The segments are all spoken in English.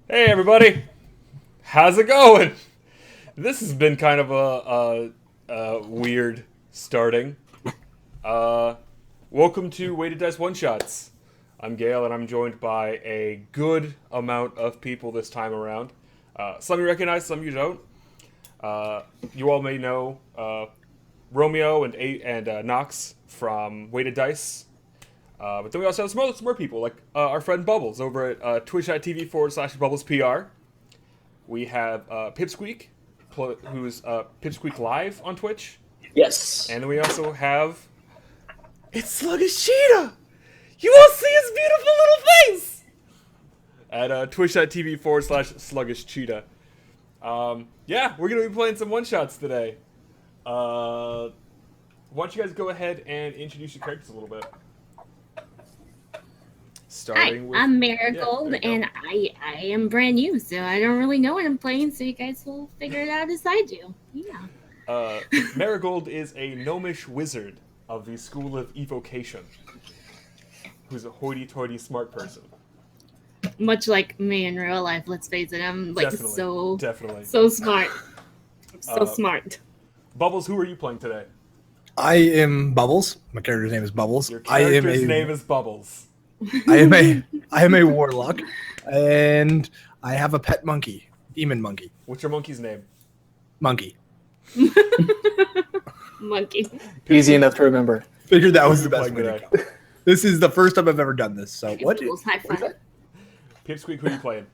Hey everybody, how's it going? This has been kind of a weird starting. Uh, Welcome to Weighted Dice One Shots. I'm Gale, and I'm joined by a good amount of people this time around. Some you recognize, some you don't. You all may know Romeo and Knox from Weighted Dice. But then we also have some more people, like our friend Bubbles over at twitch.tv/BubblesPR. We have Pipsqueak, who's Pipsqueak Live on Twitch. Yes. And then we also have. It's Sluggish Cheetah! You all see his beautiful little face! At twitch.tv/Sluggish Cheetah. Yeah, we're going to be playing some one shots today. Why don't you guys go ahead and introduce your characters a little bit? Hi, I'm Marigold, and I am brand new, so I don't really know what I'm playing, so you guys will figure it out as I do. Yeah. Marigold is a gnomish wizard of the School of Evocation, who's a hoity-toity smart person. Much like me in real life, let's face it, I'm like definitely so smart. I'm so smart. Bubbles, who are you playing today? I am Bubbles. My character's name is Bubbles. Your character's name is Bubbles. I am a warlock, and I have a pet monkey, demon monkey. What's your monkey's name? Monkey. Monkey. Easy enough to remember. Figured that was the best way to go. This is the first time I've ever done this. So what? Pipsqueak, who are you playing?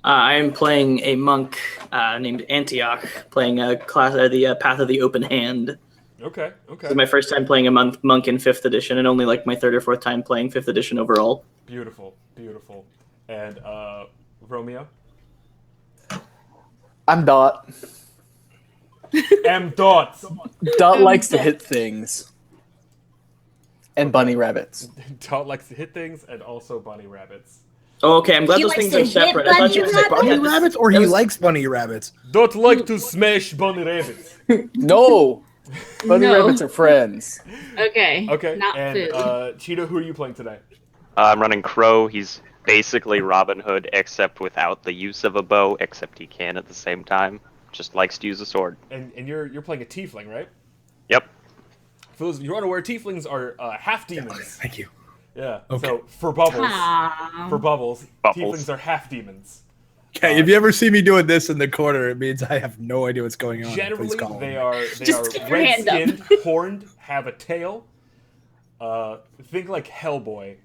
I am playing a monk named Antioch, playing a class the Path of the Open Hand. Okay. This is my first time playing a monk in 5th edition, and only like my 3rd or 4th time playing 5th edition overall. Beautiful. And Romeo? I'm Dot. Dot. Dot likes to hit things. And bunny rabbits. Dot likes to hit things and also bunny rabbits. Oh, okay. I'm glad those things are separate. I thought you said bunny rabbits, or he likes bunny rabbits. Dot like to smash bunny rabbits. No. Bunny rabbits are friends. Okay. Not and food. Cheetah, who are you playing today? I'm running Crow. He's basically Robin Hood, except without the use of a bow, except he can at the same time. Just likes to use a sword. And you're playing a tiefling, right? Yep. For those of you who aren't aware, tieflings are half demons. Thank you. Yeah. Okay. So for Bubbles, tieflings are half demons. Okay, if you ever see me doing this in the corner, it means I have no idea what's going on. Generally, they are red-skinned, horned, have a tail. Think like Hellboy.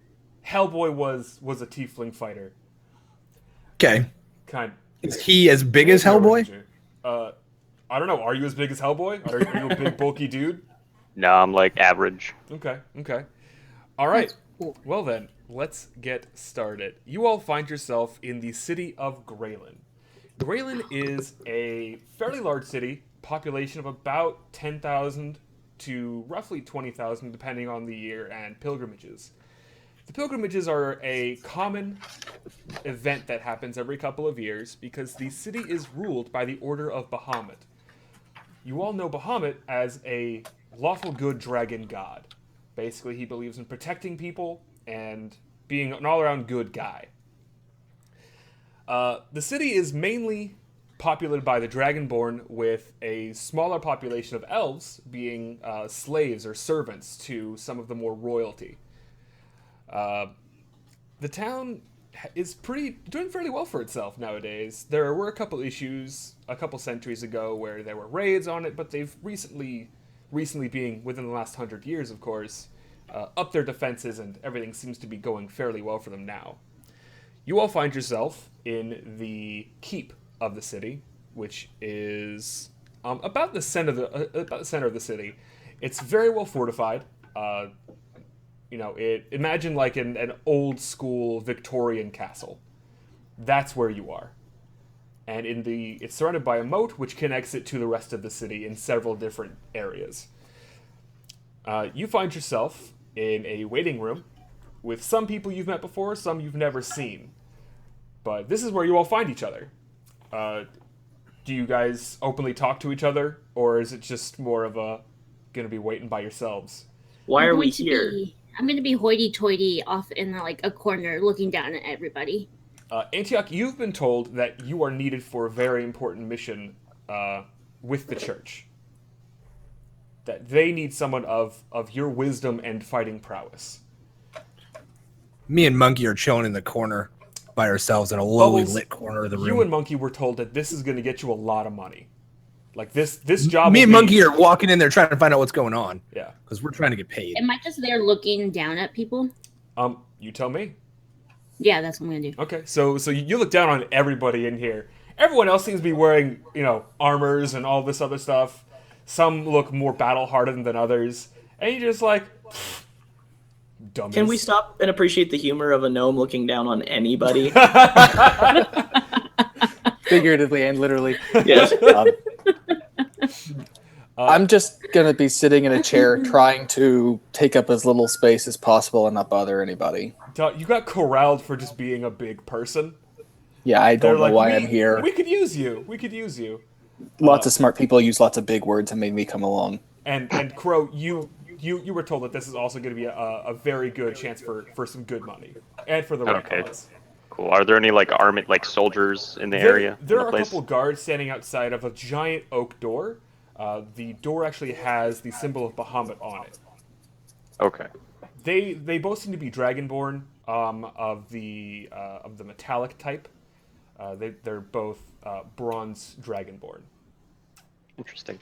Hellboy was a tiefling fighter. Okay. Kind. Is he as big as Hellboy? I don't know. Are you as big as Hellboy? Are you a big bulky dude? No, I'm like average. Okay. All right. Well then, let's get started. You all find yourself in the city of Graylin. Graylin is a fairly large city, population of about 10,000 to roughly 20,000, depending on the year and pilgrimages. The pilgrimages are a common event that happens every couple of years because the city is ruled by the Order of Bahamut. You all know Bahamut as a lawful good dragon god. Basically, he believes in protecting people and being an all-around good guy. The city is mainly populated by the Dragonborn, with a smaller population of elves being slaves or servants to some of the more royalty. The town is doing fairly well for itself nowadays. There were a couple issues a couple centuries ago where there were raids on it, but they've recently being within the last 100 years, of course, up their defenses, and everything seems to be going fairly well for them now. You all find yourself in the keep of the city, which is about the center of the city. It's very well fortified. Imagine like an old school Victorian castle. That's where you are. And it's surrounded by a moat which connects it to the rest of the city in several different areas. You find yourself in a waiting room with some people you've met before, some you've never seen. But this is where you all find each other. Do you guys openly talk to each other, or is it just more of a gonna be waiting by yourselves? Why are we here? I'm going to be hoity-toity off in like a corner looking down at everybody. Antioch, you've been told that you are needed for a very important mission with the church. That they need someone of your wisdom and fighting prowess. Me and Monkey are chilling in the corner by ourselves in a lowly Bubbles, lit corner of the You room. and Monkey were told that this is going to get you a lot of money. Like this job. Me will and be- Monkey are walking in there trying to find out what's going on. Yeah. Because we're trying to get paid. Am I just there looking down at people? You tell me. Yeah, that's what I'm gonna do. Okay, so you look down on everybody in here. Everyone else seems to be wearing, armors and all this other stuff. Some look more battle-hardened than others. And you're just like, dumbass. Can we stop and appreciate the humor of a gnome looking down on anybody? Figuratively and literally. Yes. I'm just gonna be sitting in a chair trying to take up as little space as possible and not bother anybody. You got corralled for just being a big person. Yeah, I They're don't know like, why I'm here. We could use you. We could use you. Lots of smart people use lots of big words and made me come along. And Crow, you were told that this is also going to be a very good chance for some good money and for the right Okay. cause. Cool. Are there any armed soldiers in the area? There in the are a place? couple guards standing outside of a giant oak door. The door actually has the symbol of Bahamut on it. Okay. They both seem to be dragonborn of the metallic type. They're both bronze dragonborn. Interesting.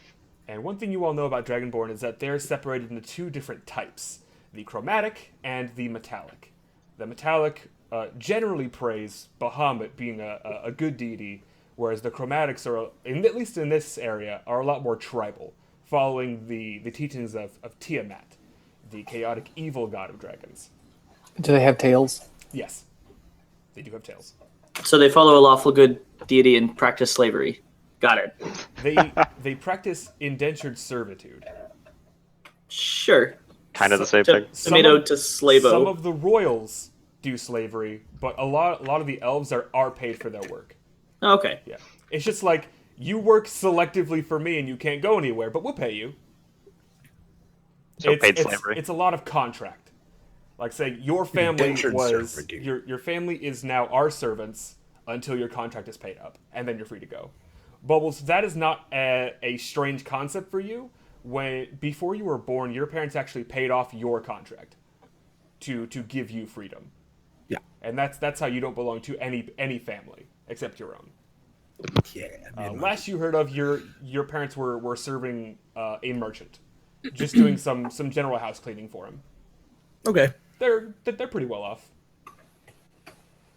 And one thing you all know about dragonborn is that they're separated into two different types: the chromatic and the metallic. The metallic generally praise Bahamut being a good deity, whereas the chromatics are, at least in this area, are a lot more tribal, following the teachings of Tiamat, the chaotic evil god of dragons. Do they have tails? Yes, they do have tails. So they follow a lawful good deity and practice slavery. Got it. They practice indentured servitude. Sure. Kind of the same So- thing. Tomato of- to slavo. Some of the royals do slavery, but a lot of the elves are paid for their work. Okay. Yeah, it's just like you work selectively for me and you can't go anywhere, but we'll pay you. So paid slavery. It's a lot of contract. Like say your family Indentured was servitude. your family is now our servants until your contract is paid up, and then you're free to go. Bubbles, that is not a strange concept for you. When before you were born, your parents actually paid off your contract to give you freedom. Yeah. And that's how you don't belong to any family except your own. Yeah. Last you heard of, your parents were serving a merchant, just doing some general house cleaning for him. Okay. They're pretty well off.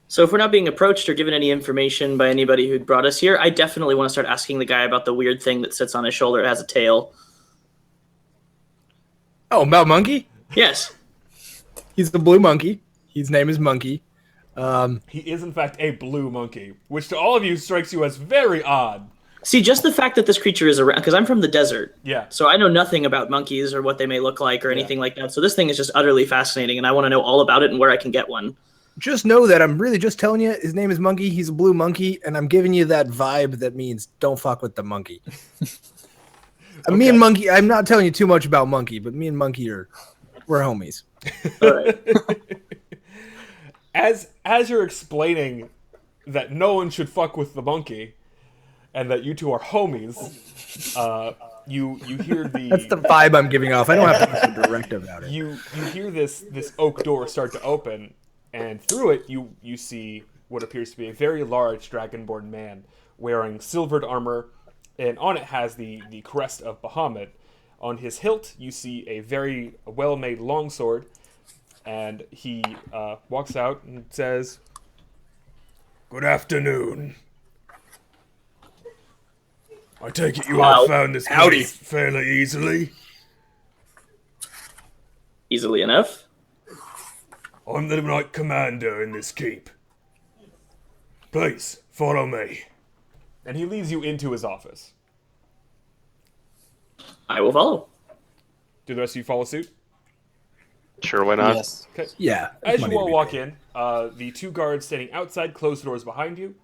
So if we're not being approached or given any information by anybody who brought us here, I definitely want to start asking the guy about the weird thing that sits on his shoulder. It has a tail. Oh, about Monkey? Yes. He's the blue monkey. His name is Monkey. He is in fact a blue monkey, which to all of you strikes you as very odd. See, just the fact that this creature is around, because I'm from the desert, Yeah. so I know nothing about monkeys or what they may look like or anything like that. So this thing is just utterly fascinating, and I want to know all about it and where I can get one. Just know that I'm really just telling you his name is Monkey. He's a blue monkey, and I'm giving you that vibe that means don't fuck with the monkey. Me and Monkey, I'm not telling you too much about Monkey, but me and Monkey we're homies. All right. As you're explaining that no one should fuck with the monkey, and that you two are homies, you hear the That's the vibe I'm giving off. I don't have to be so direct about it. you hear this oak door start to open, and through it you see what appears to be a very large dragonborn man wearing silvered armor, and on it has the crest of Bahamut. On his hilt, you see a very well-made longsword, and he walks out and says, "Good afternoon. I take it you all found this Howdy. place fairly easily. Easily enough. I'm the knight commander in this keep. Please, follow me." And he leads you into his office. I will follow. Do the rest of you follow suit? Sure, why not? Yes. Okay. Yeah. As money you to all be walk paid. in, the two guards standing outside close the doors behind you.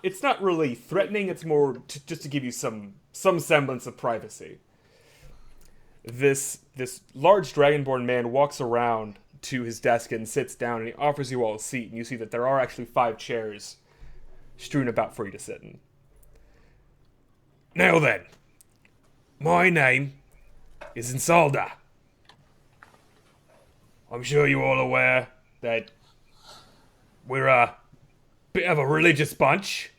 It's not really threatening. It's more just to give you some semblance of privacy. This large dragonborn man walks around to his desk and sits down, and he offers you all a seat, and you see that there are actually 5 chairs strewn about for you to sit in. Now then, my name is Insalda. I'm sure you're all aware that we're a bit of a religious bunch.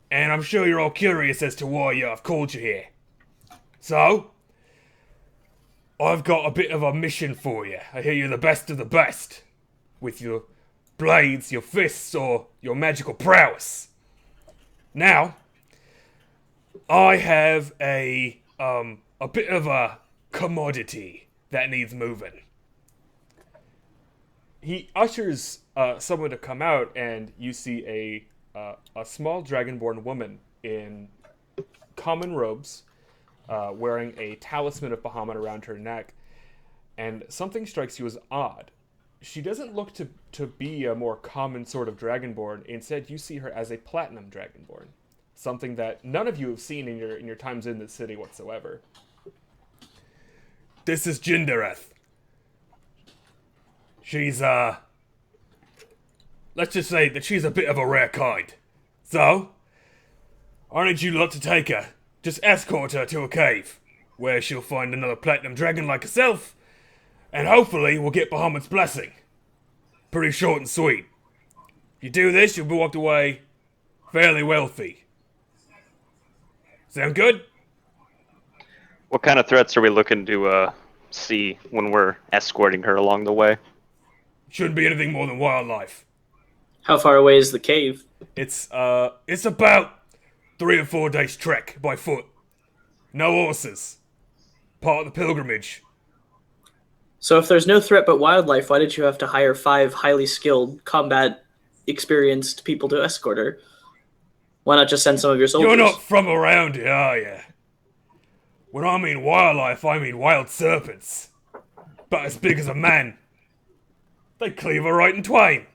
And I'm sure you're all curious as to why I've called you here. So, I've got a bit of a mission for you. I hear you're the best of the best. With your blades, your fists, or your magical prowess. Now, I have a bit of a commodity that needs moving. He ushers someone to come out, and you see a small dragonborn woman in common robes, wearing a talisman of Bahamut around her neck, and something strikes you as odd. She doesn't look to be a more common sort of dragonborn. Instead, you see her as a platinum dragonborn, something that none of you have seen in your times in the city whatsoever. This is Jindareth. She's let's just say that she's a bit of a rare kind. So, I need you lot to take her. Just escort her to a cave, where she'll find another platinum dragon like herself, and hopefully we'll get Bahamut's blessing. Pretty short and sweet. If you do this, you'll be walked away fairly wealthy. Sound good? What kind of threats are we looking to see when we're escorting her along the way? Shouldn't be anything more than wildlife. How far away is the cave? It's about 3 or 4 days trek by foot. No horses. Part of the pilgrimage. So if there's no threat but wildlife, why did you have to hire 5 highly skilled, combat experienced people to escort her? Why not just send some of your soldiers? You're not from around here, are you? When I mean wildlife, I mean wild serpents. About as big as a man. They cleave her right in twain.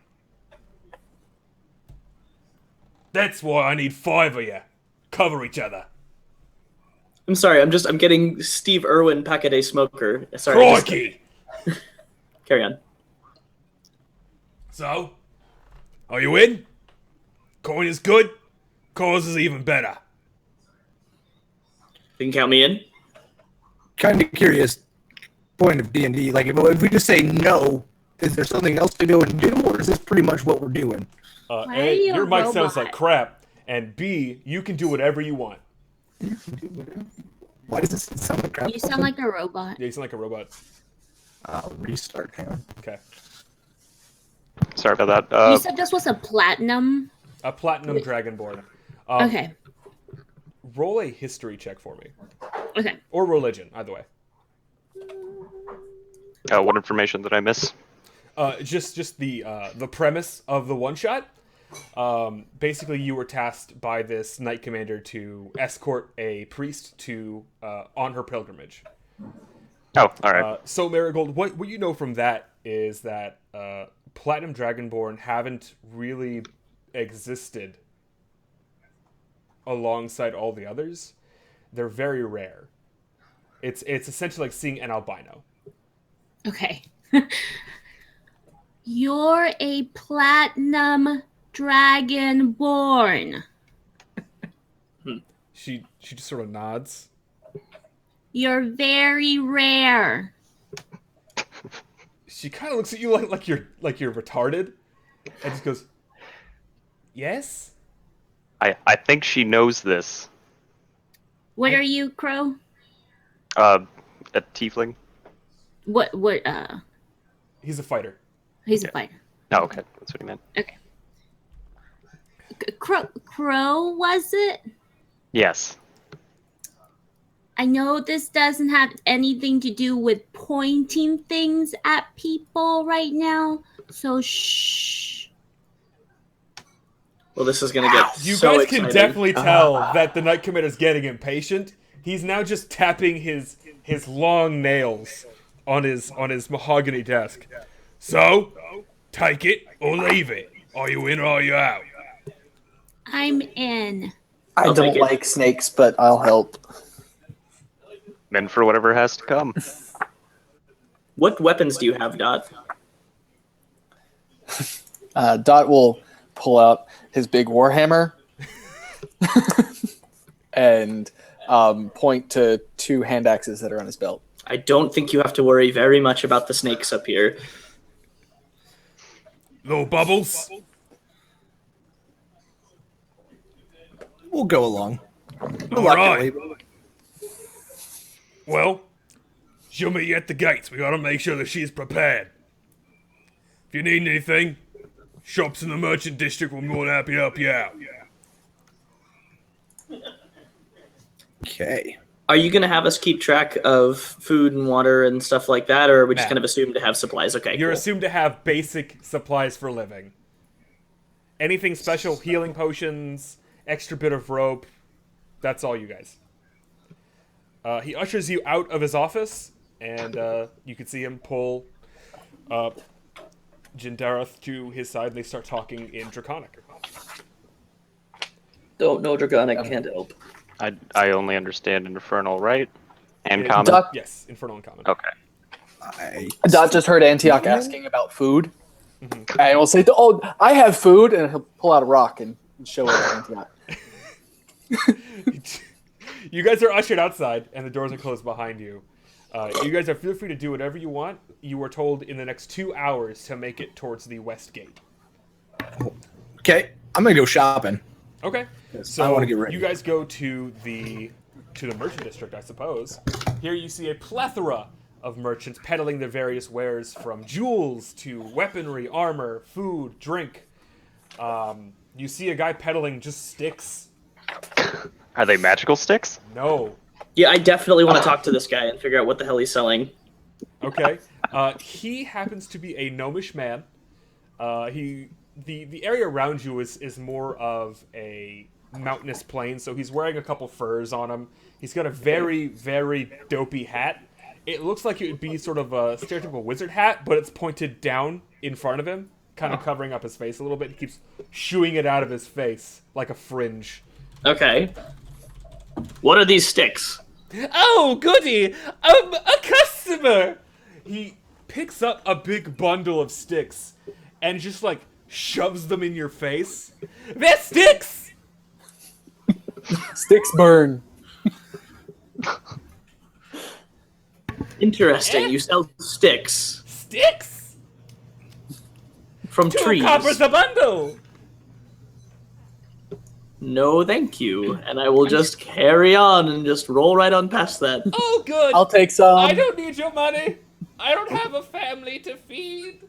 That's why I need 5 of you. Cover each other. I'm sorry, I'm getting Steve Irwin Pack-A-Day Smoker. Sorry. Crikey! Carry on. So, are you in? Coin is good. Cause is even better. You can count me in. Kind of curious point of D&D. Like, if we just say no, is there something else to go and do, or is this pretty much what we're doing? Why are A, you a your mic sounds robot? like crap, and B, you can do whatever you want. Why does this sound like crap? You sound like a robot. Yeah, you sound like a robot. I'll restart. Hang on. Okay. Sorry about that. You said this was a platinum. A platinum dragonborn. Okay. Roll a history check for me. Okay. Or religion, either way. What information did I miss? Just the premise of the one shot. Basically, you were tasked by this knight commander to escort a priest to on her pilgrimage. Oh, all right. So Marigold, what you know from that is that platinum dragonborn haven't really existed alongside all the others. They're very rare. It's essentially like seeing an albino. Okay. You're a platinum dragonborn. She just sort of nods. You're very rare. She kind of looks at you like you're retarded, and just goes, "Yes." I think she knows this. What are you, Crow? A tiefling? What He's a fighter. he's a fighter. Oh, okay. That's what he meant. Okay. Crow was it? Yes. I know this doesn't have anything to do with pointing things at people right now, so shh. Well, this is gonna get You so guys exciting. can definitely tell that the Knight Commander's getting impatient. He's now just tapping his long nails on his mahogany desk. So, take it or leave it. Are you in or are you out? I'm in. I I'll don't take it. like snakes, but I'll help. Men for whatever has to come. What weapons do you have, Dot? Dot will pull out his big warhammer and point to 2 hand axes that are on his belt. I don't think you have to worry very much about the snakes up here. Little bubbles. We'll go along. All Reluctantly. right. Well, she'll meet you at the gates. We gotta make sure that she's prepared. If you need anything, shops in the merchant district will be more than happy to help you out. Okay. Are you going to have us keep track of food and water and stuff like that, or are we just No. kind of assumed to have supplies? Okay, You're cool. assumed to have basic supplies for living. Anything special, healing potions, extra bit of rope, that's all you guys. He ushers you out of his office, and you can see him pull Jindareth to his side, and they start talking in Draconic. Don't know Dragonic can't help. I only understand Infernal, right? And Yeah, Common? Dot, Yes, Infernal and Common. Okay. Dot just heard Antioch asking about food. And we'll say, oh, I have food. And he'll pull out a rock and show it to Antioch. You guys are ushered outside, and the doors are closed behind you. You guys are feel free to do whatever you want. You were told in the next 2 hours to make it towards the west gate. Okay. I'm gonna go shopping. Okay. So I wanna get ready. you guys go to the merchant district, I suppose. Here you see a plethora of merchants peddling their various wares, from jewels to weaponry, armor, food, drink. You see a guy peddling just sticks. Are they magical sticks? No. Yeah, I definitely want to talk to this guy and figure out what the hell he's selling. Okay. He happens to be a gnomish man. The area around you is more of a mountainous plain, so he's wearing a couple furs on him. He's got a very, very dopey hat. It looks like it would be sort of a stereotypical wizard hat, but it's pointed down in front of him, kind of covering up his face a little bit. He keeps shooing it out of his face like a fringe. Okay. What are these sticks? Oh, goody! A customer! He picks up a big bundle of sticks and just, like, shoves them in your face. They're sticks! Sticks burn. Interesting. You sell sticks Sticks? from 2 trees. coppers a bundle! No, thank you. And I will just carry on and just roll right on past that. Oh, good! I'll take some. I don't need your money! I don't have a family to feed!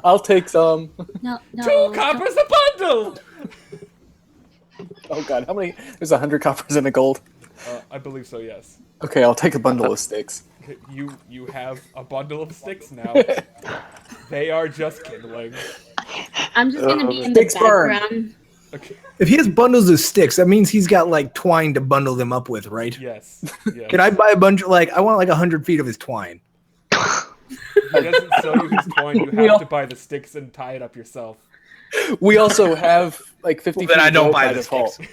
I'll take some. No, 2 coppers a bundle! Oh god, how many? There's 100 coppers and a gold. I believe so, yes. Okay, I'll take a bundle of sticks. You have a bundle of sticks now. They are just kindling. I'm just gonna be in the Sticks burn. background. Okay. If he has bundles of sticks, that means he's got like twine to bundle them up with, right? Yes. Yes. Can I buy a bunch? Like, I want like 100 feet of his twine. He doesn't sell you his twine. You We have all- to buy the sticks and tie it up yourself. We also have like 50 Then feet I of don't rope buy by the default. sticks.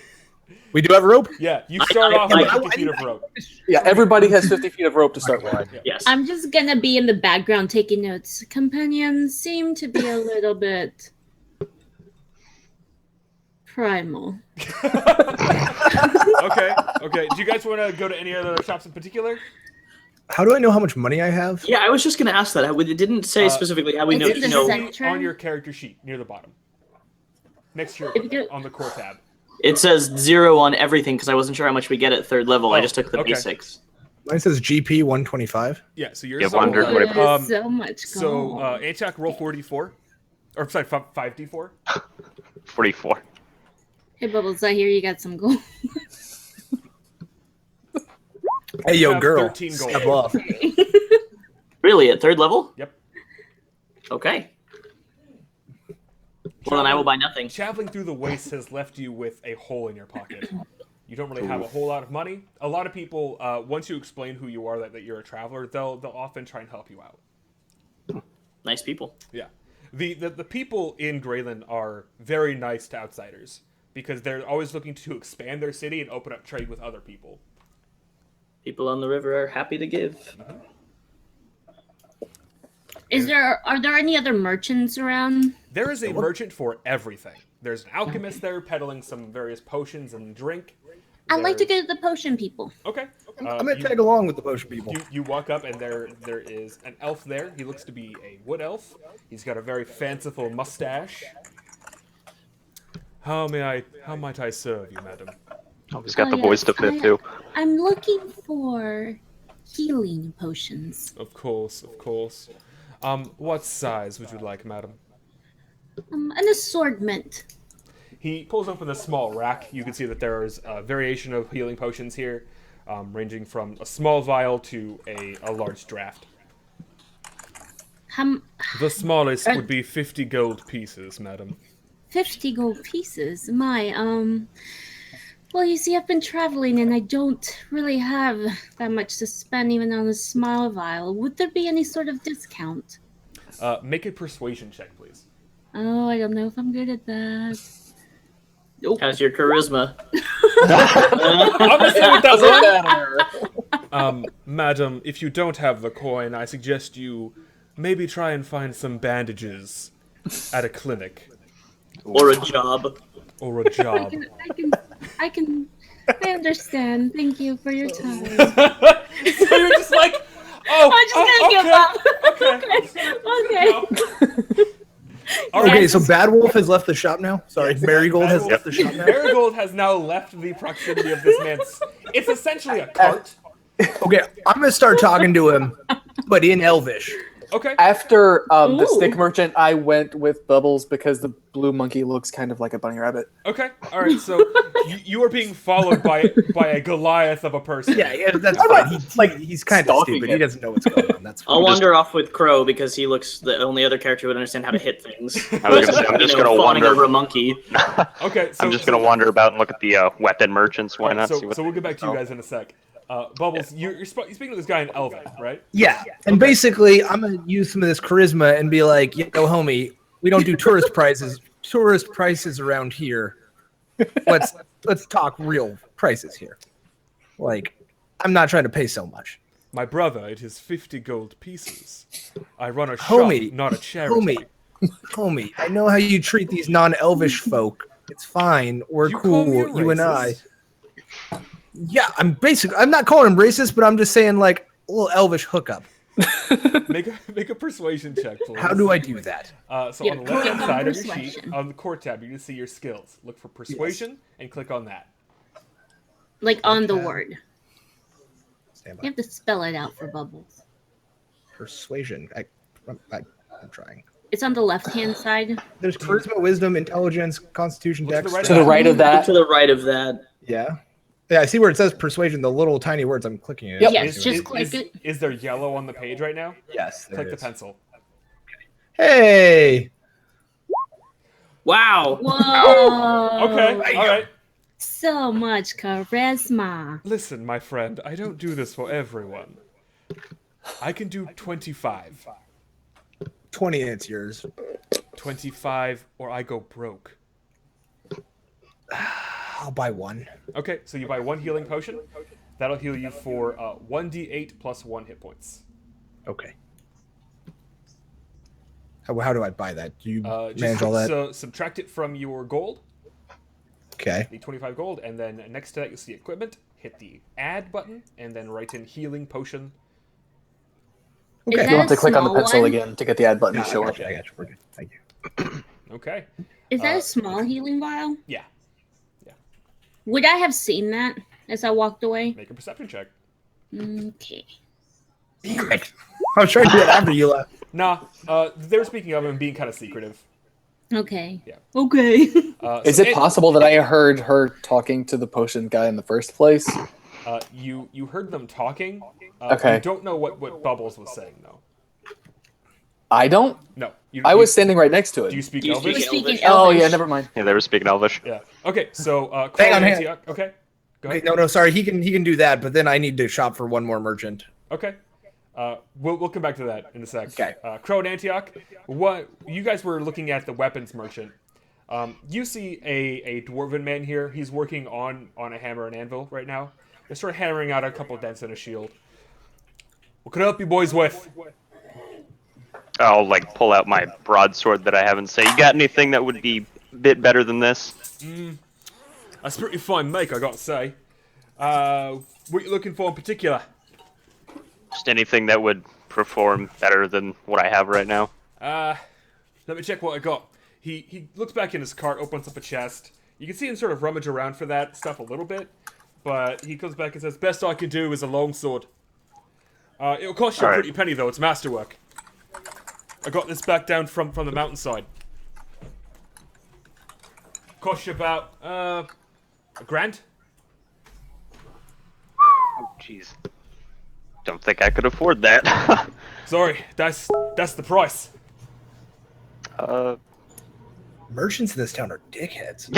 We do have rope. Yeah, you start off with 50 feet of rope. Yeah, everybody has 50 feet of rope to start with. Yes. I'm just gonna be in the background taking notes. Companions seem to be a little bit primal. Okay, okay. Do you guys want to go to any other shops in particular? How do I know how much money I have? Yeah, I was just gonna ask that. It didn't say specifically how we It's know. in the know center. On your character sheet, near the bottom. Next to If you your, do- on the core tab. it says 0 on everything because I wasn't sure how much we get at 3rd level. I Oh, just took the okay. basics. Mine says GP 125. Yeah, so yours Yeah, is all 120 gold. There's so much So, gold. Antioch, roll 4d4. Or, sorry, 5d4. 44. Hey, Bubbles, I hear you got some gold. Hey, You yo, have girl. 13 gold. Step off. Really, at 3rd level? Yep. Okay. Well, then I will buy nothing. Traveling through the wastes has left you with a hole in your pocket. You don't really have a whole lot of money. A lot of people, once you explain who you are, that you're a traveler, they'll often try and help you out. Nice people. Yeah. The people in Graylin are very nice to outsiders because they're always looking to expand their city and open up trade with other people. People on the river are happy to give. Are there any other merchants around? There is a merchant for everything. There's an alchemist there peddling some various potions and drink. I'd like to There's- go to the potion people. Okay. I'm gonna tag along with the potion people. You walk up and there is an elf there. He looks to be a wood elf. He's got a very fanciful mustache. How might I serve you, madam? Oh, he's got the yes, voice to fit too. I'm looking for healing potions. Of course. What size would you like, madam? An assortment. He pulls open a small rack. You can see that there is a variation of healing potions here, ranging from a small vial to a large draft. The smallest would be 50 gold pieces, madam. 50 gold pieces. Well, you see, I've been traveling and I don't really have that much to spend even on a small vial. Would there be any sort of discount? Make a persuasion check, please. Oh, I don't know if I'm good at that. How's your charisma? I'm gonna say with that Better. Madam, if you don't have the coin, I suggest you maybe try and find some bandages at a clinic Or a job? or a job. I understand. Thank you for your time. So you're just like, I'm just gonna give up. Okay. All right. Okay, so Bad Wolf has left the shop now. Sorry, Marigold has Bad left Wolf- the shop now. Marigold has now left the proximity of this man's. It's essentially a cart. Okay, I'm gonna start talking to him, but in Elvish. Okay. After the Ooh. stick merchant, I went with Bubbles because the blue monkey looks kind of like a bunny rabbit. Okay. All right. So you are being followed by a Goliath of a person. Yeah, that's right. fine. He's kind of Stalking stupid. He him. doesn't know what's going on. That's fine. I'll wander off with Crow because he looks the only other character who would understand how to hit things. I was gonna say, I'm just gonna fawning wander. over a monkey. Okay. So, I'm just gonna wander about and look at the weapon merchants. Why All right, not? so, See what so we'll get back to you guys in a sec. Bubbles, you're speaking to this guy in Elven, right? Yeah, and basically, I'm gonna use some of this charisma and be like, "Yo, homie, we don't do tourist prices around here. Let's talk real prices here. Like, I'm not trying to pay so much, My brother, it is 50 gold pieces. I run a shop, Homie, not a charity. homie. I know how you treat these non-Elvish folk. It's fine. We're You call me a cool. You and I. racist? Yeah, I'm not calling him racist, but I'm just saying like a little Elvish hookup. Make a persuasion check, please. How do I do that? So Yeah, on the left-hand click on side of your sheet, persuasion. on the core tab, you can see your skills. Look for persuasion and click on that. Like on the word. Stand You by. have to spell it out for Bubbles. Persuasion. I'm trying. It's on the left-hand side. There's charisma, wisdom, intelligence, constitution, Look to the dex. right To the right of that. To the right of that. Yeah. Yeah, I see where it says persuasion, the little tiny words. I'm clicking it. Yep. Yes, just click it. Is there yellow on the page right now? Yes. there Click it the is. pencil. Hey. Wow. Whoa. Okay, all right. So much charisma. Listen, my friend, I don't do this for everyone. I can do 25. 20, it's yours. 25, or I go broke. I'll buy one. Okay, so you buy one healing potion. That'll heal you for 1d8 plus 1 hit points. Okay. How do I buy that? Do you Just manage all that? So subtract it from your gold, Okay. the 25 gold, and then next to that you'll see equipment. Hit the add button, and then write in healing potion. Is Okay. that You'll have a to click on the small pencil one? again to get the add button to show I up. got you. We're good. Thank you. Okay. Is that a small healing vial? Yeah. Would I have seen that as I walked away? Make a perception check. Okay. Damn it. I was trying to do that after you left. Nah. They were speaking of him being kind of secretive. Okay. Yeah. Okay. Is it possible that I heard her talking to the potion guy in the first place? You heard them talking. Okay. You don't know what Bubbles was saying though. I don't. No. I was standing right next to Do you it. speak Do you Elvish? speak Speaking Elvish? Oh Elvish. yeah, never mind. Yeah, they were speaking Elvish. Yeah. Okay. So Crow Hang on, and hang on. Antioch. Okay. Go ahead. Okay, no, sorry. He can do that, but then I need to shop for one more merchant. Okay. We'll come back to that in a sec. Okay. Crow and Antioch, what you guys were looking at the weapons merchant. You see a dwarven man here. He's working on a hammer and anvil right now. They're sort of hammering out a couple dents in a shield. What can I help you boys with? I'll like pull out my broadsword that I have and say, "You got anything that would be a bit better than this?" That's pretty fine make, I gotta say. What you looking for in particular? Just anything that would perform better than what I have right now. Let me check what I got. He looks back in his cart, opens up a chest. You can see him sort of rummage around for that stuff a little bit, but he comes back and says, "Best I can do is a longsword. It'll cost you a pretty penny though. It's masterwork. I got this back down from the mountainside. Cost you about $1,000." Oh, jeez. Don't think I could afford that. Sorry, that's the price. Merchants in this town are dickheads.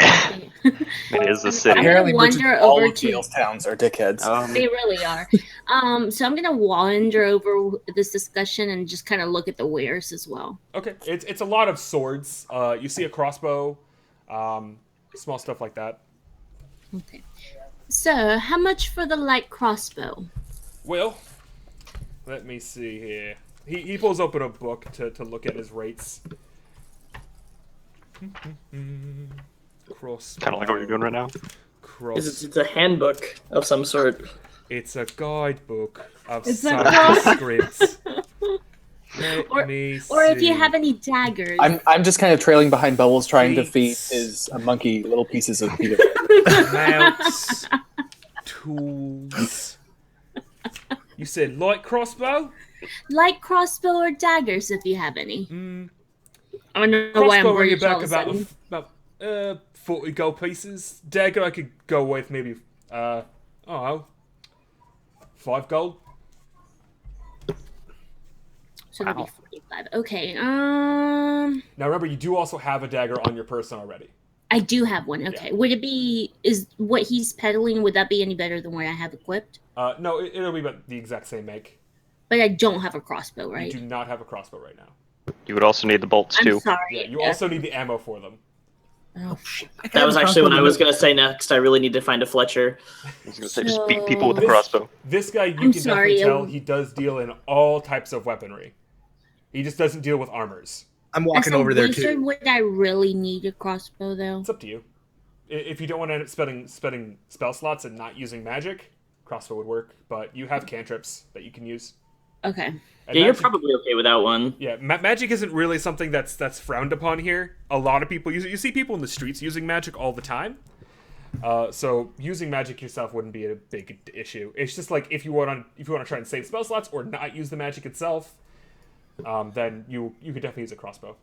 It is a city. Apparently, wander all over of to- Gale's towns are dickheads. They really are. So I'm gonna wander over this discussion and just kind of look at the wares as well. Okay, it's a lot of swords. You see a crossbow, small stuff like that. Okay. So how much for the light crossbow? Well, let me see here. He pulls open a book to look at his rates. Crossbow. Kind of like what you're doing right now. It's a handbook of some sort. It's a guidebook of It's a some scripts. Let me see. Or if you have any daggers. I'm just kind of trailing behind Bubbles, trying to feed Feats. his monkey little pieces of peanut. Mounts, tools. You said light crossbow? Light crossbow or daggers if you have any. I don't know why I'm Crossbow bring you worried all back of a about sudden. 40 gold pieces. Dagger I could go with maybe 5 gold. So that'd be 45. Okay. Now remember, you do also have a dagger on your person already. I do have one. Okay. Yeah. Would it be is what he's peddling? Would that be any better than what I have equipped? No, it'll be about the exact same make. But I don't have a crossbow, right? You do not have a crossbow right now. You would also need the bolts I'm too. sorry. Yeah, you also need the ammo for them. Oh, That was actually what I was gonna say next. I really need to find a Fletcher. I was gonna say, just beat people with the This- crossbow. This guy, you I'm can sorry, definitely tell he does deal in all types of weaponry. He just doesn't deal with armors. I'm As walking a over there wizard, too. would I really need a crossbow though? It's up to you. If you don't want to end up spending spell slots and not using magic, crossbow would work. But you have cantrips that you can use. Okay. And Yeah, you're magic- probably okay without one. Yeah, magic isn't really something that's frowned upon here. A lot of people use it. You see people in the streets using magic all the time. So using magic yourself wouldn't be a big issue. It's just like if you want to try and save spell slots or not use the magic itself, then you could definitely use a crossbow.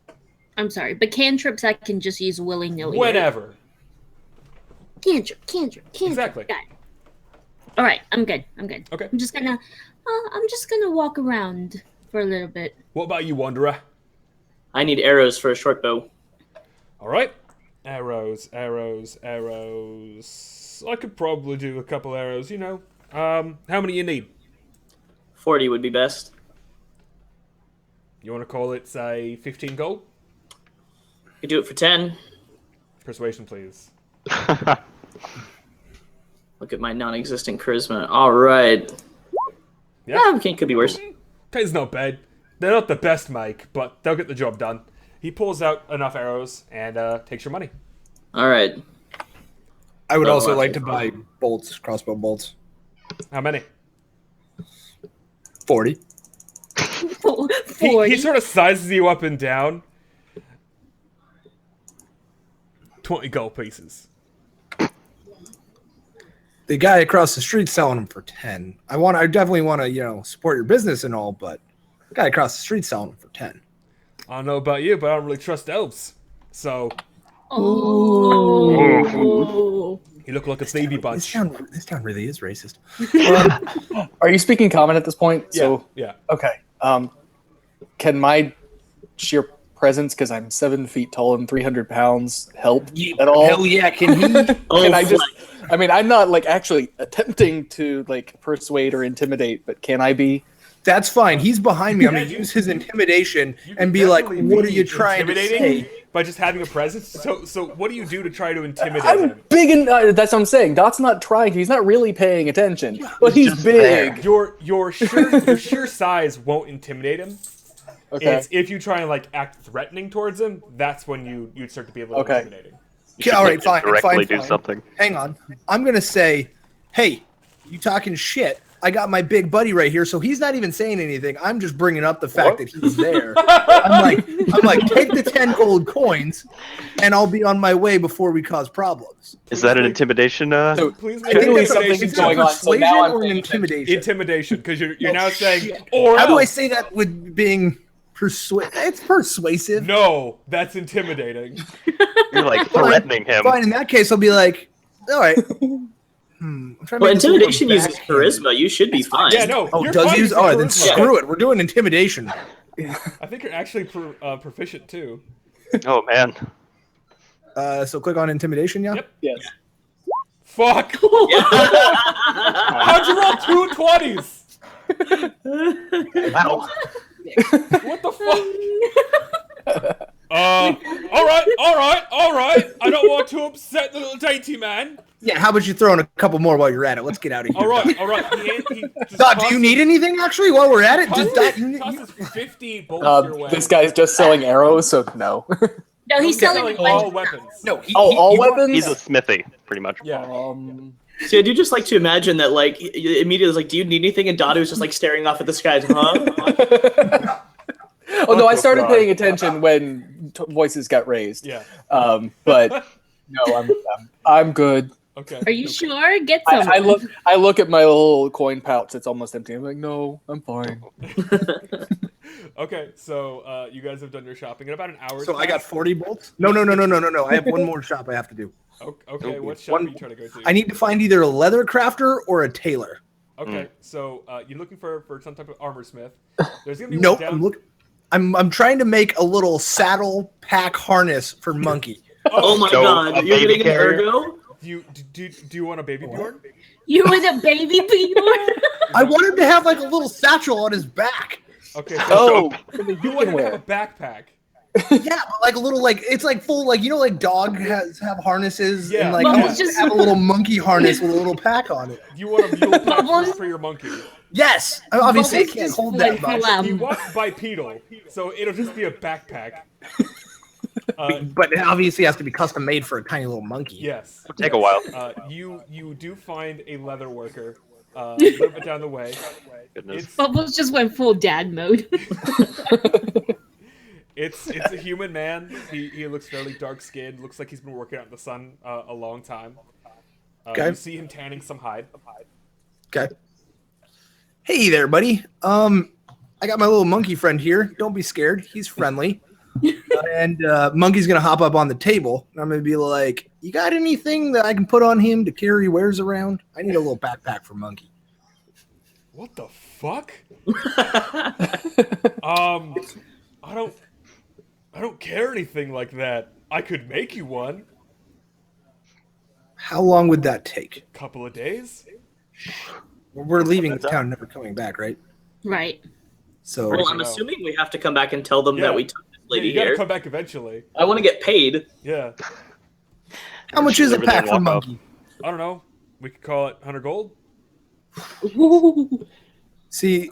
I'm sorry, but cantrips I can just use willy nilly. Whenever. Cantrip. Exactly. Got it. All right, I'm good. Okay. I'm just gonna walk around for a little bit. What about you, Wanderer? I need arrows for a short bow. All right. Arrows. I could probably do a couple arrows, how many you need? 40 would be best. You want to call it, say, 15 gold? You do it for 10. Persuasion, please. Look at my non-existent charisma. All right. Yeah. Okay, could be worse. It's not bad. They're not the best make, but they'll get the job done. He pulls out enough arrows and takes your money. All right. I would Oh, also that's like to fine. buy bolts, crossbow bolts. How many? 40. 40. He sort of sizes you up and down. 20 gold pieces. The guy across the street selling them for 10. I definitely want to, support your business and all, but the guy across the street selling them for 10. I don't know about you, but I don't really trust elves. So, Oh. you look like a thievy This bunch. town really is racist. Are you speaking common at this point? Yeah, So yeah. okay. Can my sheer presence, because I'm 7 feet tall and 300 pounds, help at all? Hell yeah, can he? Oh, Can I just? flex. I mean, I'm not actually attempting to persuade or intimidate, but can I be? That's fine. He's behind me. I'm Yeah, going to use his intimidation You and can be like, definitely what are be you trying to intimidating say? by just having a presence? So what do you do to try to intimidate I'm him? big, and that's what I'm saying. Dot's not trying. He's not really paying attention, but he's just big. there. Your sheer size won't intimidate him. Okay. It's if you try and like act threatening towards him, that's when you'd start to be a little Okay. intimidating. You should all right, make it fine, directly fine. do something. Hang on. I'm gonna say, hey, you talking shit? I got my big buddy right here, so he's not even saying anything. I'm just bringing up the fact that he's there. I'm like, take the 10 gold coins, and I'll be on my way before we cause problems. Is that an intimidation? So Please I make think clearly that's something's it's going a on. So now I'm persuasion or an paying attention. intimidation. intimidation because you're now Oh, saying shit. or How do I else. say that with being persuasive? It's persuasive. No, that's intimidating. You're like threatening him. Fine. In that case, I'll be like, all right. I'm trying to Well, make this a little intimidation uses backhanded. charisma. You should be fine. Yeah, no. Oh, you're it does fine use. using All right, then charisma. screw it. We're doing intimidation. I think you're actually proficient too. Oh man. So click on intimidation, yeah. Yep. Yes. Fuck! How'd you roll 2 20s? Wow. What the fuck? All right. I don't want to upset the little dainty man. Yeah. How about you throw in a couple more while you're at it? Let's get out of here. All right. He just Dot, do you need anything actually while we're at it? Does Dot, tosses 50 bolts your way. This guy's just selling arrows, so no. No, he's selling all weapons. no. All weapons? He's a smithy, pretty much. Yeah. See, I do just like to imagine that, like, immediately was like, do you need anything? And Dadu's just like staring off at the skies, huh? Oh no, I started paying attention when voices got raised. Yeah. But no, I'm good. Okay. Are you sure? Get some. I look at my little coin pouch that's almost empty. I'm like, no, I'm fine. Okay, so you guys have done your shopping in about an hour. So I got 40 bolts. No. I have one more shop I have to do. Okay, what shop are you trying to go to? I need to find either a leather crafter or a tailor. Okay, so you're looking for some type of armor smith. There's gonna be Nope. one down. I'm trying to make a little saddle pack harness for Monkey. Oh my So, god, a you're baby getting an carrier? ergo? Do you want a baby Bjorn? You with a baby Bjorn? I want him to have like a little satchel on his back. Okay, so Oh, you want him to have a backpack. Yeah, but like a little like it's like full like like dog have harnesses Yeah. and like Bubbles I want to just- have a little monkey harness with a little pack on it. You want a mule pack Bubbles? for your monkey. Yes, obviously I Bubbles can't just hold went that much. full He wants bipedal, so it'll just be a backpack. But it obviously has to be custom made for a tiny little monkey. Yes. It'll take a while. You do find a leather worker a little bit down the way. Goodness. It's Bubbles just went full dad mode. it's a human man. He looks fairly dark skinned. Looks like he's been working out in the sun a long time. Okay. You see him tanning some hide. Okay. Hey there, buddy. I got my little monkey friend here. Don't be scared. He's friendly. And Monkey's gonna hop up on the table. And I'm gonna be like, "You got anything that I can put on him to carry wares around? I need a little backpack for Monkey." What the fuck? I don't care anything like that. I could make you one. How long would that take? Couple of days. We're leaving the town, never coming back, right? Right. So Well, I'm assuming we have to come back and tell them Yeah. that we took this Yeah, lady you gotta here. come back eventually. I want to get paid. Yeah. how much is a Everything pack for walk off. Monkey? I don't know. We could call it 100 gold. See, I'm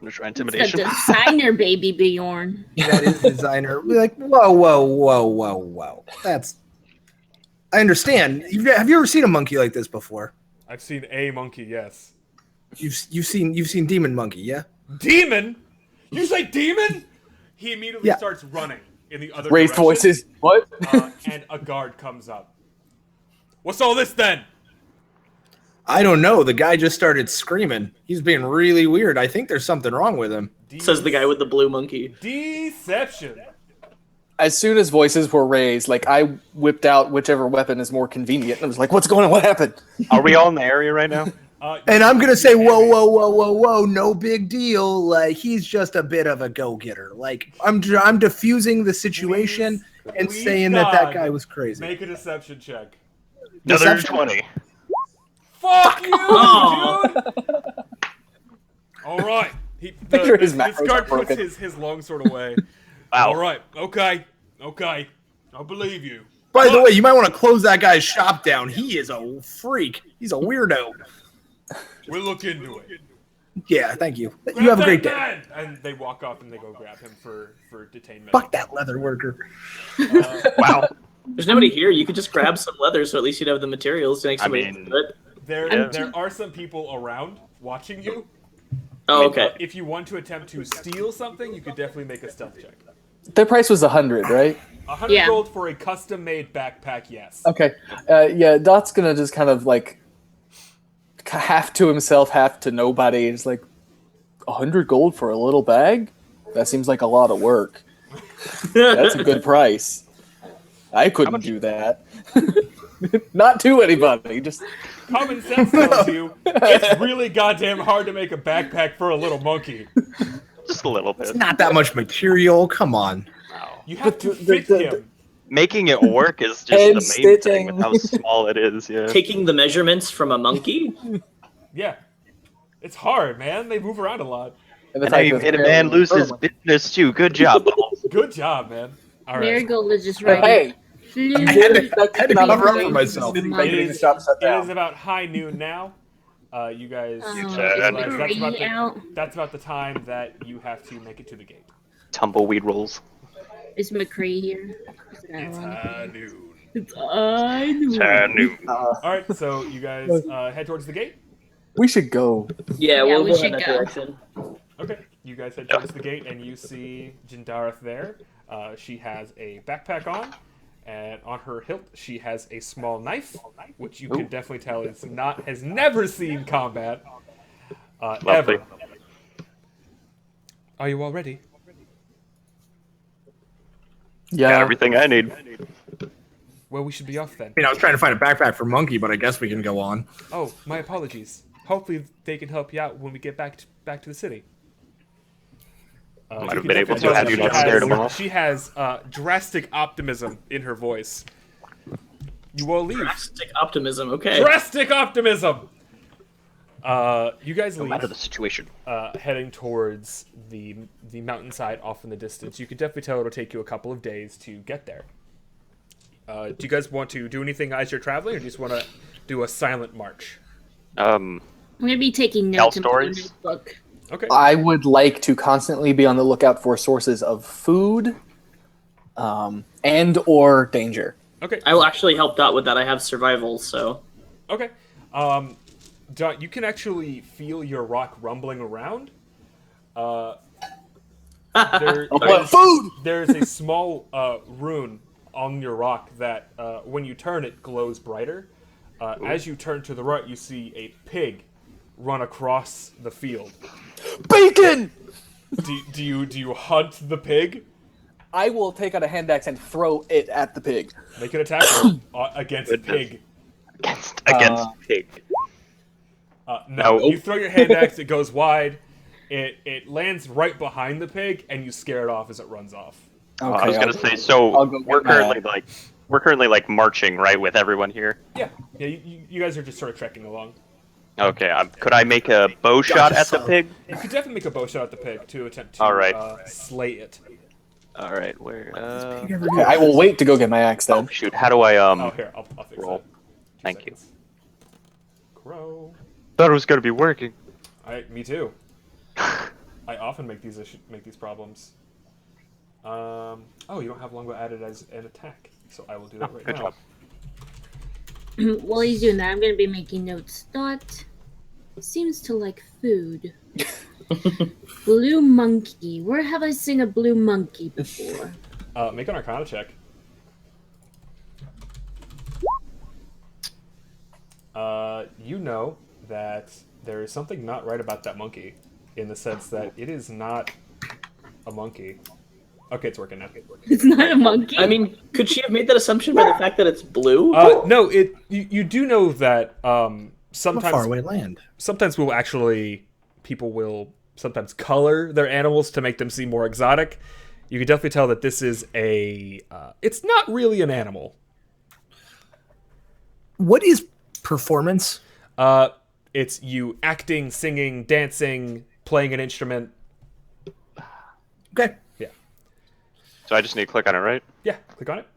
gonna try The intimidation. designer baby Bjorn. that is designer. Be like, whoa. That's. I understand. Have you ever seen a monkey like this before? I've seen a monkey, yes. You've seen Demon Monkey, yeah? Demon? You say demon? He immediately Yeah. starts running in the other Raised direction, voices. What? and a guard comes up. What's all this then? I don't know. The guy just started screaming. He's being really weird. I think there's something wrong with him. Says the guy with the blue monkey. Deception. As soon as voices were raised, like I whipped out whichever weapon is more convenient, and I was like, "What's going on? What happened?" Are we all in the area right now? And I'm gonna say, whoa, no big deal. Like he's just a bit of a go-getter. Like I'm diffusing the situation and Please, saying God, that guy was crazy. Make a deception check. Another Deception? 20. Fuck you, Oh. dude! All right. Sure his This macros guard are puts broken. his longsword away. Wow. All right. Okay. I believe you. By the way, you might want to close that guy's shop down. He is a freak. He's a weirdo. We'll look into it. Yeah, thank you. Grab You have a that great day. man! And they walk off and they go grab him for detainment. Fuck that leather worker. Wow. There's nobody here. You could just grab some leather, so at least you'd have the materials to make I somebody mean- do it. There are some people around watching you. Oh, okay. If you want to attempt to steal something, you could definitely make a stealth check. Their price was 100, right? 100 Yeah. gold for a custom-made backpack, yes. Okay. Yeah, Dot's gonna just kind of like half to himself, half to nobody. It's like 100 gold for a little bag. That seems like a lot of work. That's a good price. I couldn't do that. Not to anybody. Just Common sense tells you it's really goddamn hard to make a backpack for a little monkey. Just a little bit. It's not that much material. Come on. You have to the- fit the- him. Making it work is just the And main stitching. thing with how small it is. Yeah. Taking the measurements from a monkey? Yeah. It's hard, man. They move around a lot. and the And now fact you that made a it's man lose his apparently- business too. Good job, Balls. Good job, man. All right. Marigold is just Hey, right. I had to cover up for myself. Sitting It back getting is, the shop shut it is down. about high noon now. You guys Oh, realize it's McCree out. that's about the time that you have to make it to the gate. Tumbleweed rolls. Is McCree here? It's high noon. I know. All right, so you guys head towards the gate. We should go. Yeah, Yeah, we'll we go should in that go. direction. Okay, you guys head towards the gate, and you see Jindareth there. She has a backpack on, and on her hilt she has a small knife, which you can definitely tell has never seen combat Lovely. ever. Are you all ready? Got Yeah. everything I need. Well, we should be off then. I mean, I was trying to find a backpack for Monkey, but I guess we can go on. Oh, my apologies. Hopefully they can help you out when we get back to the city. Might you have can been able definitely to tell had you she not scared has- him off. She has drastic optimism in her voice. You all leave. Drastic optimism, okay. Drastic optimism! You guys No leave, matter the situation. heading towards the mountainside off in the distance. You can definitely tell it'll take you a couple of days to get there. Do you guys want to do anything as you're traveling, or do you just want to do a silent march? I'm gonna be taking Tell notes in my stories? notebook. Okay. I would like to constantly be on the lookout for sources of food, and or danger. Okay. I will actually help Dot with that. I have survival, so. Okay. John, you can actually feel your rock rumbling around. There's a small rune on your rock that, when you turn, it glows brighter. As you turn to the right, you see a pig run across the field. Bacon! Do you hunt the pig? I will take out a hand axe and throw it at the pig. Make an attack roll against Goodness. pig. Against pig. No, Nope. you throw your hand axe, it goes wide. It lands right behind the pig, and you scare it off as it runs off. I was gonna say, so I'll go get we're my- currently like marching, right, with everyone here. Yeah, you guys are just sort of trekking along. Okay, could I make a bow shot at the pig? You could definitely make a bow shot at the pig to attempt to All right. slay it. All right, where? Okay, I will wait to go get my axe then. Shoot, how do I Oh, here, I'll fix roll. that. 2 Thank seconds. Crow. Thought it was gonna be working. Me too. I often make these problems. Oh, you don't have longbow added as an attack, so I will do that right Good now. job. While he's doing that, I'm gonna be making notes. Dot seems to like food. Blue monkey. Where have I seen a blue monkey before? Make an Arcana check. You know that there is something not right about that monkey, in the sense that it is not a monkey. Okay, it's working now. It's not a monkey. I mean, could she have made that assumption by the fact that it's blue? No, you do know that From a sometimes faraway land. sometimes people will sometimes color their animals to make them seem more exotic. You can definitely tell that this is it's not really an animal. What is performance? It's you acting, singing, dancing, playing an instrument. Okay. Yeah. So I just need to click on it, right? Yeah, click on it.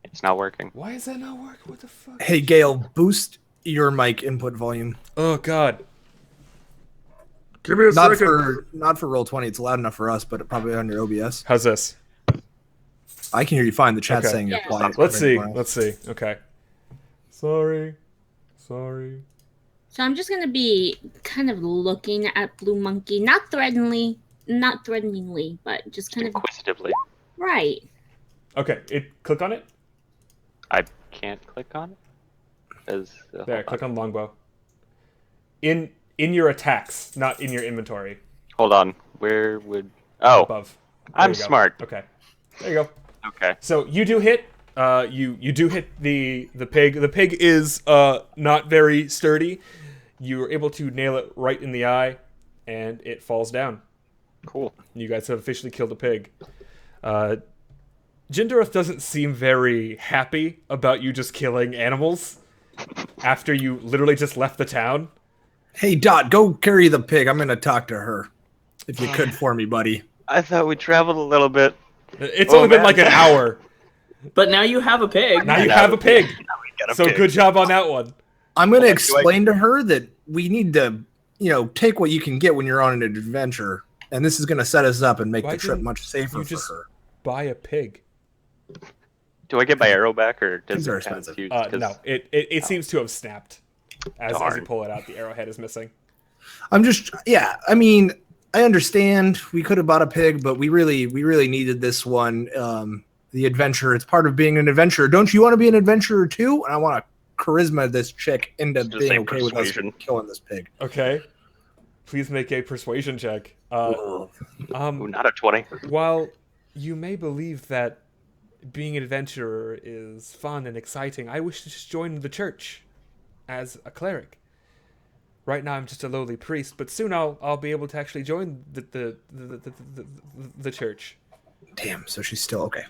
It's not working. Why is that not working? What the fuck? Hey, Gail, boost your mic input volume. Oh, God. Give me a Not second. for Roll20. It's loud enough for us, but probably on your OBS. How's this? I can hear you fine. The chat's Okay. saying you're Yeah. quiet. Let's see. Okay. Sorry. So I'm just gonna be kind of looking at Blue Monkey, not threateningly, but just kind of Inquisitively. right. Okay. Click on it. I can't click on it. There. Click on longbow. In your attacks, not in your inventory. Hold on. Where would... Oh, Above. There I'm you go. smart. Okay. There you go. Okay. So you do hit. You do hit the pig. The pig is not very sturdy. You are able to nail it right in the eye, and it falls down. Cool. You guys have officially killed a pig. Jindaroth doesn't seem very happy about you just killing animals after you literally just left the town. Hey, Dot, go carry the pig. I'm going to talk to her. If you could for me, buddy. I thought we traveled a little bit. It's only been man. like an hour. But now you have a pig. Now you have a pig. Got a So pig. good job on that one. I'm going to do I- explain to her that we need to, take what you can get when you're on an adventure. And this is going to set us up and make Why the trip didn't much safer you for just- her. Buy a pig. Do I get my arrow back, or does These are it kind of expensive. use? No, it seems to have snapped. As you Darn. pull it out, the arrowhead is missing. I understand we could have bought a pig, but we really needed this one. The adventure, it's part of being an adventurer. Don't you want to be an adventurer too? And I want to charisma this chick into Just being say okay with us persuasion. killing this pig. Okay. Please make a persuasion check. Ooh, not a 20. While you may believe that being an adventurer is fun and exciting, I wish to just join the church as a cleric. Right now, I'm just a lowly priest, but soon I'll be able to actually join the church. Damn, so she's still okay.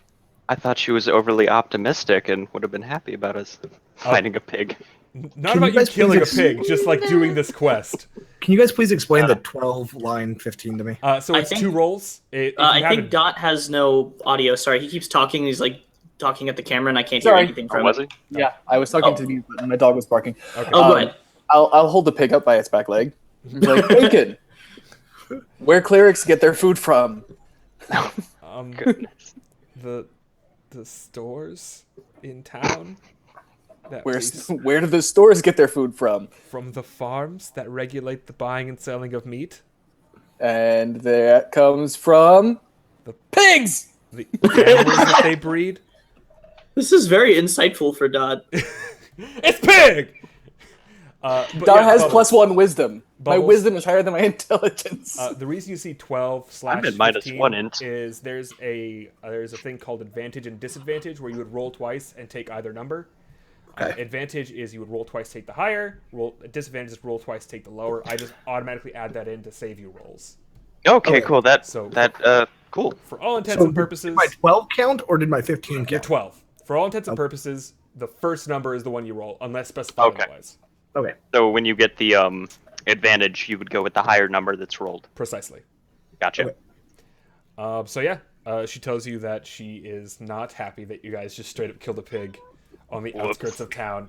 I thought she was overly optimistic and would have been happy about us finding a pig. Not Can about you you guys killing a please pig, just like doing this quest. Can you guys please explain the 12 line 15 to me? So I it's think- 2 rolls. If you I haven't- think Dot has no audio. Sorry, he keeps talking. He's like talking at the camera, and I can't Sorry. hear anything Or from was it. he? Yeah, I was talking Oh. to you, but my dog was barking. Okay. Oh, go ahead. I'll hold the pig up by its back leg. Be like, bacon. Where clerics get their food from? Goodness. The stores in town that Where do the stores get their food from? from the farms that regulate the buying and selling of meat, And that comes from The- pigs. the animals that they breed. This is very insightful for Dot. It's pig. But Dot yeah, has Bubbles. +1 wisdom. My Bubbles. wisdom is higher than my intelligence. The reason you see 12 I'm slash at minus 15 1 int. is there's a thing called advantage and disadvantage where you would roll twice and take either number. Okay. Advantage is you would roll twice, take the higher. Disadvantage is roll twice, take the lower. I just automatically add that in to save you rolls. Okay, cool. So- Cool. For all intents and Did purposes, my 12 count or did my 15 you're count? 12. For all intents and purposes, the first number is the one you roll, unless specified Okay. otherwise. Okay. So when you get the advantage, you would go with the higher number that's rolled. Precisely. Gotcha. Okay. So yeah, she tells you that she is not happy that you guys just straight up killed a pig on the Whoops. outskirts of town.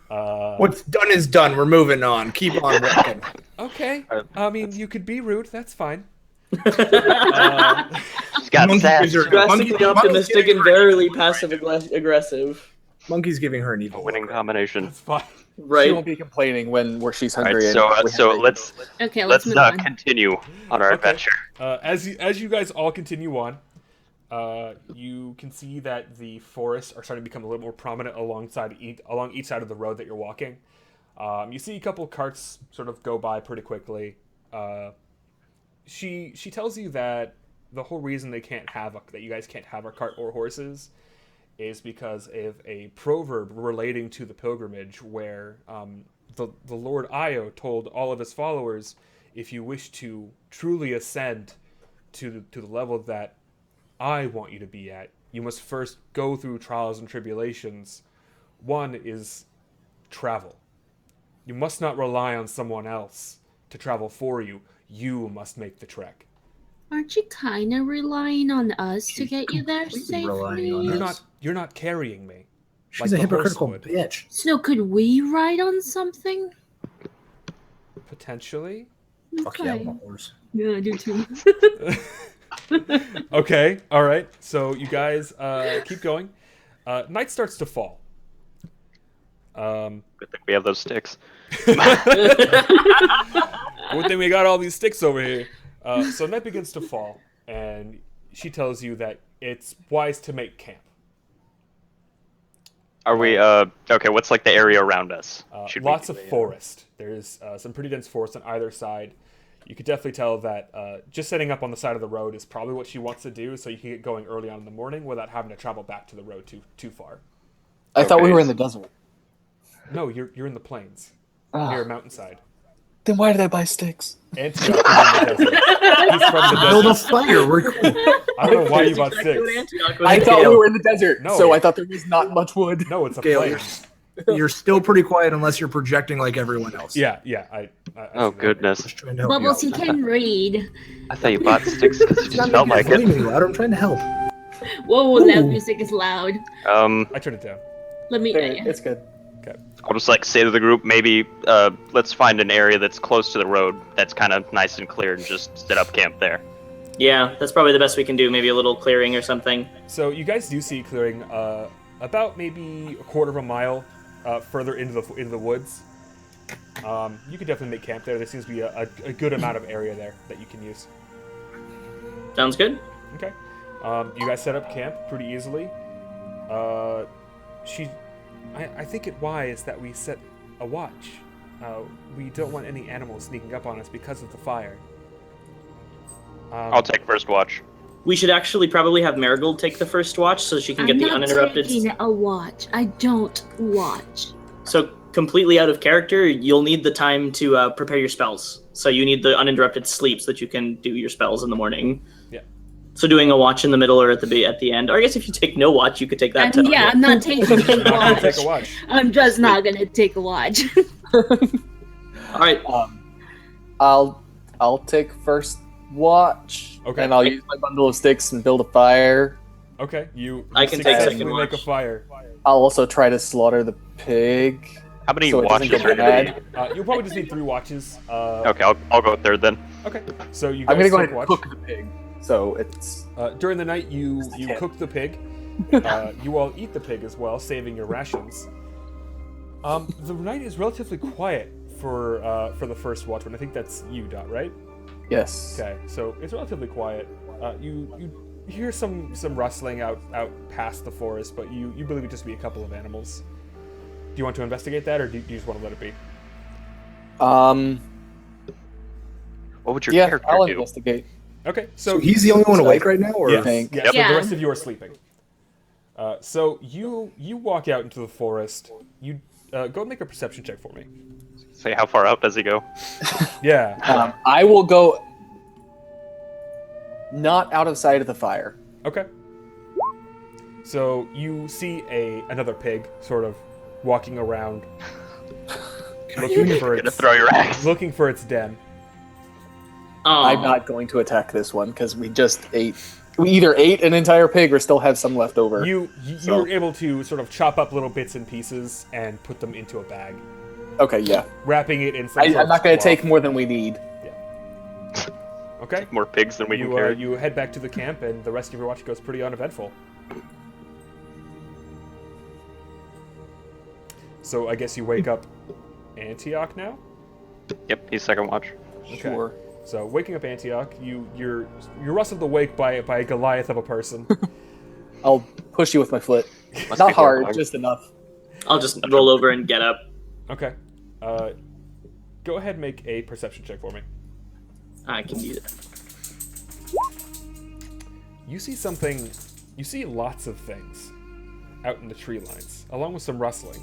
What's done is done. We're moving on. Keep on walking. Okay. I mean, you could be rude. That's fine. She's got Monkey sass. wizard. Drastically Monkey- optimistic monkey's and giving her very an evil passive look. aggressive. Monkey's giving her an evil Winning look. combination. That's fine. She Right. won't be complaining when she's All right, hungry. so and so let's Okay, let's move on. continue on our adventure. As you guys all continue on, you can see that the forests are starting to become a little more prominent along each side of the road that you're walking. You see a couple carts sort of go by pretty quickly. She tells you that the whole reason that you guys can't have a cart or horses is because of a proverb relating to the pilgrimage where the Lord Io told all of his followers, if you wish to truly ascend to the level that I want you to be at, you must first go through trials and tribulations. One is travel. You must not rely on someone else to travel for you. You must make the trek. Aren't you kind of relying on us to get you there completely relying on safely? us. You're not carrying me. She's Like a the horse hypocritical would. bitch. So could we ride on something? Potentially. Fuck yeah, I Okay. want a horse. Yeah, I do too. Okay, all right. So you guys keep going. Night starts to fall. Good thing we have those sticks. Good thing we got all these sticks over here. So night begins to fall, and she tells you that it's wise to make camp. Are we, okay, what's like the area around us? Should we Lots do of a- forest. There's some pretty dense forest on either side. You could definitely tell that just setting up on the side of the road is probably what she wants to do, so you can get going early on in the morning without having to travel back to the road too far. I thought we Okay. were in the desert. No, you're in the plains, Ah, near a mountainside. then why did I buy sticks? Antioch is in the desert. He's from the Build a desert. fire. We're cool. I don't know why you bought Exactly what six. Antioch was I thought we doing. were in the desert, No. so I thought there was not much wood. No, it's a Gale, plain. You're still pretty quiet unless you're projecting like everyone else. Yeah. I Oh, see that. goodness. Just trying to help Bubbles, you he out. can read. I thought you bought sticks because it It's just not felt making like it it. any louder. I'm trying to help. Whoa, loud Ooh. music is loud. I turned it down. Let me. It's good. I'll just like say to the group, maybe let's find an area that's close to the road that's kind of nice and clear and just set up camp there. Yeah, that's probably the best we can do. Maybe a little clearing or something. So you guys do see clearing about maybe a quarter of a mile further into the woods. You could definitely make camp there. There seems to be a good amount of area there that you can use. Sounds good. Okay. You guys set up camp pretty easily. I think it wise that we set a watch. We don't want any animals sneaking up on us because of the fire. I'll take first watch. We should actually probably have Marigold take the first watch so she can get I'm the not uninterrupted. taking a watch. I don't watch. So completely out of character, you'll need the time to prepare your spells. So you need the uninterrupted sleep so that you can do your spells in the morning. Yeah. So doing a watch in the middle or at the end, or I guess if you take no watch, you could take that. And too. yeah, I'm not taking a Not gonna watch. take a watch. I'm just not gonna take a watch. All right. I'll take first watch. Okay. And I'll use my bundle of sticks and build a fire. Okay, you I can take successfully second make a watch. fire. I'll also try to slaughter the pig. How many So it doesn't watches go are gonna be? bad. You'll probably just need 3 watches. Okay, I'll go third then. Okay, so you I'm guys gonna go take ahead and watch. cook the pig. So it's During the night, you tip. cook the pig. You all eat the pig as well, saving your rations. The night is relatively quiet for the first watch, but I think that's you, Dot, right? yes. Okay, so it's relatively quiet. You hear some rustling out past the forest, but you believe it just be a couple of animals. Do you want to investigate that, or do you just want to let it be? What would your Yeah, character I'll do? investigate. Okay, So he's the only one awake right now, or yes, think. yes, Yeah. the rest of you are sleeping. So you walk out into the forest. You go and make a perception check for me. Say, how far out does he go? Yeah. I will go not out of sight of the fire. Okay. So you see another pig sort of walking around, looking for Gonna its throw your axe. looking for its den. Oh, I'm not going to attack this one because we just ate. We either ate an entire pig or still have some left over. You So- were able to sort of chop up little bits and pieces and put them into a bag, Okay, yeah. wrapping it in some. I'm sort of not going to cloth. take more than we need. Okay. More pigs than we can You carry. you head back to the camp, and the rest of your watch goes pretty uneventful. So I guess you wake up Antioch now. Yep, he's second watch. Okay. Sure. So waking up Antioch, you're rustled awake by a Goliath of a person. I'll push you with my foot. Must Not be hard, horrifying. just enough. I'll just roll over and get up. Okay. Go ahead and make a perception check for me. I can do that. You see something. You see lots of things out in the tree lines, along with some rustling.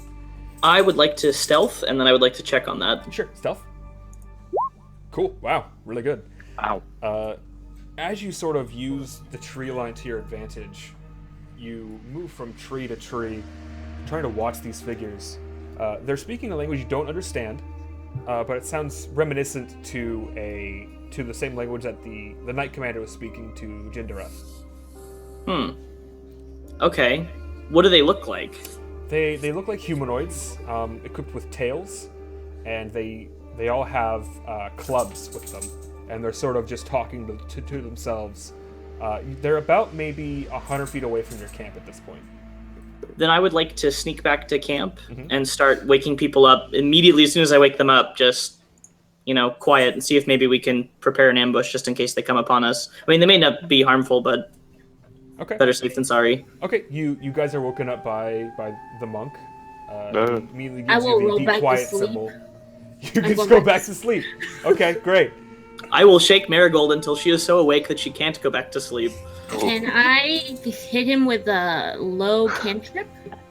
I would like to stealth, and then I would like to check on that. Sure, stealth. Cool. Wow, really good. Ow. As you sort of use the tree line to your advantage, you move from tree to tree, trying to watch these figures. They're speaking a language you don't understand, but it sounds reminiscent to the same language that the Knight Commander was speaking to Jindara. Okay. What do they look like? They look like humanoids, equipped with tails, and they They all have clubs with them, and they're sort of just talking to themselves. They're about maybe 100 feet away from your camp at this point. Then I would like to sneak back to camp and start waking people up immediately. As soon as I wake them up, just, quiet, and see if maybe we can prepare an ambush just in case they come upon us. I mean, they may not be harmful, but better safe than sorry. Okay, you guys are woken up by the monk. Immediately I gives will you roll the back to quiet sleep. symbol. You just go back to sleep. Okay, great. I will shake Marigold until she is so awake that she can't go back to sleep. Can I hit him with a low cantrip?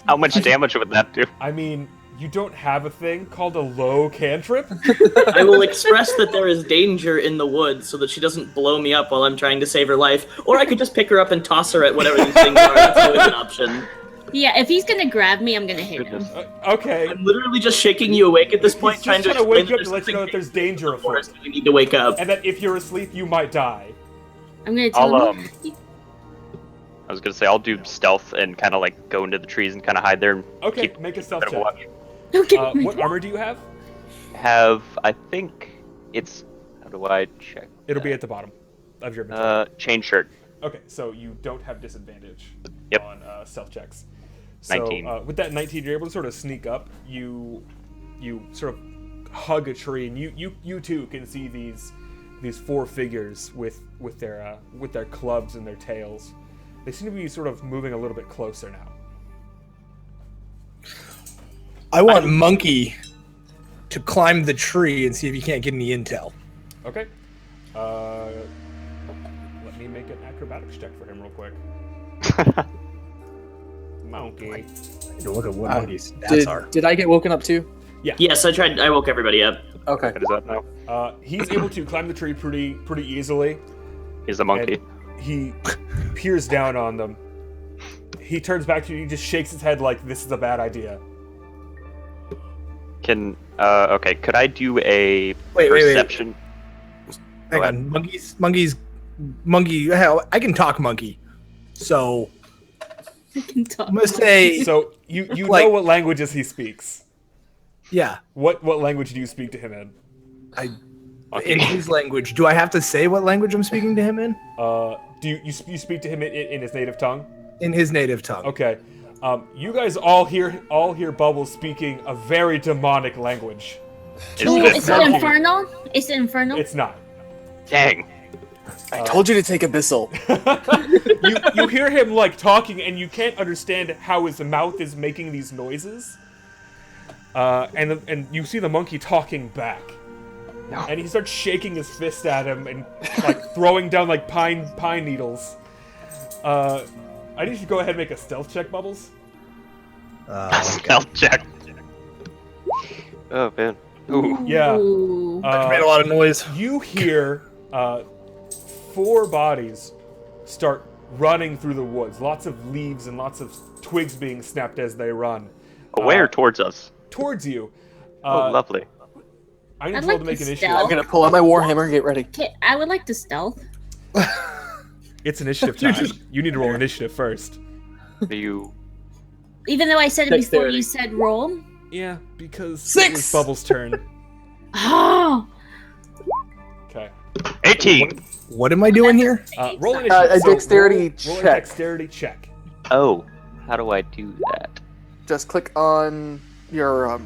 How much damage would that do? I mean, you don't have a thing called a low cantrip? I will express that there is danger in the woods so that she doesn't blow me up while I'm trying to save her life. Or I could just pick her up and toss her at whatever these things are. That's always an option. Yeah, if he's gonna grab me, I'm gonna hit him. Okay. I'm literally just shaking you awake at this point, He's trying just to trying to explain wake you up that to let you know that there's danger afoot. forest. We need to wake up. And that if you're asleep, you might die. I'm gonna tell I'll, him. I was gonna say I'll do stealth and kind of like go into the trees and kind of hide there. And Okay, keep make a a stealth bit of a check. watch. Okay. What armor do you have? I think it's. How do I check? It'll be at the bottom of your inventory. Chain shirt. Okay, so you don't have disadvantage Yep. on stealth checks. So 19. With that 19, you're able to sort of sneak up. You sort of hug a tree, and you too can see these four figures with their clubs and their tails. They seem to be sort of moving a little bit closer now. I want Monkey to climb the tree and see if he can't get any intel. Okay. Let me make an acrobatics check for him real quick. Monkey. I need to look at what Monkey's stats are. Did I get woken up too? Yes, I woke everybody up. Okay. What is that now? He's able to climb the tree pretty easily. He's a monkey. And he peers down on them. He turns back to you. He just shakes his head like this is a bad idea. Okay, could I do a Wait. perception? Hang on, Monkey. Hell, I can talk Monkey. So I can talk. I'm gonna say, So you Like- know what languages he speaks. yeah. What language do you speak to him in? In his language. Do I have to say what language I'm speaking to him in? Do you speak to him in his native tongue? In his native tongue. Okay. You guys all hear Bubbles speaking a very demonic language. Ooh, Is is this it infernal? Is it infernal? It's not. Dang. I told you to take Abyssal. You hear him like talking, and you can't understand how his mouth is making these noises. And you see the monkey talking back, and he starts shaking his fist at him and like throwing down like pine needles. I need you to go ahead and make a stealth check, Bubbles. Stealth check. Oh man. Ooh. Yeah. Ooh. Made a lot of noise. You hear four bodies start running through the woods. Lots of leaves and lots of twigs being snapped as they run. Where towards us? Towards you. Oh, lovely. I need I'd to roll like to make to an issue. stealth. I'm gonna pull out my Warhammer and get ready. Okay, I would like to stealth. It's initiative time. You need to roll initiative first. Are you? Even though I said it before Dexterity. you said roll. Yeah, because Six! it was Bubbles' turn. Oh! Okay. 18. What am I doing here? Roll initiative. A dexterity roll a check. dexterity check. Oh, how do I do that? Just click on your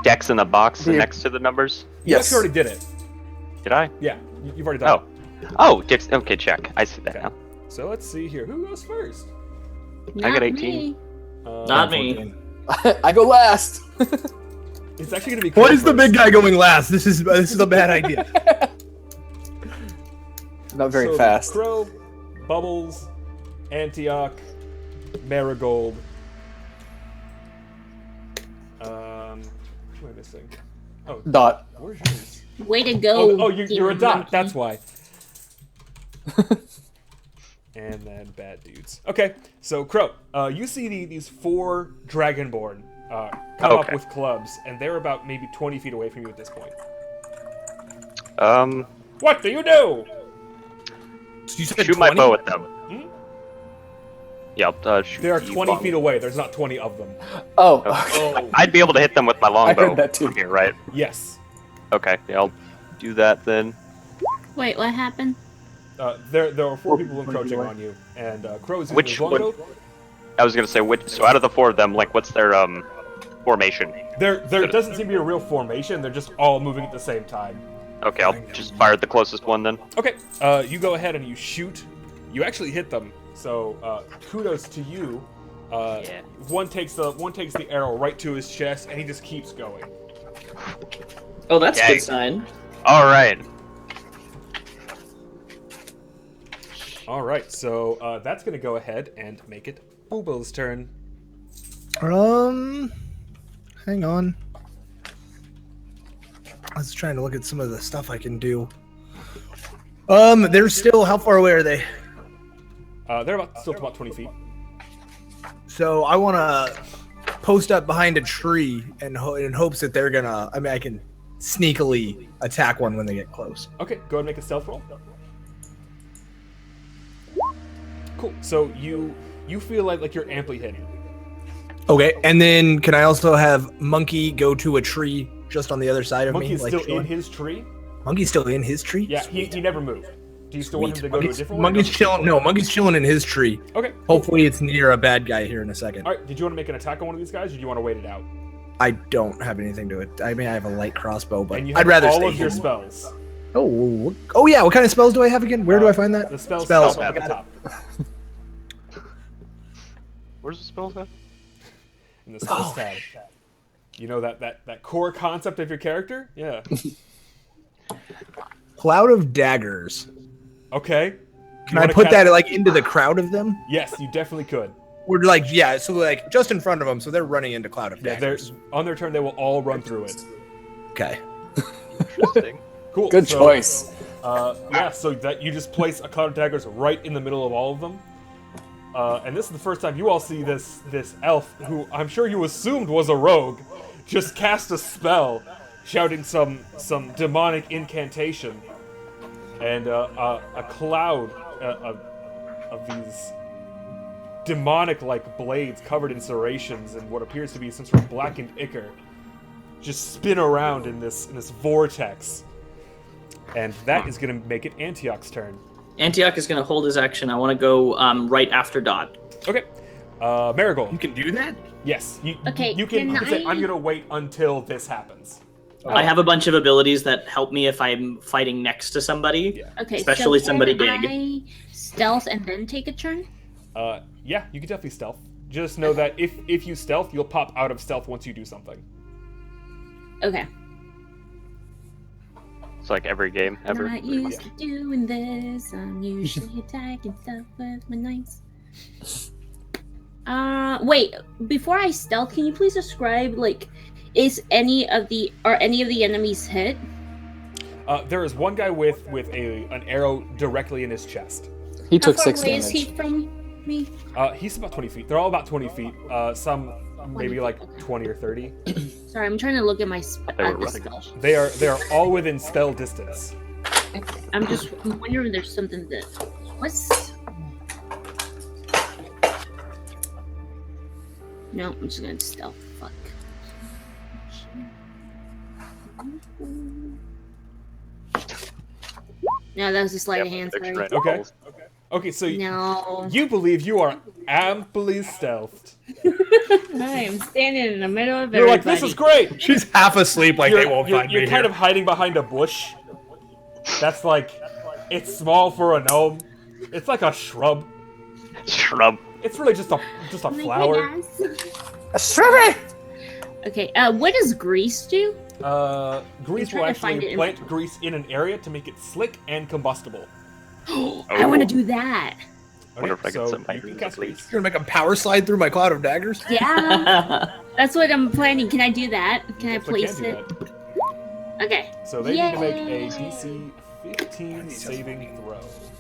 Dex in the box Yeah. next to the numbers. You Yes. actually already did it. Did I? Yeah, you've already done Oh, Dex. Okay, check. I see that Okay. now. it. So let's see here. Who goes first? I got 18. Me. Not me. I go last. It's actually going to be What Crow is the first. big guy going last? This is a bad idea. Not very So, fast. Crow, Bubbles, Antioch, Marigold. Who am I missing? Oh, Dot. where's yours? Way to go. Oh, you're a dot. monkey. That's why. And then bad dudes. Okay, so Crow, you see these four Dragonborn come up Okay. with clubs, and they're about maybe 20 feet away from you at this point. What do you do? You said Shoot my 20? bow at them. Hmm? Yeah, I'll shoot. They are you 20 long- feet away. There's not 20 of them. Oh. Oh, I'd be able to hit them with my I longbow heard that too. from here, right? yes. Okay, yeah, I'll do that then. Wait, what happened? There are 4 people people encroaching away. on you, and Crow is using Which his one? longbow. I was gonna say, so out of the 4 of them, like, what's their formation? There doesn't seem to be a real formation. They're just all moving at the same time. Okay, I'll just fire at the closest one then. Okay, you go ahead and you shoot. You actually hit them. So kudos to you. Yeah. One takes the arrow right to his chest, and he just keeps going. Oh, that's a Okay. good sign. All right. All right, so that's gonna go ahead and make it Booble's turn. Hang on. I was trying to look at some of the stuff I can do. They're still. How far away are they? They're still about 20 feet. So I want to post up behind a tree and in hopes that they're gonna. I mean, I can sneakily attack one when they get close. Okay, go ahead and make a stealth roll. Cool. So you feel like you're amply hidden. Okay, and then can I also have Monkey go to a tree just on the other side of Monkey me? is like still chilling? in his tree. Monkey's still in his tree? Yeah, he never moved. Do you still want him to go to a different one? Monkey's chilling. No, Monkey's chilling in his tree. Okay. Hopefully, it's near a bad guy here in a second. All right. Did you want to make an attack on one of these guys, or do you want to wait it out? I don't have anything to it. I mean, I have a light crossbow, but And you have I'd rather all stay of your hidden. spells. Oh yeah. What kind of spells do I have again? Where do I find that? The spells Spells. up at the Got it. top. Where's the spell at? In the spells tab. You know that core concept of your character? Yeah. Cloud of daggers. Okay. Can I put that like into the crowd of them? Yes, you definitely could. We're like, yeah, so like just in front of them, so they're running into cloud of Yeah, daggers. on their turn they will all run through it. Okay. Interesting. Cool. Good so, choice. Yeah, so that you just place a cloud of daggers right in the middle of all of them. And this is the first time you all see this elf, who I'm sure you assumed was a rogue, just cast a spell, shouting some demonic incantation, and a cloud of these demonic-like blades covered in serrations and what appears to be some sort of blackened ichor just spin around in this vortex. And that is going to make it Antioch's turn. Antioch is going to hold his action. I want to go right after Dot. Okay. Marigold. You can do that? Yes. Okay, You can can say, I- I'm going to wait until this happens. I have a bunch of abilities that help me if I'm fighting next to somebody. Yeah. Okay, Especially so somebody can big. I stealth and then take a turn? Yeah, you can definitely stealth. Just know that if you stealth, you'll pop out of stealth once you do something. Okay. It's like every game ever. Not used to doing this. I'm usually attacking stuff with my knives. Wait. Before I stealth, can you please describe are any of the enemies hit? There is one guy with an arrow directly in his chest. He How took far 6 away damage. is he from me? He's about 20 feet. They're all about 20 feet. Some maybe like 20 or 30. Sorry, I'm trying to look at my They were the running. spell. They are all within spell distance. I'm just wondering if there's something that what's. No, I'm just gonna stealth. Fuck. No, that was a sleight of hand. Sorry. Right. Okay. Okay, so No, you believe you are amply stealthed. I am standing in the middle of You're like, everybody. this is great. She's half asleep, like they won't find you're me kind here. of hiding behind a bush. That's like, it's small for a gnome. It's like a shrub. Shrub. It's really just a Oh my flower. goodness. A shrubby! Okay, what does grease do? Grease I'm will trying to find actually it in plant my- grease in an area to make it slick and combustible. I want to do that. Wonder if I can so set my you can grease cast at least. grease. You're gonna make a power slide through my cloud of daggers? Yeah, that's what I'm planning. Can I do that? Can I Definitely place can do it? that. Okay. So they need to make a Yay. DC 15 saving throw. I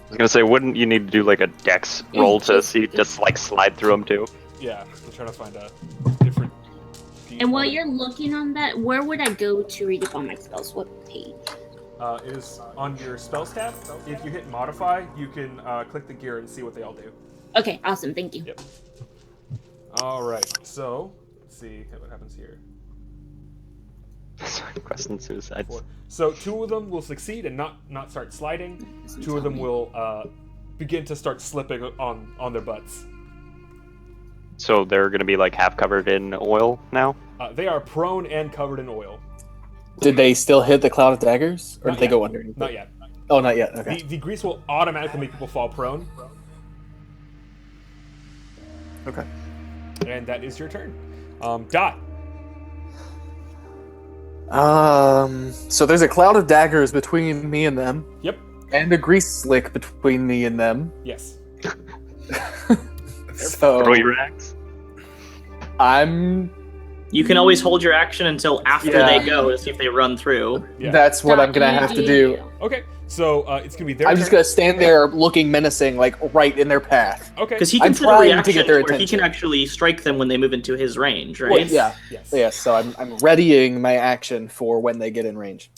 was gonna say, wouldn't you need to do like a dex roll to see just like slide through them too? Yeah, I'm trying to find a different. And while you're looking on that, where would I go to read up on my spells? What page? It is on your spells tab. If you hit modify, you can click the gear and see what they all do. Okay, awesome. Thank you. Yep. All right. So let's see what happens here. Questing suicides. 4. So 2 of them will succeed and not start sliding. 2 of them will begin to start slipping on their butts. So they're gonna be like half covered in oil now. They are prone and covered in oil. Did they still hit the cloud of daggers, or Not did they yet. go underneath? Not yet. Oh, not yet. Okay. The grease will automatically make people fall prone, Okay. and that is your turn. Dot. So there's a cloud of daggers between me and them, Yep. and a grease slick between me and them. Yes. So Throw your axe. You can always hold your action until after Yeah. they go to see if they run through. Yeah. That's what Dot, I'm gonna you have to do. Okay. So it's gonna be their I'm turn. just gonna stand there looking menacing, like right in their path. Okay. Because he I'm can set a trying to reaction get their where he attention. can actually strike them when they move into his range, right? Well, yeah. Yes. Yes. So I'm readying my action for when they get in range.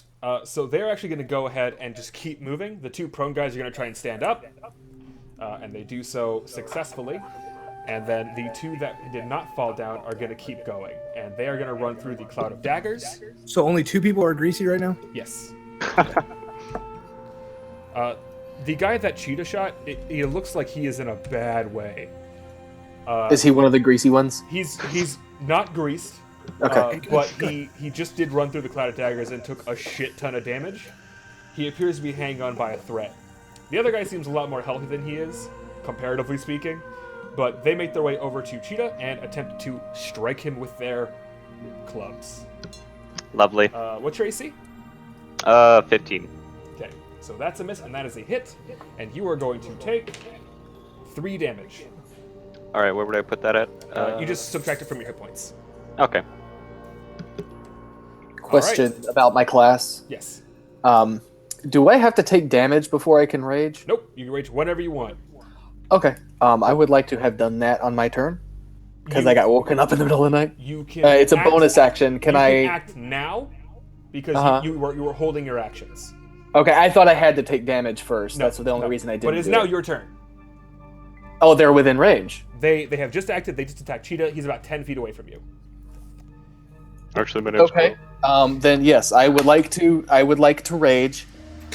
So they're actually going to go ahead and just keep moving. The 2 prone guys are going to try and stand up, and they do so successfully. And then the 2 that did not fall down are going to keep going, and they are going to run through the cloud of daggers. So only 2 people are greasy right now? Yes. The guy that cheetah shot, it looks like he is in a bad way. Is he one of the greasy ones? He's not greased. Okay. But he just did run through the cloud of daggers and took a shit ton of damage. He appears to be hanging on by a thread. The other guy seems a lot more healthy than he is, comparatively speaking. But they make their way over to Cheetah and attempt to strike him with their clubs. Lovely. What's your AC? 15. Okay, so that's a miss, and that is a hit. And you are going to take 3 damage. All right, where would I put that at? You just subtract it from your hit points. Okay. Question about my class. Yes. Do I have to take damage before I can rage? Nope, you can rage whenever you want. Okay. I would like to have done that on my turn because I got woken up in the middle of the night. You can. It's a act- bonus action. Can you I? can act now because you were holding your actions. Okay, I thought I had to take damage first. No, That's the only no. reason I didn't. But it's do now it. your turn. Oh, they're within range. They have just acted. They just attacked Cheetah. He's about 10 feet away from you. Actually, my name's Okay. Then yes, I would like to. I would like to rage.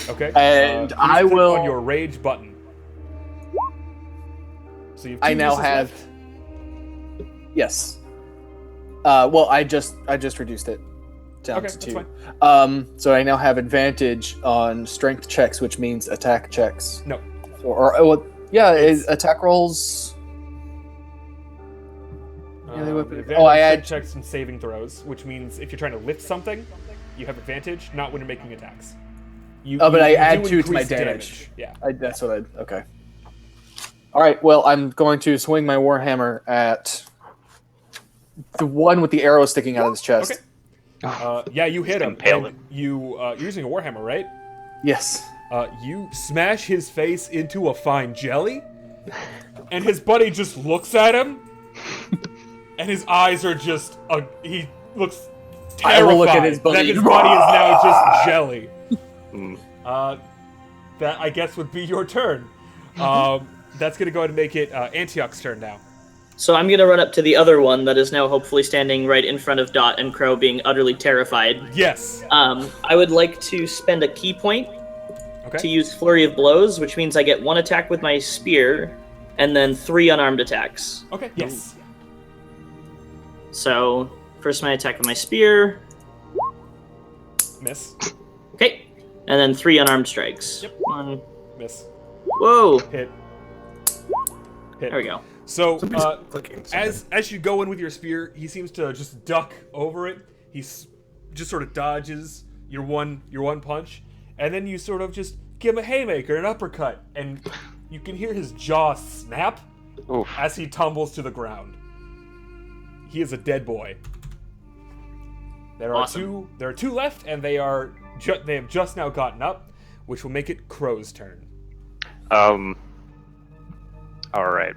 Okay. And please I click will- on your rage button. So you've I two now uses have- left. Yes. Well, I just reduced it down Okay, to that's 2. fine. So I now have advantage on strength checks, which means attack checks. No. Is attack rolls. Melee weapon. Advantage Oh, I on add. checks and saving throws, which means if you're trying to lift something, you have advantage. Not when you're making attacks. But I you add do 2 to my increase damage. Yeah. That's what I. Okay. All right. Well, I'm going to swing my warhammer at the one with the arrow sticking out of his chest. Okay. Yeah, you hit him. impale And you're using a warhammer, right? Yes. You smash his face into a fine jelly, and his buddy just looks at him, and his eyes are just. He looks terrified I will look at his buddy. that his body is now just jelly. Mm. That, I guess, would be your turn. That's going to go ahead and make it Antioch's turn now. So I'm gonna run up to the other one that is now hopefully standing right in front of Dot and Crow, being utterly terrified. Yes. I would like to spend a key point Okay. to use Flurry of Blows, which means I get 1 attack with my spear, and then 3 unarmed attacks. Okay, yes. So, first my attack with my spear. Miss. Okay. And then 3 unarmed strikes. Yep. 1. Miss. Whoa! Hit. Hit. There we go. So, Clicking. as you go in with your spear, he seems to just duck over it. Just sort of dodges your one punch, and then you sort of just give him a haymaker, an uppercut, and you can hear his jaw snap Oof. as he tumbles to the ground. He is a dead boy. There are Awesome. two left, and they have just now gotten up, which will make it Crow's turn. All right.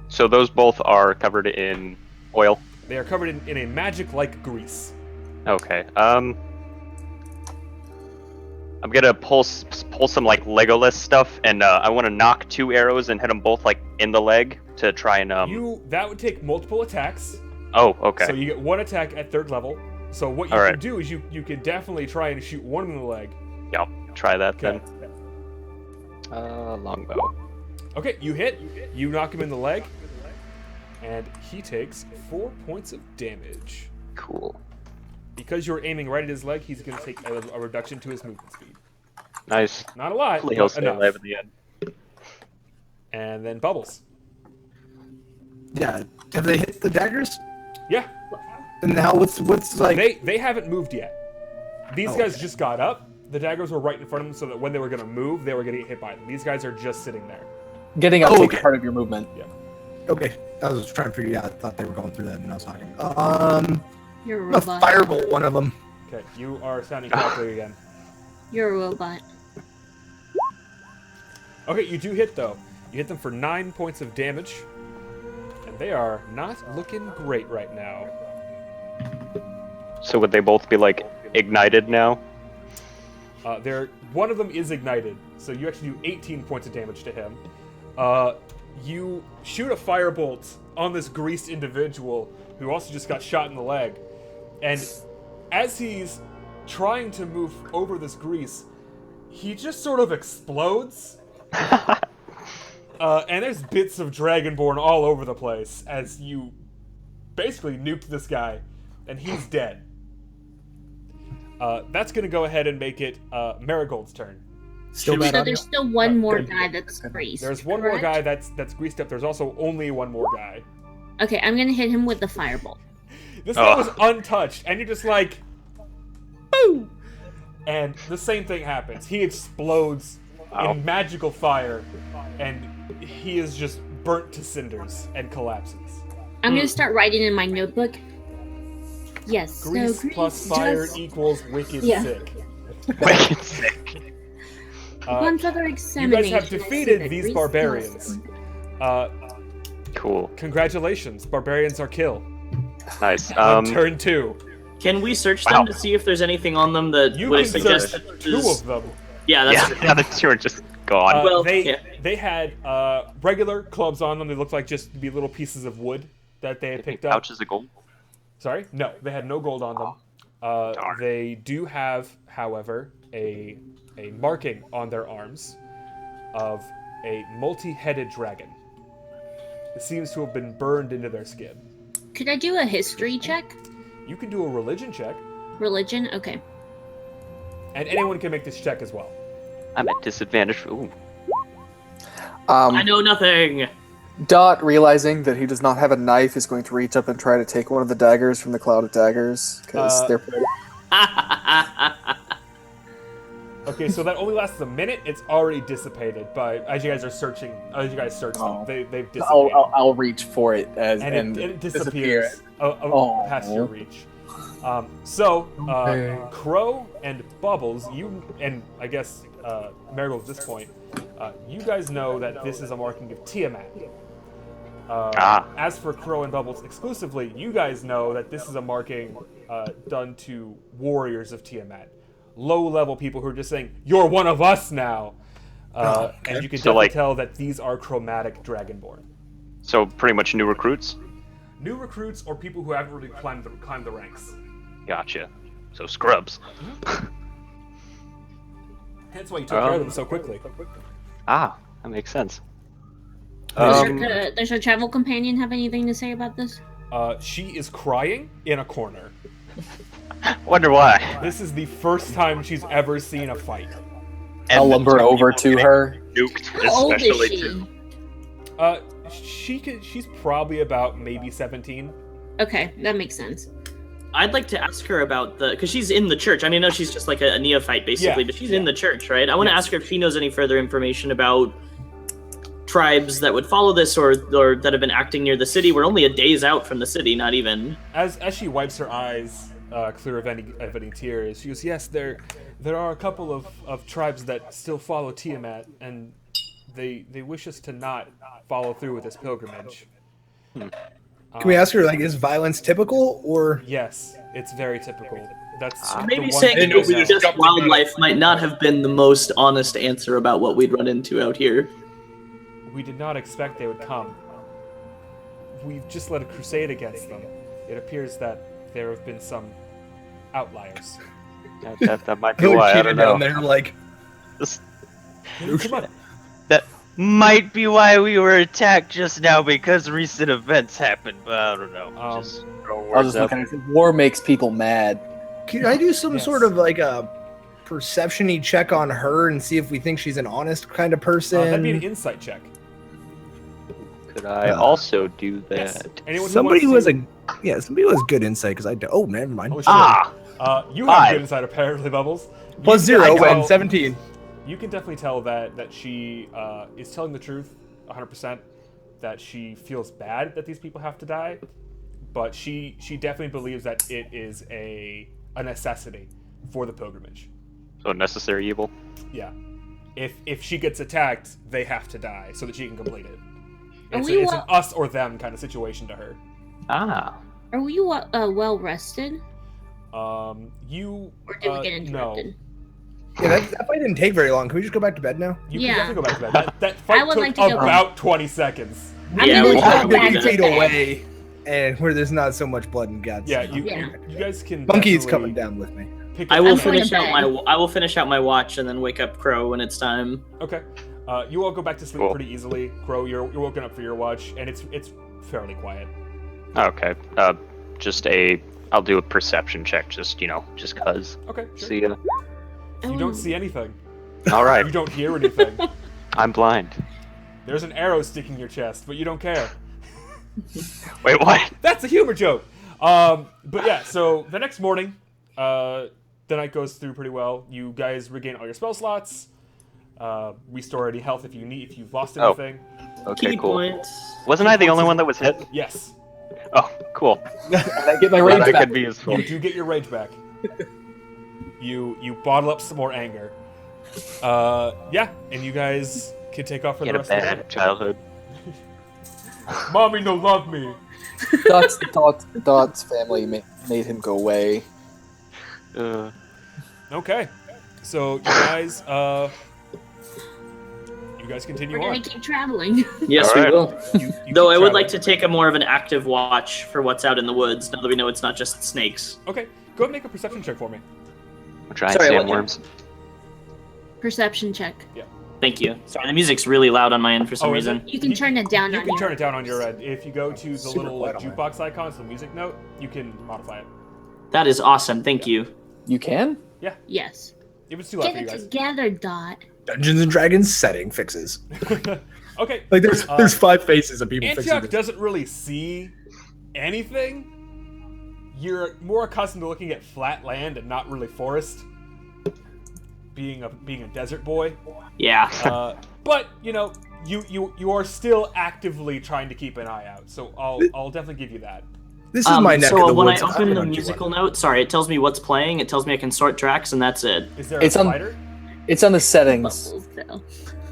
So those both are covered in oil. They are covered in a magic-like grease. Okay. I'm gonna pull some like Legolas stuff, and I want to knock 2 arrows and hit them both like in the leg to try and That would take multiple attacks. Oh, okay. So you get 1 attack at 3rd level. So what you All can right. do is you can definitely try and shoot one in the leg. Yep. Try that Okay. then. Longbow. Okay, you hit. You knock him in the leg, and he takes 4 points of damage. Cool. Because you're aiming right at his leg, he's going to take a reduction to his movement speed. Nice. Not a lot, Hopefully he'll but stay enough. alive in the end. And then Bubbles. Yeah. Have they hit the daggers? Yeah, And now what's like? they haven't moved yet. These Oh, guys okay. just got up. The daggers were right in front of them, so that when they were going to move, they were going to get hit by them. These guys are just sitting there. Getting up Oh, takes okay. part of your movement. Okay, I was trying to figure out. I thought they were going through that, and I was talking. You're a I'm gonna robot. firebolt one of them. Okay, you are sounding correctly again. You're a robot. Okay, you do hit though. You hit them for 9 points of damage, and they are not looking great right now. So would they both be like ignited now? One of them is ignited, so you actually do 18 points of damage to him. You shoot a firebolt on this greased individual who also just got shot in the leg, and as he's trying to move over this grease, he just sort of explodes. And there's bits of Dragonborn all over the place as you basically nuked this guy, and he's dead. That's going to go ahead and make it Marigold's turn. Still Should we- bad So audio? there's still one more good. guy that's greased. There's one more correct? guy that's greased up. There's also only one more guy. Okay, I'm gonna hit him with the firebolt. This guy Oh. was untouched, and you're just like, boo! And the same thing happens. He explodes Wow. in magical fire, and he is just burnt to cinders and collapses. I'm gonna start writing in my notebook. Yes. Grease so plus grease fire just equals wicked Yeah. sick. Wicked sick. One further You examination. guys have I see defeated that these grease barbarians. plus- Cool. Congratulations, barbarians are killed. Nice. On turn 2. Can we search Wow. them to see if there's anything on them that You would can suggest search that 2 there's- of them. Yeah, that's Yeah, the two are just gone. Well, they yeah. they had regular clubs on them. They looked like just to be little pieces of wood that they had picked up. Pouches of gold. Sorry, no, they had no gold on them. Darn. They do have, however, a marking on their arms of a multi-headed dragon. It seems to have been burned into their skin. Could I do a history check? You can do a religion check, Religion? Okay. and anyone can make this check as well. I'm at disadvantage. Ooh. I know nothing. Dot, realizing that he does not have a knife, is going to reach up and try to take one of the daggers from the cloud of daggers because they're. Okay, so that only lasts a minute. It's already dissipated, but as you guys are searching, as you guys search Oh. them, they've dissipated. I'll reach for it as and it disappears disappear. Oh. Past your reach. Crow and Bubbles, you and I guess Marigold at this point, you guys know that this is a marking of Tiamat. As for Crow and Bubbles exclusively, you guys know that this is a marking done to warriors of Tiamat. Low-level people who are just saying, "You're one of us now," and you can So, definitely like- tell that these are chromatic dragonborn. So pretty much new recruits. New recruits or people who haven't really climbed the ranks. Gotcha. So scrubs. Hence why you took care of them so quickly. That makes sense. Does your travel companion have anything to say about this? She is crying in a corner. Wonder why. This is the first time she's ever seen a fight. I'll And lumber the two over people to her. Nuked, How old is especially she? too. She's probably about maybe 17. Okay, that makes sense. I'd like to ask her about because she's in the church. I mean, I know she's just like a neophyte basically, Yeah, but she's in the church, right? I want to Yes. ask her if she knows any further information about tribes that would follow this or that have been acting near the city. We're only a days out from the city, not even. As she wipes her eyes clear of any tears, she goes, "Yes, there are a couple of tribes that still follow Tiamat, and they wish us to not follow through with this pilgrimage." Can we ask her, like, is violence typical, or Yes, it's very typical. That's Maybe the one saying thing it was we know. just wildlife might not have been the most honest answer about what we'd run into out here. We did not expect they would come. We've just led a crusade against them. It appears that there have been some outliers. That might be Really why. I cheated don't know. down there, like. Come on. That might be why we were attacked just now because recent events happened, but I don't know. Just throw I was words just up. looking at war makes people mad. Can I do some Yes. sort of like a perception-y check on her and see if we think she's an honest kind of person? That'd be an insight check. Could I also do that? Yes. Anyone Somebody who who wants has to... somebody who has good insight because I do. Oh, never mind. Oh, shit. Ah! You have Five. good insight, apparently, Bubbles. Plus You can 0 definitely and tell- 17. You can definitely tell that she is telling the truth 100%, that she feels bad that these people have to die, but she definitely believes that it is a necessity for the pilgrimage. So necessary evil. Yeah. If she gets attacked, they have to die so that she can complete it. Are It's, we it's an wa- us or them kind of situation to her. Ah. Are we well rested? You Or did we get no. interrupted? Yeah, that fight didn't take very long. Can we just go back to bed now? You Yeah. can definitely go back to bed. That fight I would took like to go about 20 seconds. I'm Yeah, gonna we go can- back 50 to feet bed. away, and where there's not so much blood and guts. Yeah, Yeah. you guys can. Monkey's definitely coming down with me. Pick I up- will I'm going finish to out bed. I will finish out my watch and then wake up Crow when it's time. Okay. You all go back to sleep Cool. pretty easily. Crow, you're woken up for your watch, and it's fairly quiet. Okay. I'll do a perception check, just cause. Okay. Sure. See ya. You don't see anything. All You right. don't hear anything. I'm blind. There's an arrow sticking in your chest, but you don't care. Wait, what? That's a humor joke. But yeah, so the next morning, the night goes through pretty well. You guys regain all your spell slots. Restore any health if you've lost Oh. anything. Okay, Key cool. points. Wasn't I the only one that was hit? Yes, Oh, cool. And I get my Glad rage I back. could be useful. you do get your rage back. You bottle up some more anger. Yeah, and you guys can take off for He the had a rest of the day. bad childhood. Mommy no love me. Dot's family made him go away. Okay, so you guys continue We're on. gonna keep traveling. Yes, Alright. we will. You Though keep I would traveling. like to take a more of an active watch for what's out in the woods, now that we know it's not just snakes. Okay, go ahead and make a perception check for me. Giant Sorry, what- sandworms. Perception check. Thank you. Sorry, the music's really loud on my end for some Oh, is reason. it? You can turn it down You on can your turn it down on your end. If you go to the Super little quiet on mine. jukebox icon, it's the music note, you can modify it. That is awesome. Thank you. You can? Yes. If it's too loud Get for you it guys. together, Dot. Dungeons and Dragons setting fixes. Okay. Like there's 5 faces of people Antioch fixing. doesn't really see anything. You're more accustomed to looking at flat land and not really forest. Being a desert boy. Yeah. But you are still actively trying to keep an eye out. So I'll definitely give you that. This is my neck so of the when woods. I I'm open the gonna do musical one. note, sorry, it tells me what's playing. It tells me I can sort tracks, and that's it. Is there It's a on- slider? It's on the settings. Bubbles, though.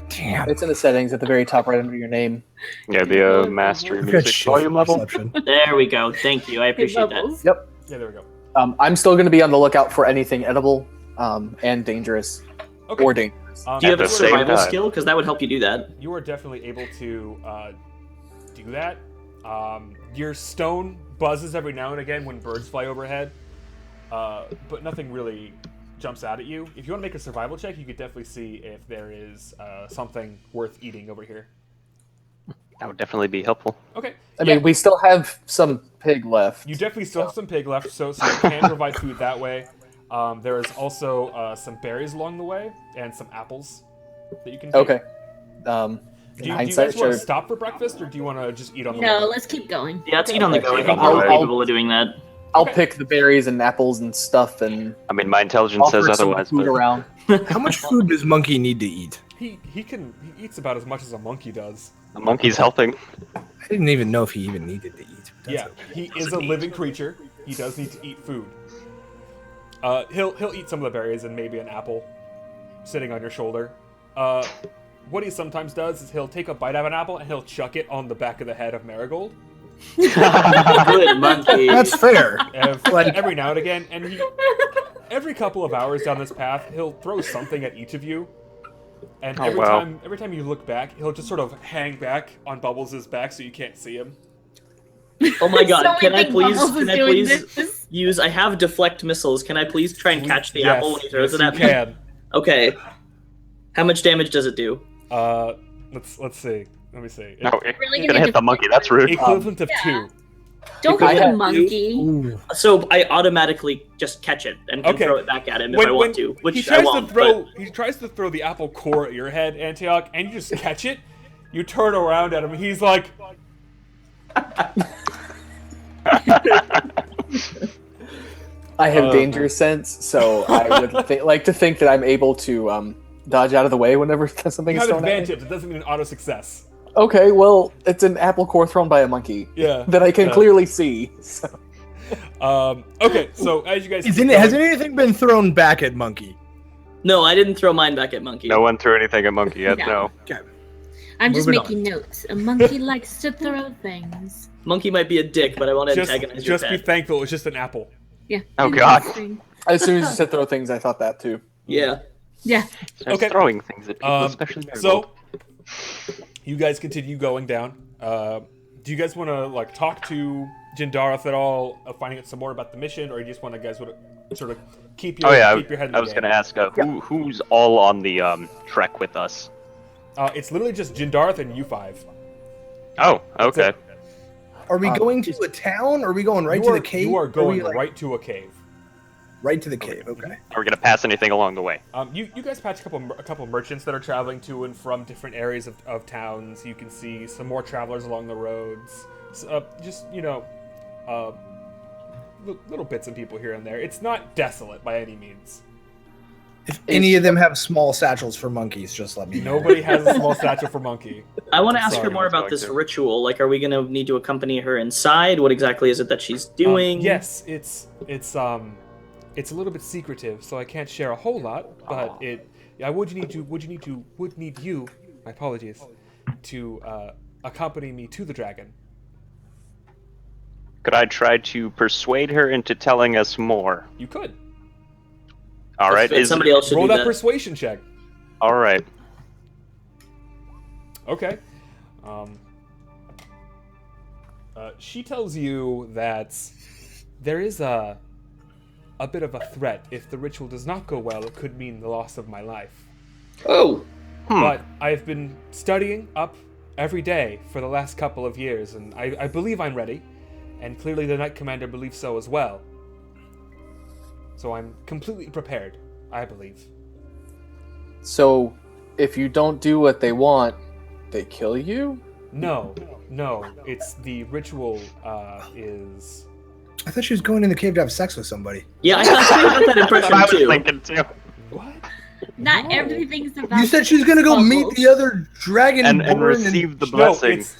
Damn. It's in the settings at the very top right under your name. Yeah, the master I've got music shit volume level. perception. There we go. Thank you. I Hey, appreciate that. Bubbles. Yep. Yeah, there we go. I'm still going to be on the lookout for anything edible and dangerous. Okay. Or dangerous. Do you have At a the same survival time. skill? Because that would help you do that. You are definitely able to do that. Your stone buzzes every now and again when birds fly overhead, but nothing really jumps out at you. If you want to make a survival check, you could definitely see if there is something worth eating over here. That would definitely be helpful. Okay. I mean, we still have some pig left. You definitely still have some pig left, so you can provide food that way. There is also some berries along the way and some apples that you can take. Okay. Do you hindsight, guys want sure. to stop for breakfast, or do you want to just eat on the No, way? let's keep going. Yeah, let's eat on the go. I think I'll- we're I'll- capable of doing that. I'll Okay. pick the berries and apples and stuff and I mean, my intelligence offer says some otherwise, food but around. How much food does Monkey need to eat? He eats about as much as a monkey does. the monkey's helping. I didn't even know if he even needed to eat. but that's Yeah, okay. he is a living creature. He does need to eat food. He'll eat some of the berries and maybe an apple sitting on your shoulder. What he sometimes does is he'll take a bite out of an apple and he'll chuck it on the back of the head of Marigold. Good monkey. That's fair. Every now and again, and every couple of hours down this path, he'll throw something at each of you. And Oh, every wow. time you look back, he'll just sort of hang back on Bubbles' back so you can't see him. Oh my god! So we Can I think please? Bubbles is Can I doing please? this? use? I have deflect missiles. Can I please try and catch the Yes, apple when he throws yes, it at you me? can. Okay. How much damage does it do? Let's see. Let me see. No, you're Really gonna hit the monkey. That's rude. Equivalent of Yeah. 2. Don't I hit a have- monkey. Ooh. So I automatically just catch it and can Okay. throw it back at him if I want to, he which I tries won't. to throw, he tries to throw the apple core at your head, Antioch, and you just catch it. You turn around at him, and he's like, I have Oh, danger sense, so I would like to think that I'm able to dodge out of the way whenever something you is have thrown at me. advantage. It doesn't mean an auto success. Okay, well, it's an apple core thrown by a monkey Yeah. that I can Yeah. clearly see. So. Okay, so as you guys Has keep has going- anything been thrown back at Monkey? No, I didn't throw mine back at Monkey. No one threw anything at monkey yet. No. No. I'm just Moving making notes. A monkey likes to throw things. Monkey might be a dick, but I want to antagonize your just be pet. thankful it's just an apple. Yeah. Oh, God. interesting. As soon as you said throw things, I thought that too. Yeah. Yeah. Starts Okay. throwing things at people, Um, especially So, you guys continue going down. Do you guys want to like talk to Jindareth at all, finding out some more about the mission, or you just want to guys would sort of keep your keep your head in the I was game? gonna ask who's all on the trek with us. It's literally just Jindareth and you 5. Oh, okay. it. Are we going to a town? Or are we going right to the cave? You are Or going we, like, right to a cave. right to the cave. Okay. Are we gonna pass anything along the way? You guys patch a couple merchants that are traveling to and from different areas of towns. You can see some more travelers along the roads. Just little bits and people here and there. It's not desolate by any means. If any of them have small satchels for monkeys, just let me know. Nobody has a small statue for monkey. I want to ask Sorry, her more I was about going this to. ritual. Like, are we going to need to accompany her inside? What exactly is it that she's doing? Yes, it's a little bit secretive, so I can't share a whole lot. But I would need you. My apologies, to accompany me to the dragon. Could I try to persuade her into telling us more? You could All right. Somebody else should roll do that that. persuasion check. All right. Okay. She tells you that there is a bit of a threat. If the ritual does not go well, it could mean the loss of my life. Oh, But I've been studying up every day for the last couple of years, and I believe I'm ready. And clearly the Knight Commander believes so as well. So I'm completely prepared, I believe. So, if you don't do what they want, they kill you? No, it's the ritual is... I thought she was going in the cave to have sex with somebody. yeah, I got that impression I was too. thinking too. What? Not No. everything's about. You said she was gonna go meet puzzles. the other dragon And receive the No, blessing. it's...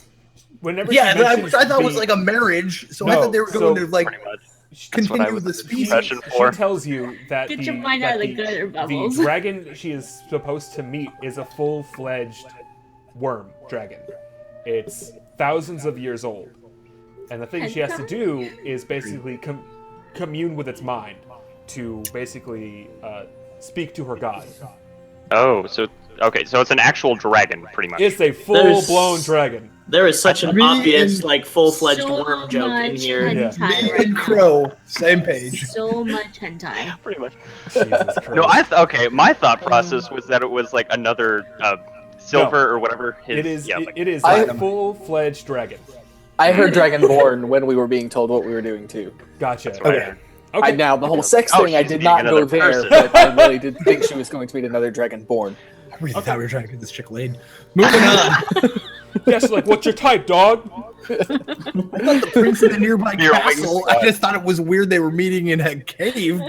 Whenever Yeah, she but mentions which I thought was the- like a marriage. So I No, thought they were so- going to like Pretty much. That's what I continue was the under the species. impression She for. tells you that Get the, your mind that out of the gutter, Bubbles. the dragon she is supposed to meet is a full-fledged worm dragon. It's thousands of years old. And the thing she has to do is basically commune with its mind to basically speak to her god. Oh, so it's an actual dragon, pretty much. It's a full-blown dragon. There is such an Me obvious, and like, full-fledged So worm joke in much here. Yeah. hentai Me right and now. Crow, same page. So much hentai. Pretty much. Jesus Christ. No, my thought process was that it was like another silver or whatever. It is. Yeah, It is I- a full-fledged dragon. I heard Dragonborn when we were being told what we were doing too. Gotcha. That's what I Okay. heard. Okay. Now the whole sex Oh, thing, I she's did meeting not go another there, person. but I really did think she was going to meet another Dragonborn. I really thought we were trying to get this chick laid. Moving on. Yes, like, what's your type, dog? I thought the prince in the nearby Your castle. wings. I just thought it was weird they were meeting in a cave.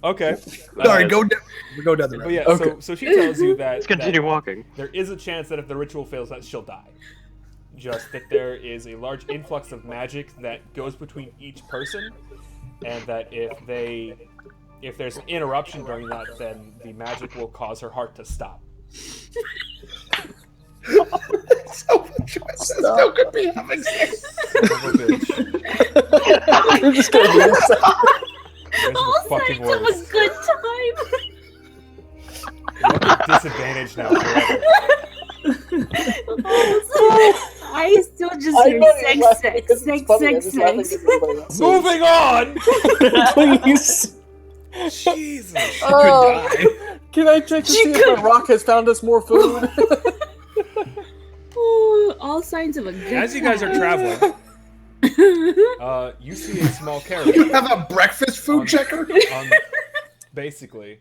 Okay. Sorry, go down. Go down the But road. yeah, Okay. so she tells you that, Let's continue walking. there is a chance that if the ritual fails, that she'll die. Just that there is a large influx of magic that goes between each person, and that if there's an interruption during that, then the magic will cause her heart to stop. So much still could be having sex. Son of a bitch. You're just gonna do this. You guys are All the fucking sides of worst. a good time. You're at disadvantage now forever. I still just I hear know you're sex, laughing sex, because it's sex, funny. I'm sex, just laughing sex. at everybody else. Moving on. Please. Jesus. Oh, can I check to see if my rock has found us more food? Ooh, all signs of a good As you guys are traveling, you see a small You caravan. have a breakfast food checker? Basically.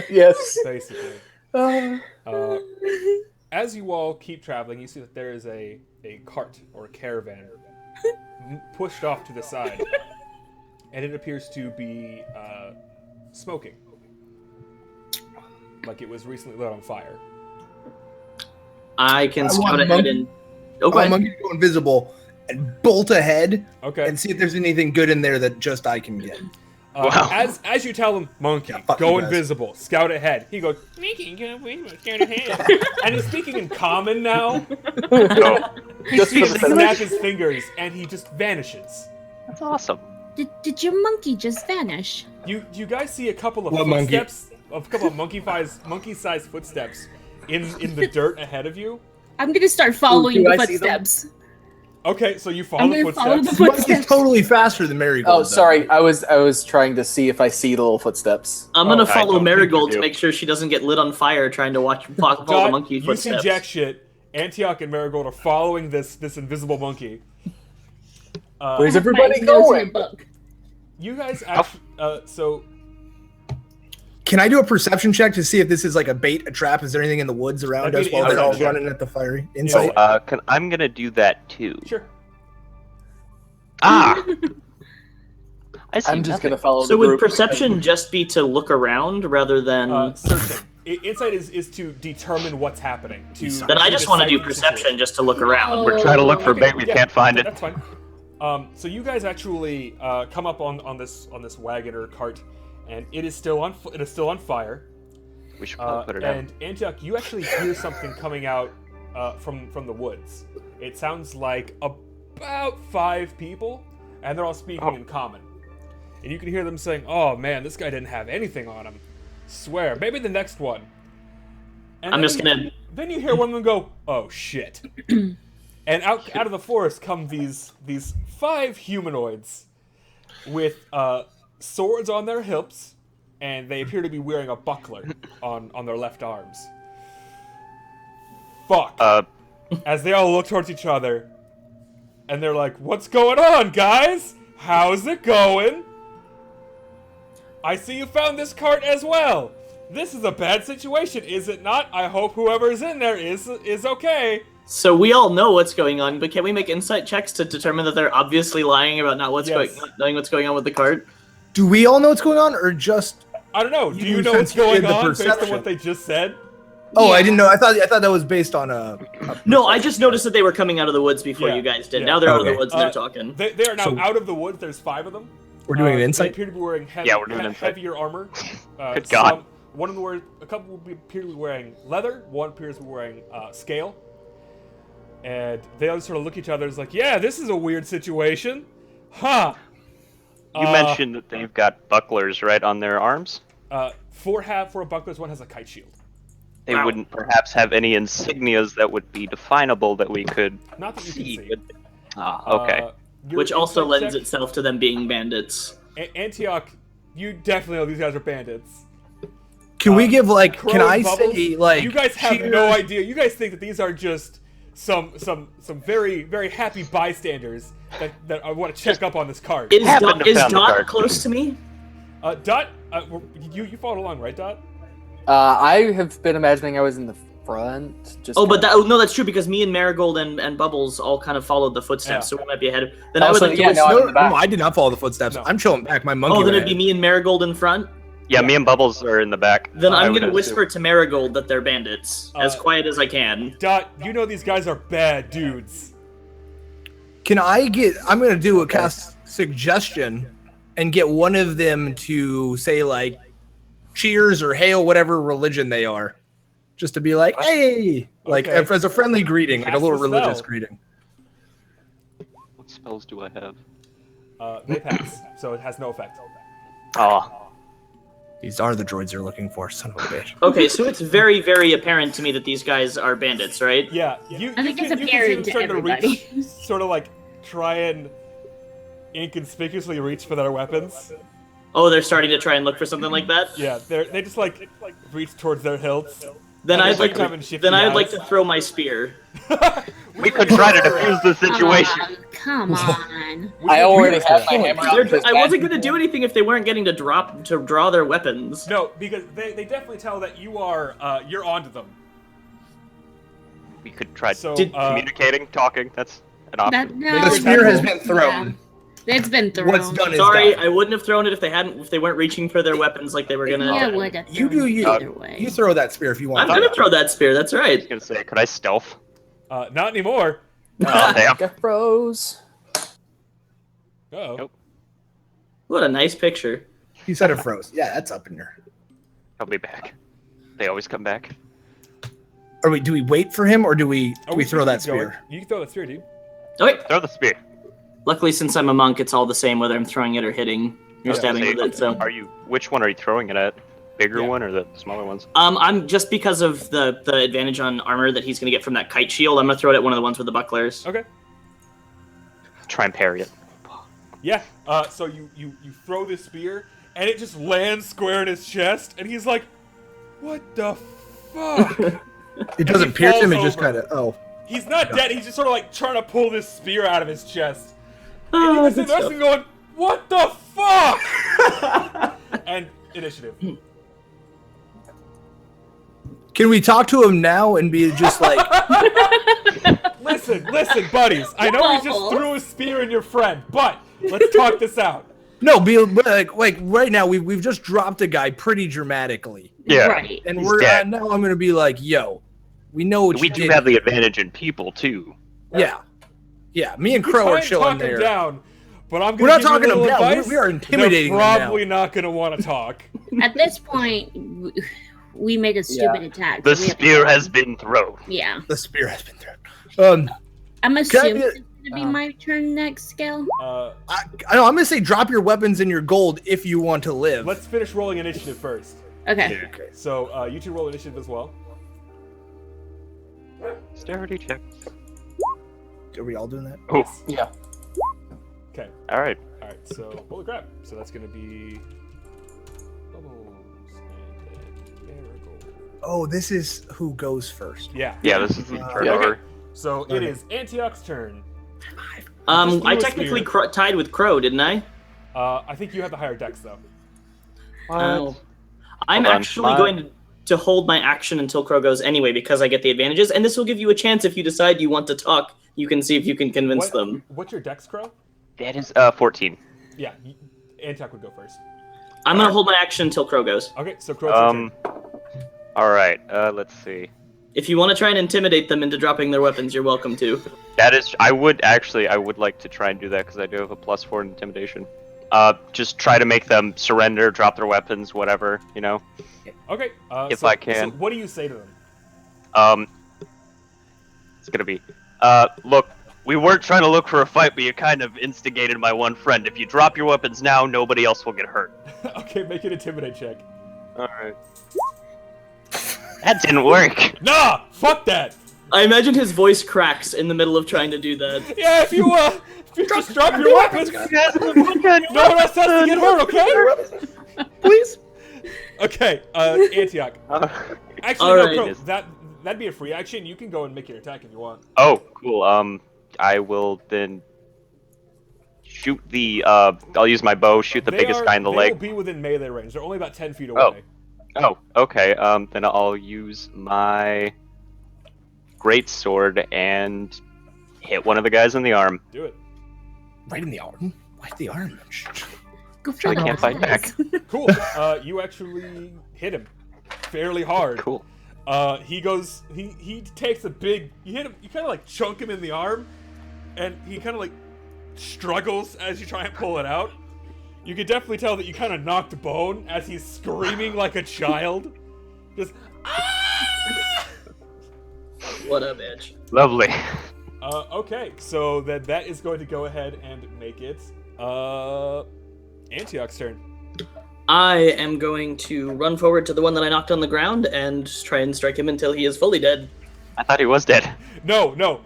Yes. Uh, as you all keep traveling, you see that there is a cart or a caravan pushed off to the side, and it appears to be smoking, like it was recently lit on fire. I can I scout want ahead monkey- and. I Oh, go want ahead. Monkey to go invisible and bolt ahead Okay. and see if there's anything good in there that just I can get. Wow. As you tell him, Monkey, fuck go you guys. invisible, scout ahead. He goes, Monkey, go invisible, scout ahead. And he's speaking in common now. Oh, He Just for sees the him finish. snap his fingers, and he just vanishes. that's awesome. Did your monkey just vanish? You guys see a couple of What monkey? footsteps, a couple of monkey-sized footsteps in the dirt ahead of you. I'm gonna start following do the I see them? footsteps. Okay, so you I'm follow the gonna follow the footsteps. footsteps. Monkey's totally faster than Marigold. Oh, though. sorry. I was trying to see if I see the little footsteps. I'm gonna Oh, I follow don't think Marigold you to do. make sure she doesn't get lit on fire trying to follow the Dot, monkey you see footsteps. jack shit. Antioch and Marigold are following this invisible monkey. Where's My everybody nose in a going? book. You guys actually, so Can I do a perception check to see if this is like a bait, a trap? Is there anything in the woods around That'd us be while an they're all insight check. running at the fiery? So, Insight? I'm gonna do that too. sure. Ah! I see I'm just nothing. gonna follow So the would group. perception just be to look around rather than? Searching. Insight is to determine what's happening. Then I just want to do perception just to look around. We're trying to look for Okay, bait. We yeah, can't find it. That's fine. So you guys actually come up on this wagon or cart, and it is still on fire. We should probably put it out. And Antioch, you actually hear something coming out from the woods. It sounds like about 5 people, and they're all speaking in common. And you can hear them saying, "Oh man, this guy didn't have anything on him. Swear, maybe the next one." And I'm then just gonna. Then you hear one of them go, "Oh shit!" And out of the forest come these 5 humanoids with swords on their hips, and they appear to be wearing a buckler on their left arms. Fuck. As they all look towards each other, and they're like, "What's going on, guys? How's it going? I see you found this cart as well. This is a bad situation, is it not? I hope whoever is in there is okay." So we all know what's going on, but can we make insight checks to determine that they're obviously lying about not Yes. knowing what's going on with the cart? Do we all know what's going on, or just? I don't know. Do you You know what's since you going did the on based on perception. what they just said? Oh, I Yeah. didn't know. I thought that was based on a No, I just noticed that they were coming out of the woods before Yeah, you guys did. yeah. Now they're out of the Okay. woods and they're talking. They are now So- out of the woods. There's 5 of them. We're doing an They insight. appear to be wearing Yeah, we're doing insight. heavier armor. Good God. One of them a couple appear to be wearing leather. One appears to be wearing scale. And they all sort of look at each other as like, "Yeah, this is a weird situation, huh?" You mentioned that they've got bucklers right on their arms. 4 bucklers. One has a kite shield. They Wow. wouldn't perhaps have any insignias that would be definable that we could Not that you can see. see. would they? Ah, okay. Your Which also insight lends check- itself to them being bandits. Antioch, you definitely know these guys are bandits. Can we give like? Crow Can and I Bubbles, say like? you guys have cheers? no idea. You guys think that these are just some very very happy bystanders that want to check up on this cart. Is Happened to Dot found the cart. close to me? Dot, you followed along, right, Dot? I have been imagining I was in the front. Just Oh, but kinda- no, that's true because me and Marigold and Bubbles all kind of followed the footsteps, Yeah. so we might be ahead. Then I would Also, like to yeah, whisper. no, I'm in No, the back. no, I did not follow the footsteps. No. I'm chilling back. My monkey. Oh, then went it'd be ahead. me and Marigold in front. Yeah, me and Bubbles are in the back. Then I I'm would gonna assume. whisper to Marigold that they're bandits, as quiet as I can. Dot, you know these guys are bad dudes. Can I get? I'm gonna do a cast suggestion, and get one of them to say like, "Cheers" or "Hail," whatever religion they are, just to be like, "Hey," like Okay. as a friendly greeting, like a Cast little the religious spell. greeting. What spells do I have? They pass, so it has no effect. Oh, These are the droids you're looking for, son of a bitch. Okay, so it's very, very apparent to me that these guys are bandits, right? Yeah, I think it's you can see them apparent to starting everybody. reach, sort of like try and inconspicuously reach for their weapons. Oh, they're starting to try and look for something like that? Yeah, they just like reach towards their hilts. Then And I'd they're like having to, shifty then I'd like eyes. to throw my spear. We could try to defuse the situation. Come on. I already have my hammer out. because I wasn't gonna do anything if they weren't getting to draw their weapons. No, because they definitely tell that you are you're onto them. We could try So communicating, talking. That's an option. That, no, The spear has been thrown. It's been thrown. What's done is Sorry, done. I wouldn't have thrown it if they weren't reaching for their weapons like they were gonna. Yeah, would have You do thrown you. either way. You throw that spear if you I'm want. gonna throw that spear. That's I was right. gonna say, could I stealth? not anymore. Oh, damn. Get froze. Uh-oh. Nope. What a nice picture. You said it froze. Yeah, that's up in there. I'll be back. They always come back. Do we wait for him or do we Oh, throw that keep going. spear? You can throw that spear, dude. Okay. Throw the spear. Luckily, since I'm a monk, it's all the same whether I'm throwing it or hitting or Yeah. stabbing with it. So. Which one are you throwing it at? Bigger Yeah. one or the smaller ones? I'm just because of the advantage on armor that he's gonna get from that kite shield. I'm gonna throw it at one of the ones with the bucklers. Okay. Try and parry it. Yeah. So you throw this spear and it just lands square in his chest, and he's like, "What the fuck?" It doesn't he pierce him. It falls just over. kind of. He's not dead. He's just sort of like trying to pull this spear out of his chest. Oh, And he's good sitting there going, "What the fuck?" And initiative. Can we talk to him now and be just like, Listen, buddies. I know he just threw a spear in your friend, but let's talk this out. no, be like right now we've just dropped a guy pretty dramatically, Yeah. Right. and He's we're dead. now I'm gonna be like, yo, we know what We you do did. have the advantage in people too. Yeah. Me and You Crow try are and chilling talk him there. down, but I'm We're gonna not give you a talking him little down. advice. We are intimidating They're them probably not gonna want to talk. At this point, we made a stupid attack. The so we have to spear kill has him. been thrown. Yeah. The spear has been thrown. I'm Can I assuming be- it's gonna be my turn next, Scale. I know. I'm gonna say drop your weapons and your gold if you want to live. Let's finish rolling initiative first. Okay. Okay. So you two roll initiative as well. Dexterity check. Are we all doing that? Oh, Yeah. Okay. all right. All right. So holy crap. So that's gonna be bubbles and marigold. Oh, this is who goes first. Yeah. Yeah, this is the turn Yeah. order. So it is Antioch's turn. I threw a technically spear. tied with Crow, didn't I? I think you have the higher dex though. Oh. I'm Hold on, actually my- going to hold my action until Crow goes anyway because I get the advantages, and this will give you a chance if you decide you want to talk. You can see if you can convince them. What's your dex, Crow? That is 14. Yeah. Antioch would go first. I'm gonna hold my action until Crow goes. Okay. So Crow's your turn. All right. Let's see. If you want to try and intimidate them into dropping their weapons, you're welcome to. That is. I would like to try and do that because I do have a +4 in intimidation. Just try to make them surrender, drop their weapons, whatever. You know. Okay. If so, I can. So what do you say to them? It's gonna be. Look, we weren't trying to look for a fight, but you kind of instigated my one friend. If you drop your weapons now, nobody else will get hurt. Okay. Make an intimidate check. All right. That didn't work. Nah. Fuck that. I imagine his voice cracks in the middle of trying to do that. Yeah. If you just drop your weapons, no one else has to get hurt. Okay. Please. Okay. Antioch. Actually, All no, right. Crow. That'd be a free action. You can go and make your attack if you want. Oh, cool. I will then shoot the. I'll use my bow. Shoot the biggest guy in the They leg. will be within melee range. They're only about 10 feet away. Oh, okay. Then I'll use my great sword and hit one of the guys in the arm. Do it. Right in the arm. Why the arm? Go for I the can't fight eyes. back. Cool. You actually hit him fairly hard. Cool. He goes. He takes a big. You hit him. You kind of like chunk him in the arm, and he kind of like struggles as you try and pull it out. You can definitely tell that you kind of knocked bone as he's screaming like a child. Just ah! What a bitch. Lovely. Okay, so then that is going to go ahead and make it Antioch's turn. I am going to run forward to the one that I knocked on the ground and try and strike him until he is fully dead. I thought he was dead. No.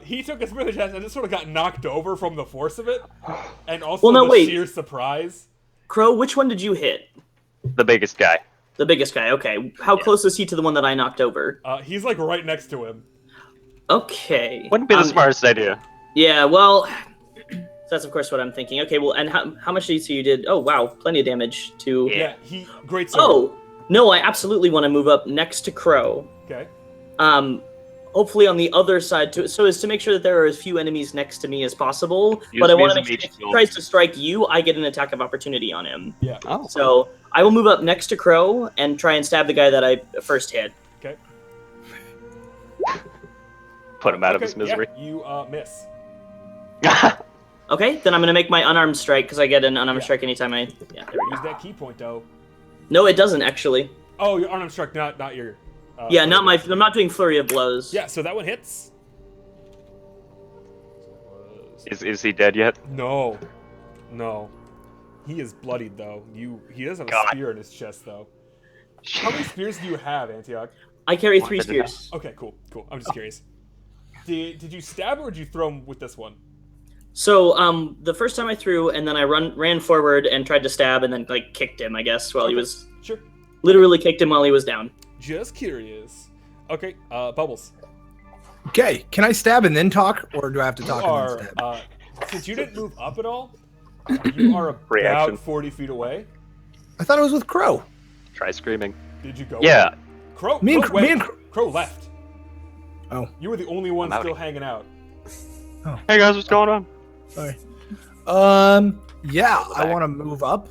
He took his really chance and just sort of got knocked over from the force of it, and also sheer surprise. Crow, which one did you hit? The biggest guy. The biggest guy. Okay. How close is he to the one that I knocked over? He's like right next to him. Okay. Wouldn't be the smartest idea. Yeah. Well, that's of course what I'm thinking. Okay. Well, and how much DC you did? Oh wow, plenty of damage to. Yeah. Great sword. Oh no, I absolutely want to move up next to Crow. Okay. Hopefully on the other side too, so as to make sure that there are as few enemies next to me as possible. Use but I me want as to a make sure meat if he shield. tries to strike you, I get an attack of opportunity on him. Yeah. Oh. So I will move up next to Crow and try and stab the guy that I first hit. Okay. Put him out of his misery. Yeah, you miss. Okay, then I'm gonna make my unarmed strike because I get an unarmed strike anytime I. Yeah. There we Use go. that key point though. No, it doesn't actually. Oh, your unarmed strike, not your. Yeah, not my. I'm not doing flurry of blows. Yeah, so that one hits. Is he dead yet? No. He is bloodied though. He does have a God. spear in his chest though. How many spears do you have, Antioch? I carry 3 spears. Okay, cool. I'm just curious. Did you stab or did you throw him with this one? So, the first time I threw, and then I ran forward and tried to stab, and then like kicked him. I guess while he was Sure. literally kicked him while he was down. Just curious. Okay, Bubbles. Okay, can I stab and then talk, or do I have to talk You and then are, stab? since you didn't move up at all, you are about Reaction. 40 feet away. I thought it was with Crow. Try screaming. Did you go? Yeah. Crow. Me and went. Crow- Crow left. Oh, You were the only one I'm out. still hanging out. Hey guys, what's going on? sorry. Yeah, I want to move up.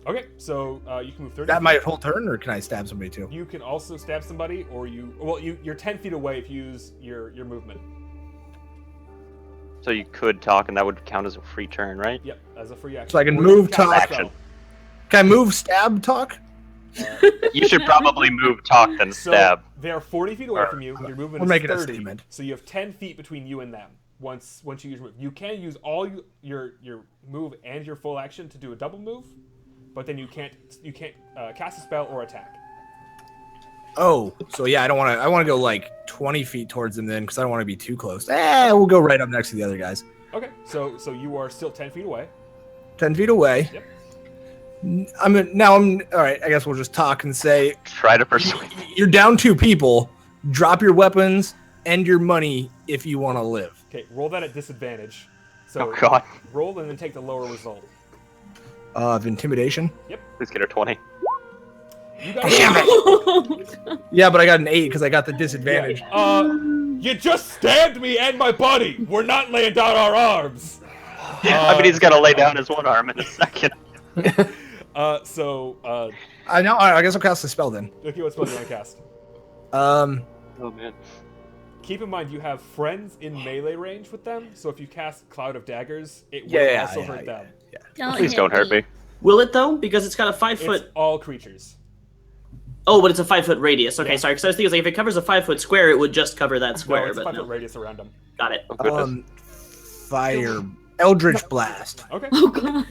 Okay, so you can move 30. That feet. my whole turn, or can I stab somebody too? You can also stab somebody, or you're 10 feet away if you use your movement. So you could talk, and that would count as a free turn, right? Yep, as a free action. So I can Or you move, cast a talk. spell. Can I move, stab, talk? You should probably move, talk, then So stab. they are 40 feet away from you. Your movement We're is making a 30, statement. so you have 10 feet between you and them. Once you use your move, you can use all your move and your full action to do a double move, but then you can't cast a spell or attack. Oh, so yeah, I want to go like 20 feet towards them then, because I don't want to be too close. We'll go right up next to the other guys. Okay, so you are still 10 feet away. 10 feet away. Yep. I'm all right. I guess we'll just talk and say, Try to persuade. you're down 2 people. Drop your weapons and your money if you want to live. Okay, roll that at disadvantage. So Oh god. roll and then take the lower result. Of intimidation. Please get her 20. You got Damn it. Yeah, but I got an 8 because I got the disadvantage. You just stabbed me and my buddy. We're not laying down our arms. I mean, he's gonna lay down his one arm in a second. I know. I guess I'll cast the spell then. Okay, what spell do you want to cast? Oh man. Keep in mind you have friends in melee range with them, so if you cast Cloud of Daggers, it will Yeah, also yeah, hurt them. Please don't hurt me. Will it though? Because it's got a 5 It's foot. all creatures. Oh, but it's a 5 foot radius. Okay, Yeah. sorry. Because I was thinking like, if it covers a 5 foot square, it would just cover that No, square. it's a but 5-foot no. radius around them. Got it. Oh goodness. Fire. Eldritch Blast. Okay, Oh god,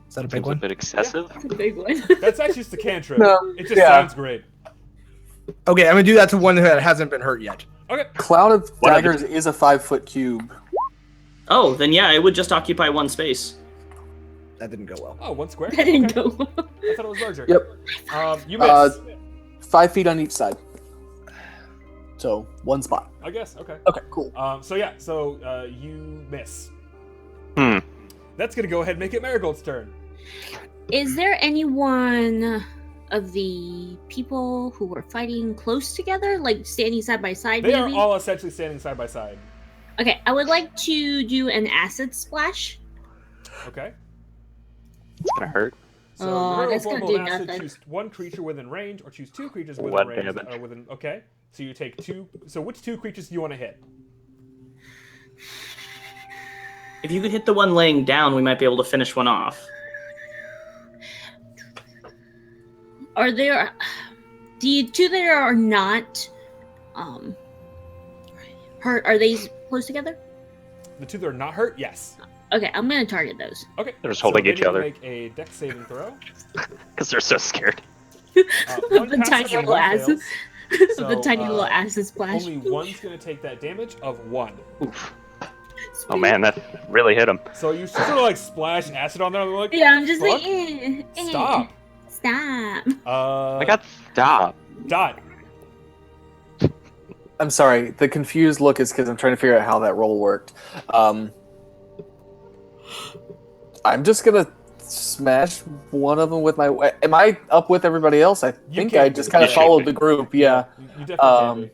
Is that a big Seems a one? bit excessive. that's a big one. that's actually just a cantrip. No, It just yeah. sounds great. Okay, I'm going to do that to one that hasn't been hurt yet. Okay, Cloud of What are the- Daggers is a 5-foot cube. Oh, then yeah, it would just occupy 1 space. That didn't go well. oh, 1 square? That didn't Okay. go well. I thought it was larger. Yep. You miss. 5 feet on each side. So 1 spot. I guess, okay. Okay, cool. So you miss. Hmm. That's gonna go ahead and make it Marigold's turn. Is there anyone of the people who were fighting close together, like standing side by side? They are maybe? all essentially standing side by side. Okay, I would like to do an acid splash. Okay. It's gonna hurt. So Oh, you're that's gonna gonna do roll acid, nothing. choose 1 creature within range, or choose 2 creatures within One range. damage. Okay. So you take 2. So which 2 creatures do you want to hit? If you could hit the one laying down, we might be able to finish one off. Are there the 2 that are not hurt? Are they close together? The 2 that are not hurt? Yes. Okay, I'm gonna target those. Okay. They're just holding so each they need to other. Make a dex saving throw. Because they're so scared. One The passes tiny and little one ass. fails. The So, tiny little acid splash. Only one's going to take that damage of 1. Oof. Oh man, that really hit him. So you sort of like splash acid on them. And they're like, Yeah, I'm just fuck? like, Stop. Stop. I got stop. Dot. I'm sorry. The confused look is because I'm trying to figure out how that roll worked. I'm just gonna smash one of them with my. Am I up with everybody else? I think can I be. just kind of Yeah. followed the group. Yeah. You definitely can be.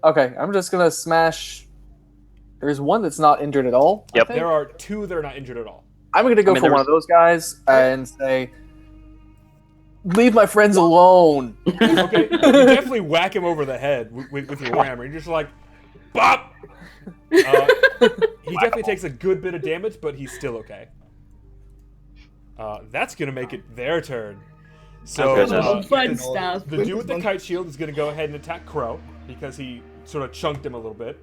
Okay. I'm just gonna smash. There's one that's not injured at all. I Yep. think. There are 2 that are not injured at all. I'm gonna go I mean, for there one was- of those guys and say, "Leave my friends alone." Okay, you definitely whack him over the head with your warhammer. You're just like, bop. He definitely takes a good bit of damage, but he's still okay. That's gonna make it their turn. So Okay, so- Oh, fun the, stuff. the dude with the kite shield is gonna go ahead and attack Crow because he sort of chunked him a little bit.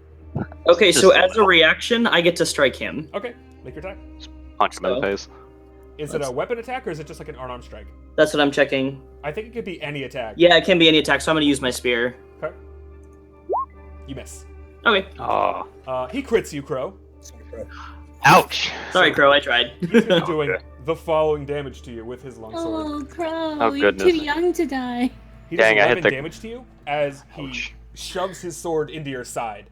Okay, so Just- as a reaction, I get to strike him. Okay, make your attack. Punch him in the face. Is it a weapon attack or is it just like an unarmed strike? That's what I'm checking. I think it could be any attack. Yeah, it can be any attack, so I'm gonna use my spear. Okay. You miss. Okay. Oh, He crits you, Crow. ouch! Sorry, Crow, I tried. He's gonna be doing the following damage to you with his longsword. Oh, Crow, Oh, you're goodness. too young to die. He does Dang, I hit 11 the- damage to you as he Ouch. shoves his sword into your side.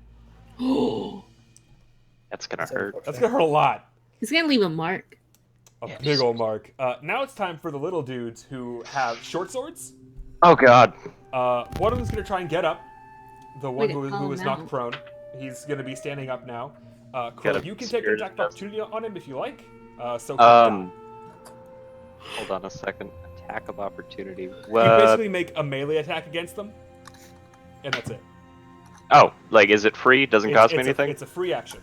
That's gonna hurt. That's gonna hurt a lot. It's gonna leave a mark. A big old mark. Now it's time for the little dudes who have short swords. Oh god. One of them's gonna try and get up. The one Way to who call was him knocked out. prone. He's gonna be standing up now. Crow, Got you him can take an scared attack of to death. opportunity on him if you like. So can Dot. Hold on a second. Attack of opportunity. You Well, basically make a melee attack against them, and that's it. oh, like is it free? Doesn't It's- cost me it's anything? it's a free action.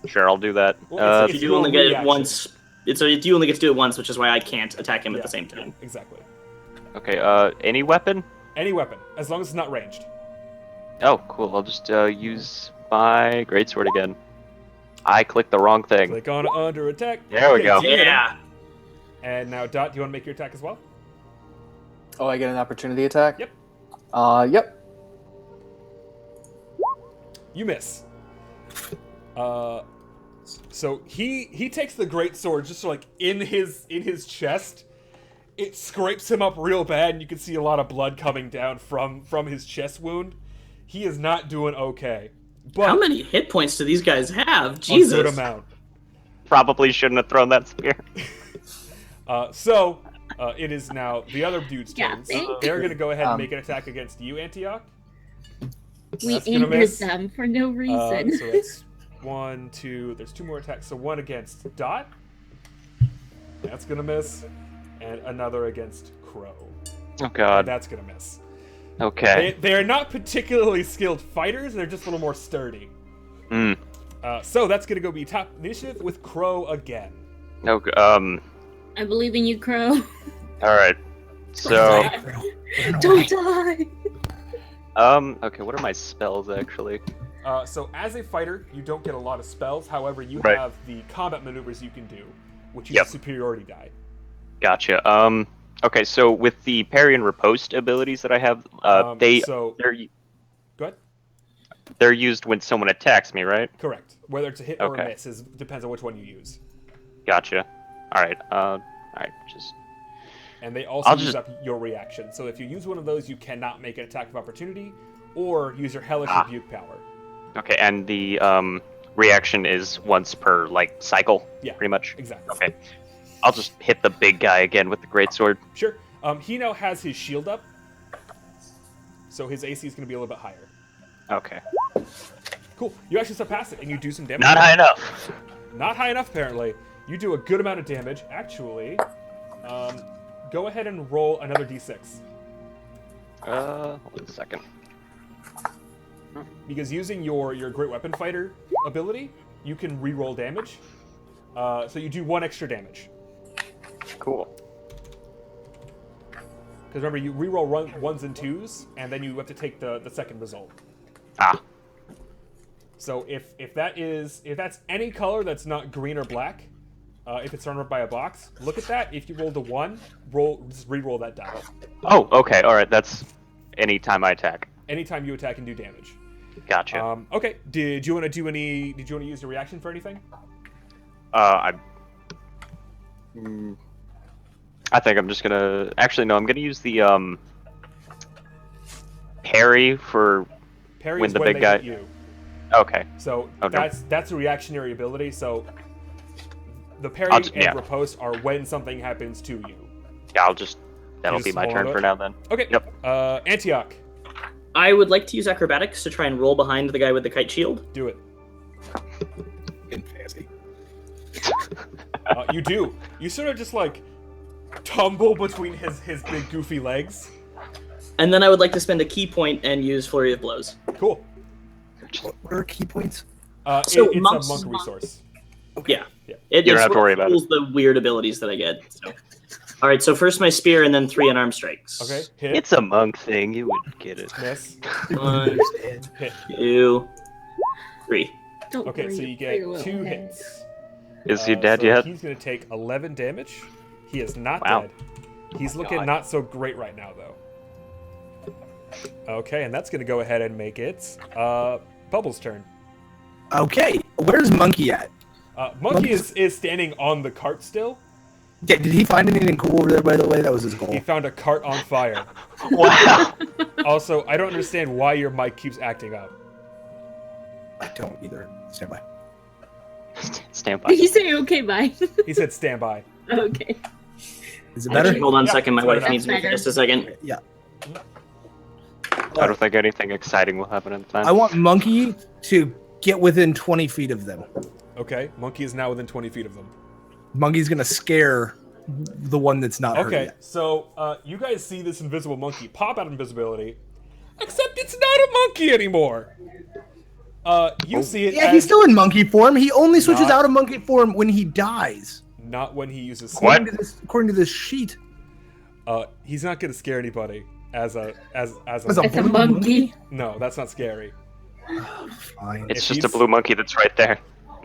Sure, I'll do that. Well, it's You your only get it reaction. once. You only get to do it once, which is why I can't attack him at Yeah, the same time. Exactly. Okay. Any weapon? Any weapon, as long as it's not ranged. Oh, cool. I'll just use my greatsword again. I clicked the wrong thing. Click on under attack. There we Okay, go. so you hit him. Yeah. And now, Dot, do you want to make your attack as well? Oh, I get an opportunity attack. Yep. Yep. You miss. So he takes the great sword just like in his chest. It scrapes him up real bad, and you can see a lot of blood coming down from his chest wound. He is not doing okay. But How many hit points do these guys have? a good Jesus. amount. Probably shouldn't have thrown that spear. So it is now the other dude's Yeah, turns. thank They're gonna go ahead and Um, make an attack against you, Antioch. We That's gonna angered miss. them for no reason. So it's 1, 2. There's 2 more attacks. So one against Dot. That's gonna miss, and another against Crow. Oh god. That's gonna miss. Okay. They're not particularly skilled fighters. They're just a little more sturdy. Hmm. So that's gonna go be top initiative with Crow again. No. I believe in you, Crow. All right. So. Don't die. Okay. What are my spells actually? So as a fighter, you don't get a lot of spells. However, you Right. have the combat maneuvers you can do, which is Yep. a superiority die. Gotcha. Okay. So with the parry and riposte abilities that I have, So they're go ahead. they're used when someone attacks me, right? Correct. Whether it's a hit or Okay. a miss depends on which one you use. Gotcha. All right. All right. Just. And they also I'll use just- up your reaction. So if you use one of those, you cannot make an attack of opportunity or use your hellish Ah. rebuke power. Okay. And the reaction is once per like cycle. Yeah. Pretty much. Exactly. Okay. I'll just hit the big guy again with the greatsword. Sure. He now has his shield up, so his AC is going to be a little bit higher. Okay. Cool. You actually surpass it, and you do some damage. Not high enough. Not high enough, apparently. You do a good amount of damage. Actually, go ahead and roll another d6. Hold on a second. Because using your Great Weapon Fighter ability, you can re-roll damage. So you do 1 extra damage. Cool. Because remember, you re-roll 1s and 2s, and then you have to take the second result. Ah. So if that's any color that's not green or black, if it's surrounded by a box, look at that. If you rolled a 1, just re-roll that die. Oh, okay. All right. That's anytime I attack. Anytime you attack and do damage. Gotcha. Okay. Did you want to do any? Did you want to use a reaction for anything? I think I'm just gonna. Actually, no. I'm gonna use the parry for Parry when is the when big they guy. hit you. Okay. So Okay. that's a reactionary ability. So the parry I'll and just- yeah. riposte are when something happens to you. Yeah, I'll just. That'll just be my hold on turn to for it? now then. Okay. Yep. Antioch, I would like to use acrobatics to try and roll behind the guy with the kite shield. do it. In fancy. You do. You sort of just like tumble between his big goofy legs. And then I would like to spend a key point and use Flurry of Blows. Cool. What are key points? So it's monks- a monk resource. Yeah. Yeah. It You don't is have to what worry about fuels the weird abilities that I get. So. All right, so first my spear and then 3 unarmed strikes. Okay. Hit. It's a monk thing. You would get it. Miss. 1, Hit. 2, 3. Don't Okay, worry, so you your get little 2 head. hits. Is he dead so yet? He's gonna take 11 damage. He is not Wow. dead. He's looking God. not so great right now, though. Okay, and that's gonna go ahead and make it Bubbles' turn. Okay, where's Monkey at? Monkey is standing on the cart still. Yeah, did he find anything cool over there, by the way? That was his goal. He found a cart on fire. Wow. Also, I don't understand why your mic keeps acting up. I don't either. Stand by. Stand by. Did you say okay, bye? He said stand by. Okay. Is it better? Hold on a Yeah, second, my it's wife better. needs me for Better. just a second. Yeah. I don't think anything exciting will happen at the time. I want Monkey to get within 20 feet of them. Okay, Monkey is now within 20 feet of them. Monkey's gonna scare the one that's not hurt Okay, yet. so you guys see this invisible monkey pop out of invisibility, except it's not a monkey anymore. You see it Yeah, as he's still in monkey form. He only switches Not- out of monkey form when he dies. not when he uses What? According to this sheet. He's not gonna scare anybody as a As a It's a blue monkey. No, that's not scary. Fine. It's If just a he's- blue monkey that's right there.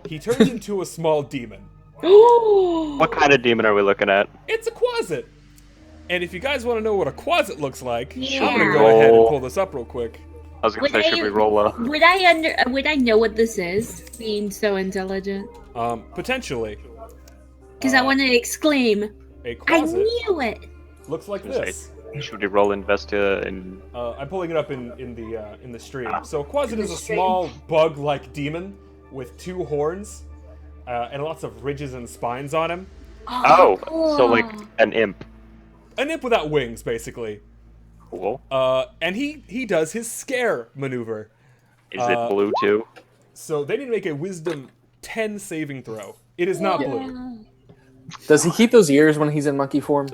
He turns into a small demon. What kind of demon are we looking at? It's a quasit. And if you guys want to know what a quasit looks like, I'm Yeah. gonna go ahead and pull this up real quick. I was gonna Would say, should I- we roll a? Would I know what this is? Being so intelligent, Potentially, because I want to exclaim, a "I quasit knew it!" looks like Gonna say, this. Should we roll Investa and? I'm pulling it up in the stream. So a quasit is a stream. small bug-like demon with 2 horns and lots of ridges and spines on him. Oh, so cool. like an imp. An imp without wings, basically. Cool. And he does his scare maneuver. Is it blue too? So they need to make a Wisdom 10 saving throw. It is not blue. Does he keep those ears when he's in monkey form?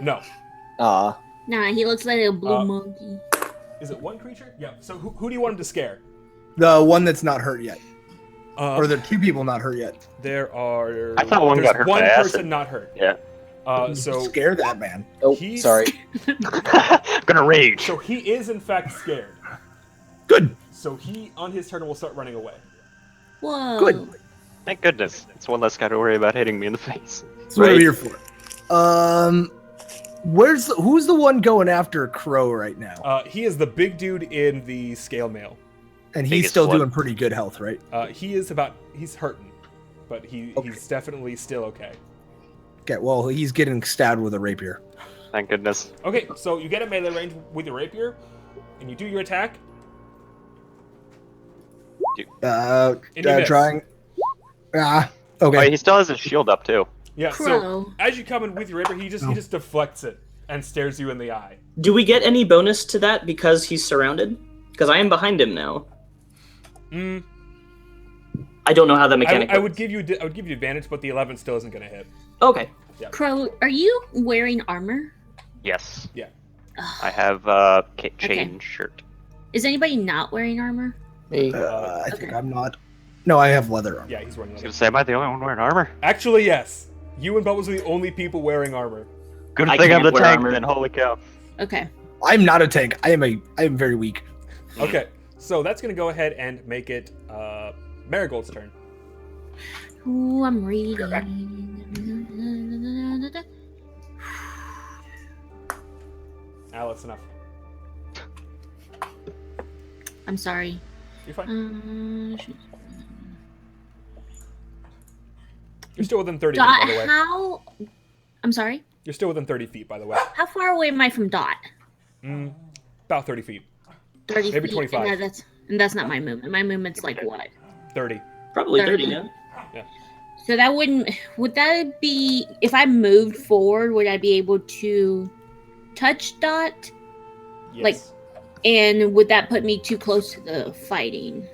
No. Ah, Nah, he looks like a blue Uh, monkey. Is it one creature? Yeah. So who do you want him to scare? The one that's not hurt yet. Uh, Or the 2 people not hurt yet. There are. I thought one there's got hurt one by person acid. not hurt. Yeah. So Scare that man. oh, He's- sorry. Gonna rage. so he is in fact scared. Good. So he on his turn will start running away. Whoa. Good. Thank goodness. It's one less guy to worry about hitting me in the face. That's what I'm Right. here for. Who's the one going after Crow right now? He is the big dude in the scale mail. And he's biggest still one. doing pretty good health, right? He's hurting, but he's definitely still okay. Okay, well, he's getting stabbed with a rapier. Thank goodness. Okay, so you get a melee range with your rapier, and you do your attack. And you miss. Trying. Ah, Oh, okay. he still has his shield up too. Yeah. So Crow. as you come in with your rapier, he just deflects it and stares you in the eye. Do we get any bonus to that because he's surrounded? Because I am behind him now. I don't know how that mechanic I would works. give you advantage, but the 11 still isn't going to hit. Okay. Crow, are you wearing armor? Yes. Yeah. I have chain shirt. Is anybody not wearing armor? Me. I think Okay. I'm not. No, I have leather armor. Yeah, he's wearing I was leather. gonna say, am I the only one wearing armor? Actually, yes. You and Bubbles are the only people wearing armor. Good I thing I'm can't the wear tank armor. then. Holy cow. Okay. I'm not a tank. I am very weak. Okay, so that's going to go ahead and make it Marigold's turn. Ooh, I'm reading. Alex, enough. I'm sorry. You're fine. Shoot. You're still within 30 feet, by Dot, the way. how? I'm sorry. You're still within 30 feet, by the way. How far away am I from Dot? About 30 feet. 30 Maybe feet. 25. And that's not my movement. My movement's like what? 30. Probably 30. 30, yeah. So that would that be, if I moved forward, would I be able to touch Dot? Yes. Like- And would that put me too close to the fighting?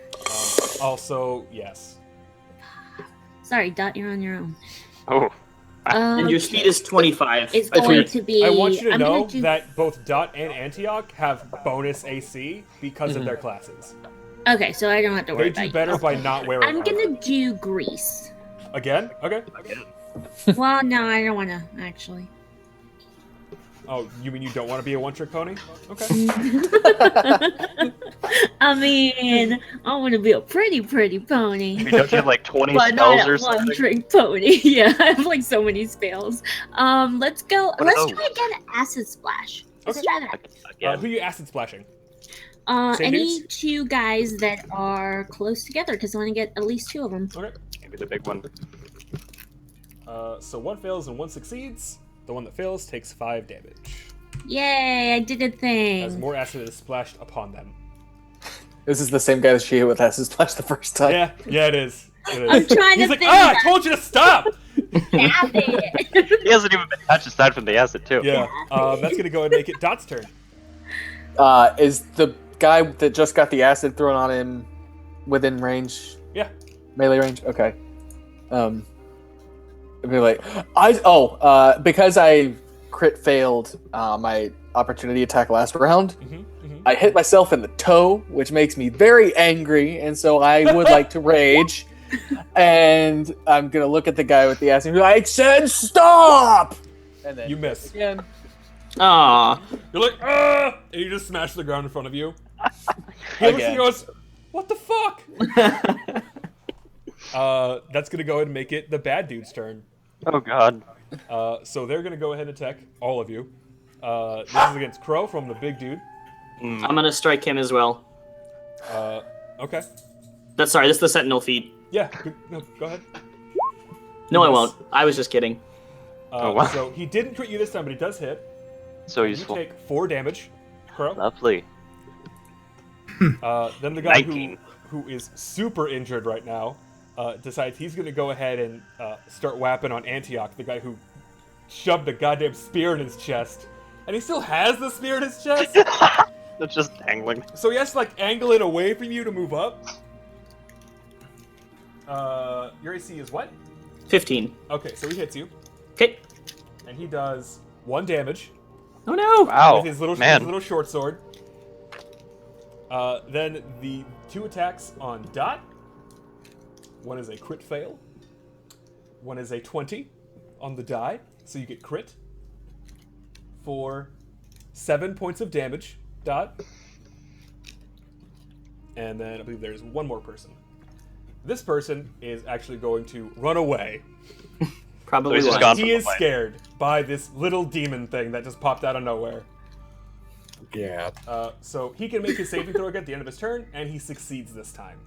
Also, yes. Sorry, Dot, you're on your own. Oh, And your speed is 25. It's I going think. to be. I want you to I'm know gonna do, that both Dot and Antioch have bonus AC because of their classes. Okay, so I don't have to worry They about do better by not wearing I'm armor. gonna do grease. Again? Okay. Well, no, I don't want to actually. Oh, you mean you don't want to be a one-trick pony? Okay. I mean, I want to be a pretty pony. I mean, don't you have like 20 But not spells or a something? one-trick pony. Yeah, I have like so many spells. Let's go. What are Let's those? try again. Acid splash. Let's Okay. try that. Again. Who you acid splashing? Same Any dudes? two guys that are close together, because I want to get at least two of them. Okay. Maybe the big one. So one fails and one succeeds. The one that fails takes 5 damage, Yay! I did a as thing. more acid is splashed upon them. This is the same guy that she hit with acid splash the first time. Yeah, it is. It is. I'm trying He's to like, think. I told you to stop! Stop it. He hasn't even been touched aside from the acid, too. Yeah, that's gonna go ahead and make it Dot's turn. Is the guy that just got the acid thrown on him within range? Yeah. Melee range? Okay. I'd be like, because I crit failed my opportunity attack last round, I hit myself in the toe, which makes me very angry, and so I would like to rage. And I'm gonna look at the guy with the acid and be like, I said stop! And then You miss. again. Aw. You're like, ah! And you just smash the ground in front of you. He looks and Again. goes, what the fuck? That's gonna go ahead and make it the bad dude's turn. Oh, God. So they're gonna go ahead and attack all of you. This is against Crow from the big dude. I'm gonna strike him as well. Okay. This is the Sentinel feat. Yeah. No, go ahead. No, I Yes. won't. I was just kidding. Oh, wow. So he didn't crit you this time, but he does hit. So You useful. take 4 damage, Crow. Lovely. Then the guy 19. who is super injured right now decides he's going to go ahead and start whapping on Antioch, the guy who shoved a goddamn spear in his chest. And he still has the spear in his chest? It's just dangling. So he has to, like, angle it away from you to move up. Your AC is what? 15. Okay, so he hits you. Okay. And he does 1 damage Oh no. Wow. with his little short sword. Then the 2 attacks on Dot. One is a crit fail. One is a 20 on the die, so you get crit for 7 points of damage, Dot. And then I believe there's one more person. This person is actually going to run away. Probably So he's just won't. gone. He from the is fight. scared by this little demon thing that just popped out of nowhere. Yeah. So he can make his saving throw again at the end of his turn, and he succeeds this time.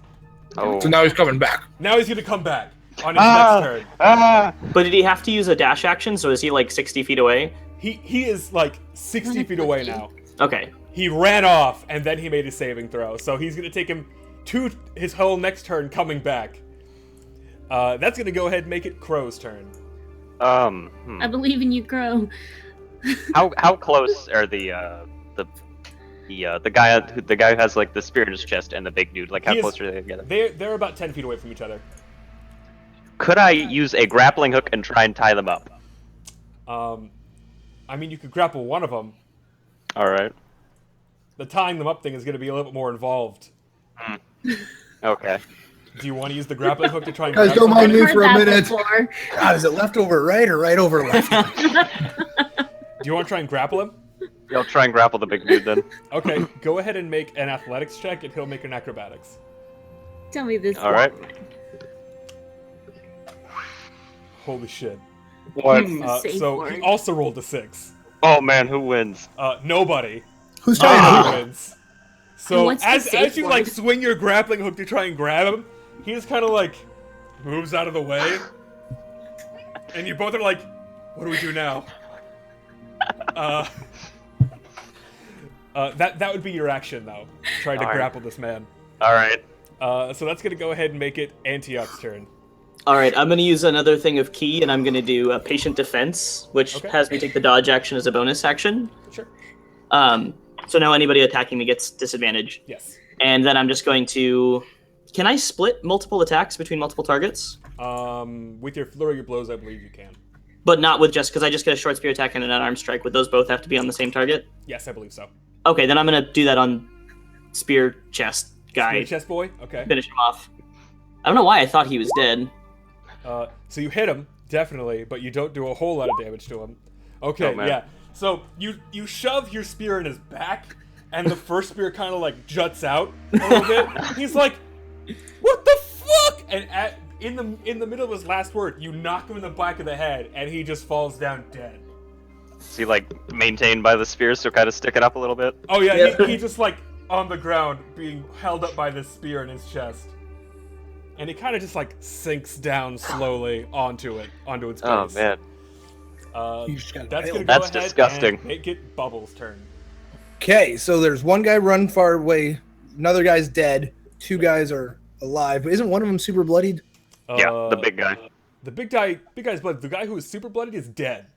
Oh. So now he's coming back. Now he's going to come back on his next turn. But did he have to use a dash action? So is he like 60 feet away? He is like 60 feet away now. Okay. He ran off, and then he made his saving throw. So he's going to take him to his whole next turn coming back. That's going to go ahead and make it Crow's turn. I believe in you, Crow. How close are the guy who has like the spear in his chest and the big dude? Like how He is- close are they together? They're about 10 feet away from each other. Could I use a grappling hook and try and tie them up? I mean, you could grapple one of them. All right. The tying them up thing is going to be a little bit more involved. Okay. Do you want to use the grappling hook to try and Guys, grab don't mind somebody? me for a Heard that minute. before. God, is it left over right or right over left? Do you want to try and grapple him? Yeah, I'll try and grapple the big dude then. Okay, go ahead and make an athletics check, and he'll make an acrobatics. Tell me this. All right. Holy shit. What? Save So for he it. also rolled a 6. Oh man, who wins? Nobody. Who's trying to Wins. So what's the as safe you word? like swing your grappling hook to try and grab him, he just kind of like moves out of the way, and you both are like, "What do we do now?" That would be your action though, trying to Alright. grapple this man. All right. So that's gonna go ahead and make it Antioch's turn. All right, I'm going to use another thing of key, and I'm going to do a patient defense, which Okay. has me take the dodge action as a bonus action. Sure. So now anybody attacking me gets disadvantage. Yes. And then I'm just going to... Can I split multiple attacks between multiple targets? With your flurry of blows, I believe you can. But not with just... Because I just get a short spear attack and an unarmed strike. Would those both have to be on the same target? Yes, I believe so. Okay, then I'm going to do that on spear chest guy. Spear chest boy. Okay. Finish him off. I don't know why I thought he was dead. So you hit him definitely, but you don't do a whole lot of damage to him. Okay. Oh, man. Yeah. So you shove your spear in his back, and the first spear kind of like juts out a little bit. He's like, "What the fuck?" And in the middle of his last word, you knock him in the back of the head, and he just falls down dead. Is he like maintained by the spear, so kind of stick it up a little bit? Oh yeah, Yeah. he just like on the ground being held up by this spear in his chest. And he kind of just like sinks down slowly onto its base. Oh man. You just got That's gonna impaled. go That's ahead disgusting. and make it Bubbles' turn. Okay, so there's one guy run far away, another guy's dead, two guys are alive, but isn't one of them super bloodied? Yeah, the big guy. The big's blood. The guy who is super bloodied is dead.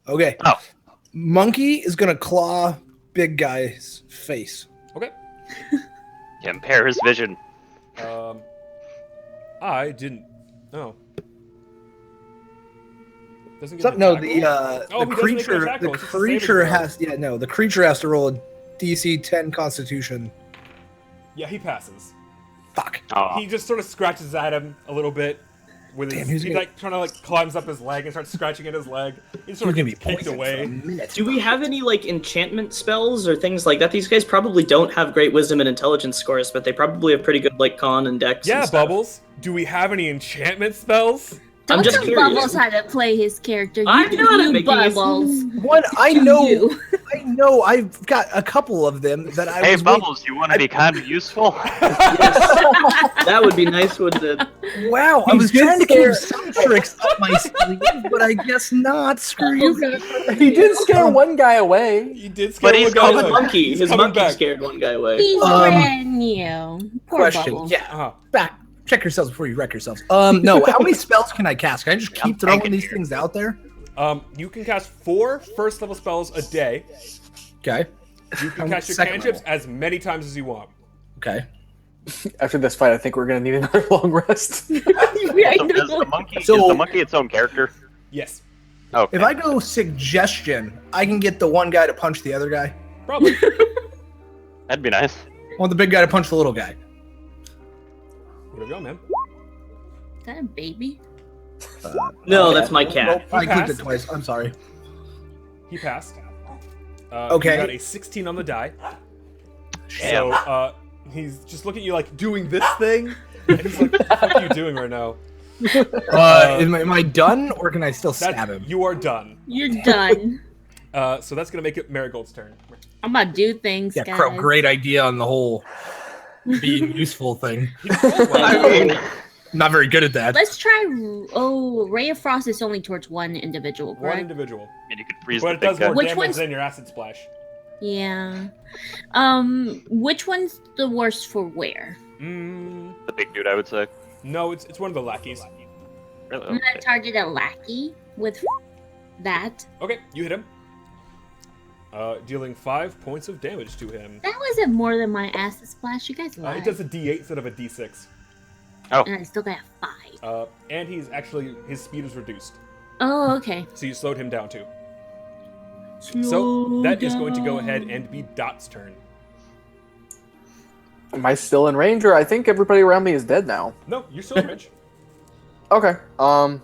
Okay. Oh. Monkey is gonna claw big guy's face. Okay. Impair his vision. I didn't. No. Doesn't get So, an no, attack roll? the Oh, he doesn't make an creature, attack the roll, it's just a saving creature throw. the creature has to roll a DC 10 Constitution. Yeah, he passes. Fuck. Oh. He just sort of scratches at him a little bit with his. Damn, he's He gonna- like trying to like climbs up his leg and starts scratching at his leg. He He's sort of gonna be gets kicked poisoned for a away. minute. Do we have any like enchantment spells or things like that? These guys probably don't have great wisdom and intelligence scores, but they probably have pretty good like con and dex. Yeah, and stuff. Bubbles. Do we have any enchantment spells? Don't just tell curious. Bubbles how to play his character. You I'm do not you, making his- Bubbles. What I You know, do. I've got a couple of them that I Hey was Bubbles, you want to be kind of useful? That would be nice, wouldn't it? Wow, I He was did trying to scare- keep some tricks up my sleeve, but I guess not. Screw you guys. He did scare one guy away. He did scare But he's one guy coming His away. monkey, He's his coming monkey back. scared one guy away. He's brand new. Poor Question. Bubbles. Yeah, Uh-huh. back. Check yourselves before you wreck yourselves. No, how many spells can I cast? Can I just keep throwing thinking these here. things out there? You can cast 4 first level spells a day. Okay. You can How cast your second cantrips level? as many times as you want. Okay. After this fight, I think we're gonna need another long rest. I So is know. the monkey So- is the monkey its own character? Yes, Okay. If I go suggestion, I can get the one guy to punch the other guy. probably. That'd be nice. I want the big guy to punch the little guy. Whatever you go, man. Is that a baby? No, Okay. that's my cat. I clicked passed. it twice. I'm sorry. He passed. Okay. He got a 16 on the die. Damn. So he's just looking at you like doing this thing. And he's like, "What the fuck are you doing right now?" Am I done, or can I still That's, stab him? You are done. You're done. So that's gonna make it Marigold's turn. I'm about to do things, Yeah, guys. Crow, great idea on the whole being useful thing. I mean, Not very good at that. Let's try. Oh, Ray of Frost is only towards one individual, One correct? individual, and you could freeze but the it does big guy. more Which damage one's- than your acid splash. Yeah. Which one's the worst for where? The big dude, I would say. No, it's one of the lackeys. Really? I'm Okay. gonna target a lackey with that. Okay, you hit him. Dealing 5 points of damage to him. That wasn't more than my acid splash. You guys lied. It does a D8 instead of a D6. And I still got a 5. And his speed is reduced, Oh, okay. so you slowed him down too. So that is going to go ahead and be Dot's turn. Am I still in range, or I think everybody around me is dead now? No, you're still in range. Okay. Now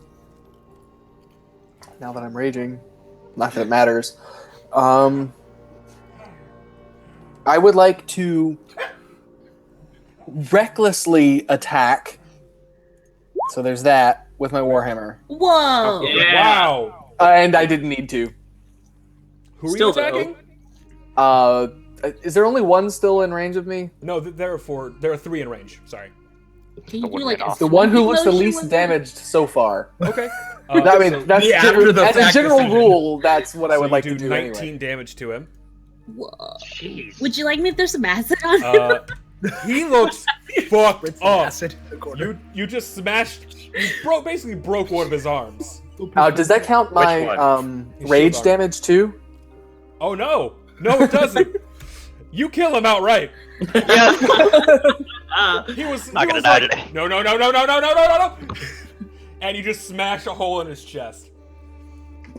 that I'm raging, not that it matters. I would like to recklessly attack. So there's that with my warhammer, Whoa! Yeah. Wow. and I didn't need to. Who are Still, you attacking? Is there only one still in range of me? No, there are 4. There are 3 in range. Sorry. Can you one do like right a off. The one who smoking looks the motion least with that? damaged so far. Okay. I mean, so that's the after the as a fact general decision. rule. That's what I so would you like do to do 19 anyway. damage to him. Whoa. Jeez. Would you like me if there's some acid on him? He looks fucked Rinse the up. acid in the corner. You just smashed. You basically broke one of his arms. Does that count my one? His rage shield arm. damage too? Oh no, it doesn't. You kill him outright. Yes. He was Not he gonna was die like, today. No. And you just smash a hole in his chest.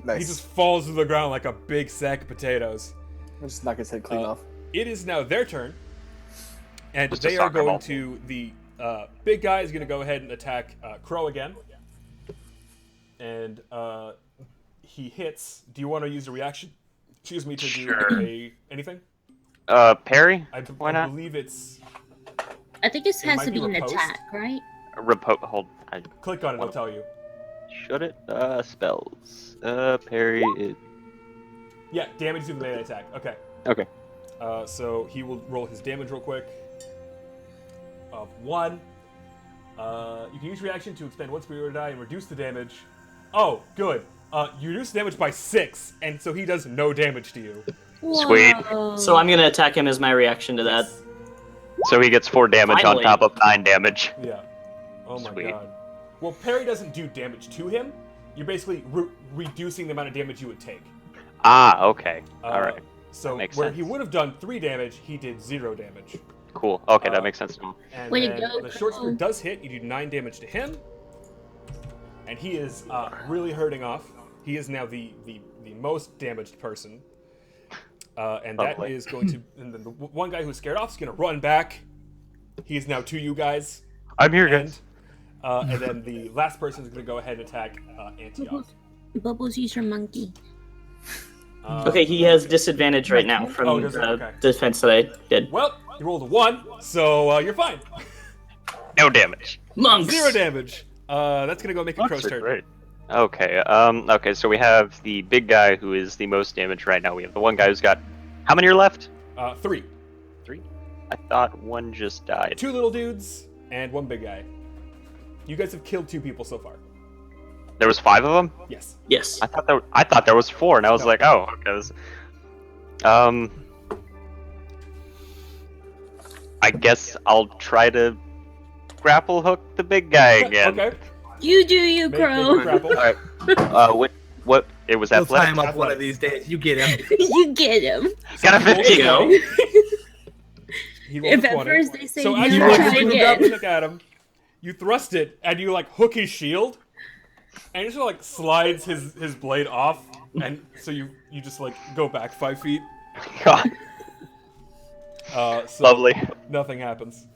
Nice. He just falls to the ground like a big sack of potatoes. I'll just knock his head clean off. It is now their turn, and Just a they are soccer going ball. to the big guy is going to go ahead and attack Crow again, and he hits. Do you want to use a reaction? Excuse me to Sure. do anything. Parry? I Why not? believe it's I think it has might to be be an riposte. attack, right? Hold. I click on it. I'll tell you. should it? Spells. Parry. Yeah, damage to the melee attack. Okay. Okay. So he will roll his damage real quick. Of 1. You can use reaction to expend one superior die and reduce the damage. Oh, good. You reduce the damage by 6, and so he does no damage to you. Sweet. Whoa. So I'm gonna attack him as my reaction to that. So he gets 4 damage Finally. on top of 9 damage. Yeah. Oh my Sweet. god. Well, parry doesn't do damage to him. You're basically reducing the amount of damage you would take. Ah, okay. Alright. So makes where sense. he would have done 3 damage, he did 0 damage. Cool. Okay, Uh, that makes sense now. And Way to then go, the short Crow. spear does hit. You do 9 damage to him. And he is really hurting off. He is now the most damaged person. And that Lovely. is going to... And then the one guy who's scared off is going to run back. He is now to you guys. I'm here, And, guys. and then the last person is going to go ahead and attack Antioch. Bubbles, use your monkey. Okay, he has disadvantage right now Oh, from does he? the Okay. defense that I did. Well, you rolled a 1, so you're fine. No damage. Monks! 0 damage. That's going to go make a Monks crow's are turn. great. Okay, okay, so we have the big guy who is the most damaged right now. We have the one guy who's got... How many are left? 3. 3? I thought one just died. 2 little dudes and 1 big guy. You guys have killed 2 people so far. There was 5 of them? Yes. Yes. I thought there was 4, and I was No. like, oh, okay. I guess I'll try to grapple hook the big guy again. Okay. You do, you Make Crow. a grapple. Alright. What? It was We'll tie athletic. him up one of these days. You get him. You get him. Got a So he 15. rolled a 20. He rolled If a at 20. first they say So no, as you try like again. grappling hook at him, you thrust it and you like hook his shield, and it just like slides his blade off, and so you just like go back 5 feet. God, So lovely. Nothing happens.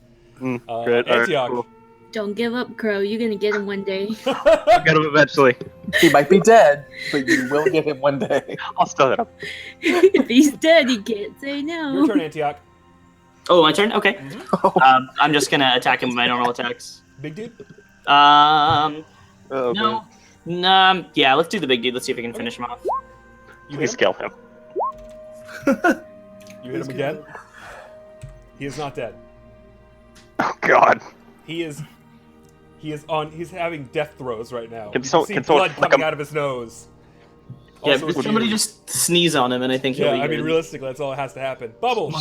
Good. Alright, Antioch. cool. Don't give up, Crow. You're gonna get him one day. I'll get him eventually. He might be dead, but you will get him one day. I'll still hit him. If he's dead, he can't say Your no. turn, Antioch. Oh, my turn? Okay. I'm just gonna attack him with my normal attacks. Big dude. Um, Oh, no. No, yeah, let's do the big dude. Let's see if we can finish him off. You Please hit kill him. him. You hit him again. He is not dead. Oh God. He's having death throes right now. Can You so- see can someone blood flick coming him? out of his nose. Yeah, Also, but somebody you. just sneeze on him and I think he'll Yeah, be I mean, good. realistically, that's all that has to happen. Bubbles.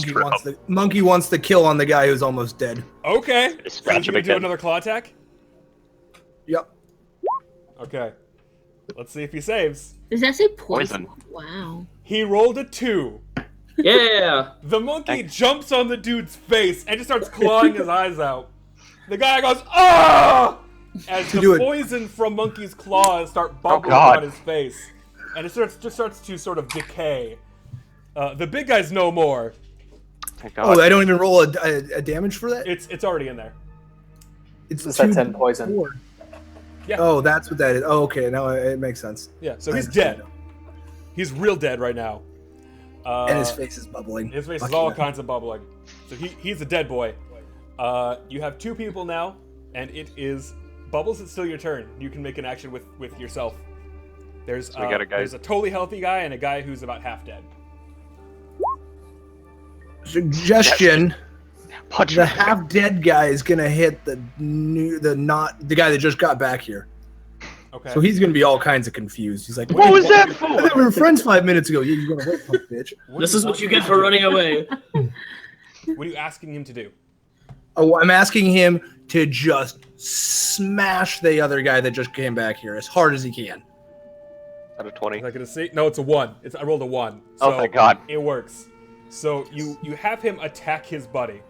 Monkey wants the kill on the guy who's almost dead. Okay. Just So scratch he's him gonna do again. another claw attack. Yep. Okay. Let's see if he saves. Does that say poison? Poison. Wow. He rolled a 2. Yeah! The monkey jumps on the dude's face and just starts clawing his eyes out. The guy goes, "Ah!" As the Do it. poison from Monkey's claws start bubbling God. on his face, and it starts to sort of decay. The big guy's no more. Thank God. Oh, I don't even roll a damage for that? It's already in there. It's Is that 10 poison? 4. Yeah. Oh, that's what that is. Oh, okay. Now it makes sense. Yeah. So I he's understand dead. now. He's real dead right now. And his face is bubbling. His face is Lucky all man. kinds of bubbling. So he's a dead boy. You have 2 people now, and it is Bubbles. It's still your turn. You can make an action with yourself. There's So we got a guy- there's a totally healthy guy and a guy who's about half dead. Suggestion: Punch the me. half-dead guy is gonna hit the guy that just got back here. Okay. So he's gonna be all kinds of confused. He's like, What was that I for? thought we were friends 5 minutes ago. You're gonna wait, punk bitch. This is what you get for running away. What are you asking him to do? Oh, I'm asking him to just smash the other guy that just came back here as hard as he can. Out of 20. Is that gonna see? No, it's a 1. I rolled a 1. So Oh, thank God. It works. So you have him attack his buddy.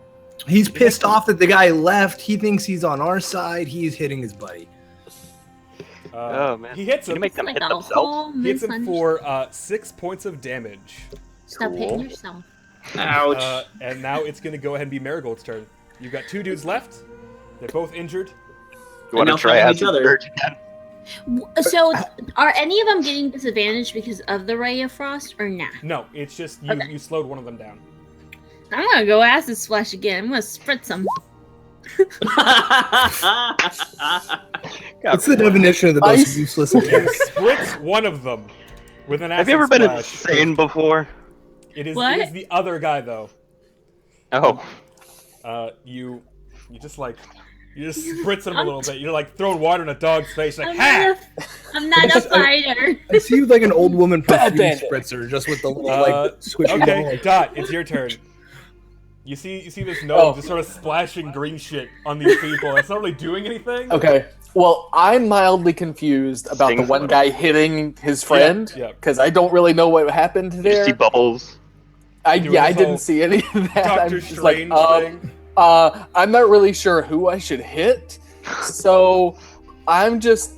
He's pissed off that the guy left. He thinks he's on our side. He's hitting his buddy. Oh, man. He hits Can you him. make them Like hit a themselves? whole He hits him misunderstanding. for 6 points of damage. Stop hitting Cool. yourself. Ouch. And now it's gonna go ahead and be Marigold's turn. You've got 2 dudes left. They're both injured. You want now to try fighting out each other. again? So, are any of them getting disadvantaged because of the Ray of Frost, or nah? No, it's just you. Okay. You slowed one of them down. I'm gonna go acid splash again. I'm gonna spritz them. What's the definition of the most Ice. useless You attack? spritz one of them with an acid Have you ever been splash. insane before? It is What? the other guy though. Oh. You just spritz him a little bit. You're like throwing water in a dog's face. Like, I'm ha! not a fighter. I see you like an old woman Bad perfume bandit. spritzer, just with the little like squishy Okay, ball. Dot, it's your turn. You see this gnome Oh. just sort of splashing green shit on these people. It's not really doing anything. Okay. Well, I'm mildly confused about Stings the one a guy hitting his friend yeah. because I don't really know what happened You there. see bubbles. I doing I his didn't whole see any of that. I'm Doctor just like, Strange thing. I'm not really sure who I should hit, so I'm just.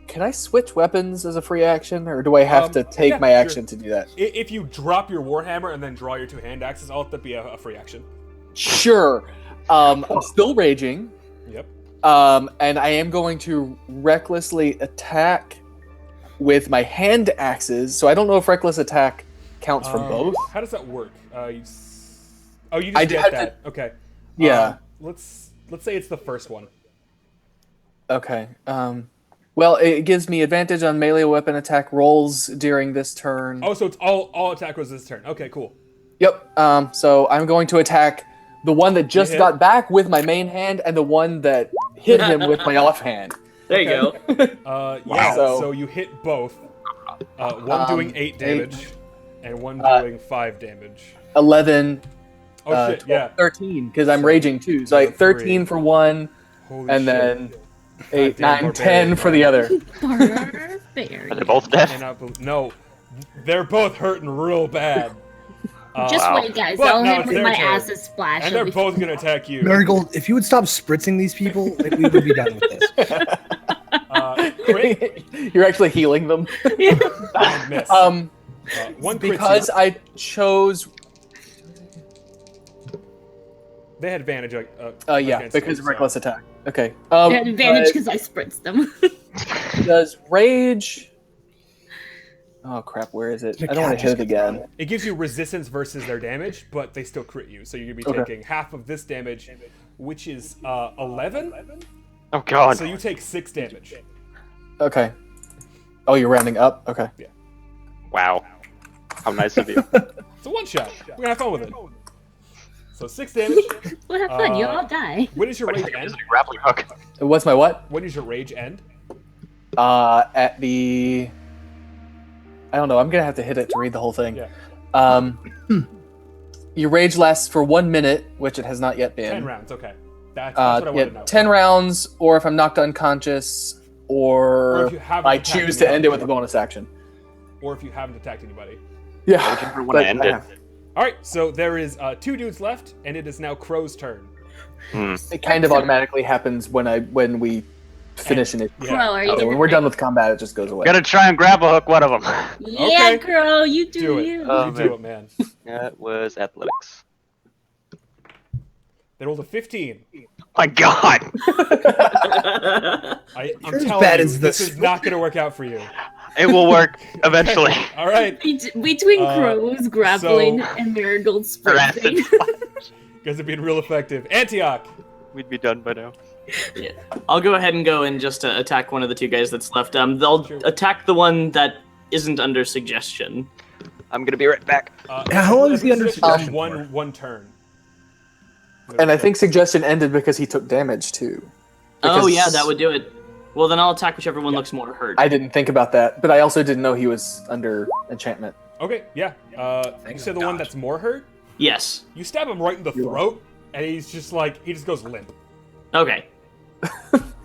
Can I switch weapons as a free action, or do I have to take yeah, my sure. action to do that? If you drop your warhammer and then draw your 2 hand axes, I'll let that be a free action. Sure. I'm still raging, Yep. and I am going to recklessly attack with my hand axes. So I don't know if reckless attack counts for both. How does that work? You just I get had that. Okay. Yeah. Let's say it's the first one. Okay. Well, it gives me advantage on melee weapon attack rolls during this turn. Oh, so it's all attack was this turn. Okay, cool. Yep. So I'm going to attack the one that just hit? got back with my main hand and the one that hit him with my offhand. There you go. Yeah. So- So you hit both. One doing 8 damage, and one doing 5 damage. 11, Oh shit! 12, Yeah. 13, because I'm So, raging too. So like 13 for one, Holy and shit. then 8, Goddamn 9, 10 barbarian, for the other. Are they Barbarian. both dead? No, they're both hurting real bad. Just Wow. wait, guys. But I'll now hit it's with their my turn. acid splash. And they're It'll be both gonna attack you. Marigold, if you would stop spritzing these people, like, we would be done with this. Crit You're actually healing them. and miss. One crit Because suit. I chose. They had advantage. Yeah, against because you, of so- reckless attack. Okay. I had advantage but because I spritzed them. does rage? Oh crap! Where is it? I don't want to hit it again. It gives you resistance versus their damage, but they still crit you. So you're gonna be Okay. taking half of this damage, which is 11. Oh god. So you take 6 damage. Okay. Oh, you're rounding up. Okay. Wow. How nice of you. It's a one shot. We're gonna have fun with it. So 6 damage. We'll have fun. You'll all die. When does your What rage is it? end? Is it a grappling hook? What's my what? When does your rage end? At the. I don't know. I'm gonna have to hit it to read the whole thing. Yeah. Your rage lasts for 1 minute, which it has not yet been. 10 rounds. Okay. That's what I want to know. 10 rounds, or if I'm knocked unconscious, Or or if you haven't I attacked choose to end it with a anybody. bonus action. Or if you haven't attacked anybody. Yeah. I never want to end it. All right. So there is 2 dudes left, and it is now Crow's turn. It kind of automatically happens when we finish it. Yeah. Crow, are you So gonna when we're done with combat, it just goes away. Gotta try and grab a hook one of them. Yeah, Okay. Crow, you do, Do it. you. Oh, you man. do it, man. That was athletics. They rolled a 15. My god. I'm As telling bad you, as this this- is not going to work out for you. It will work eventually. All right. Between Crow's grappling so- and Marigold's Or acid spritzing. splash. You guys are being real effective. Antioch. We'd be done by now. I'll go ahead and go and just attack one of the 2 guys that's left. They'll Sure. attack the one that isn't under suggestion. I'm gonna be right back. How long is he under suggestion? suggestion One turn. And I think suggestion ended because he took damage too. Oh Because yeah, that would do it. Well, then I'll attack whichever one looks more hurt. I didn't think about that, but I also didn't know he was under enchantment. Okay, yeah. You said the one that's more hurt? Yes. You stab him right in the throat, and he's just like, he just goes limp. Okay.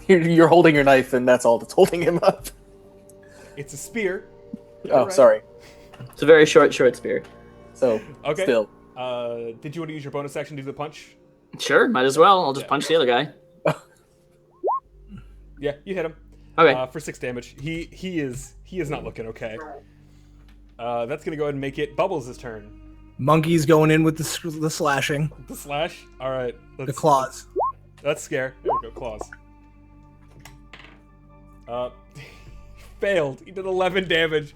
You're holding your knife, and that's all that's holding him up. It's a spear. Oh, right. sorry. It's a very short spear. So, Okay. still. Did you want to use your bonus action to do the punch? Sure, might as well. I'll just punch the other guy. Yeah, you hit him. Okay. For 6 damage. He is not looking okay. That's gonna go ahead and make it Bubbles' turn. Monkey's going in with the slashing. The slash. All right. The claws. Let's scare. There we go. Claws. Failed. He did 11 damage.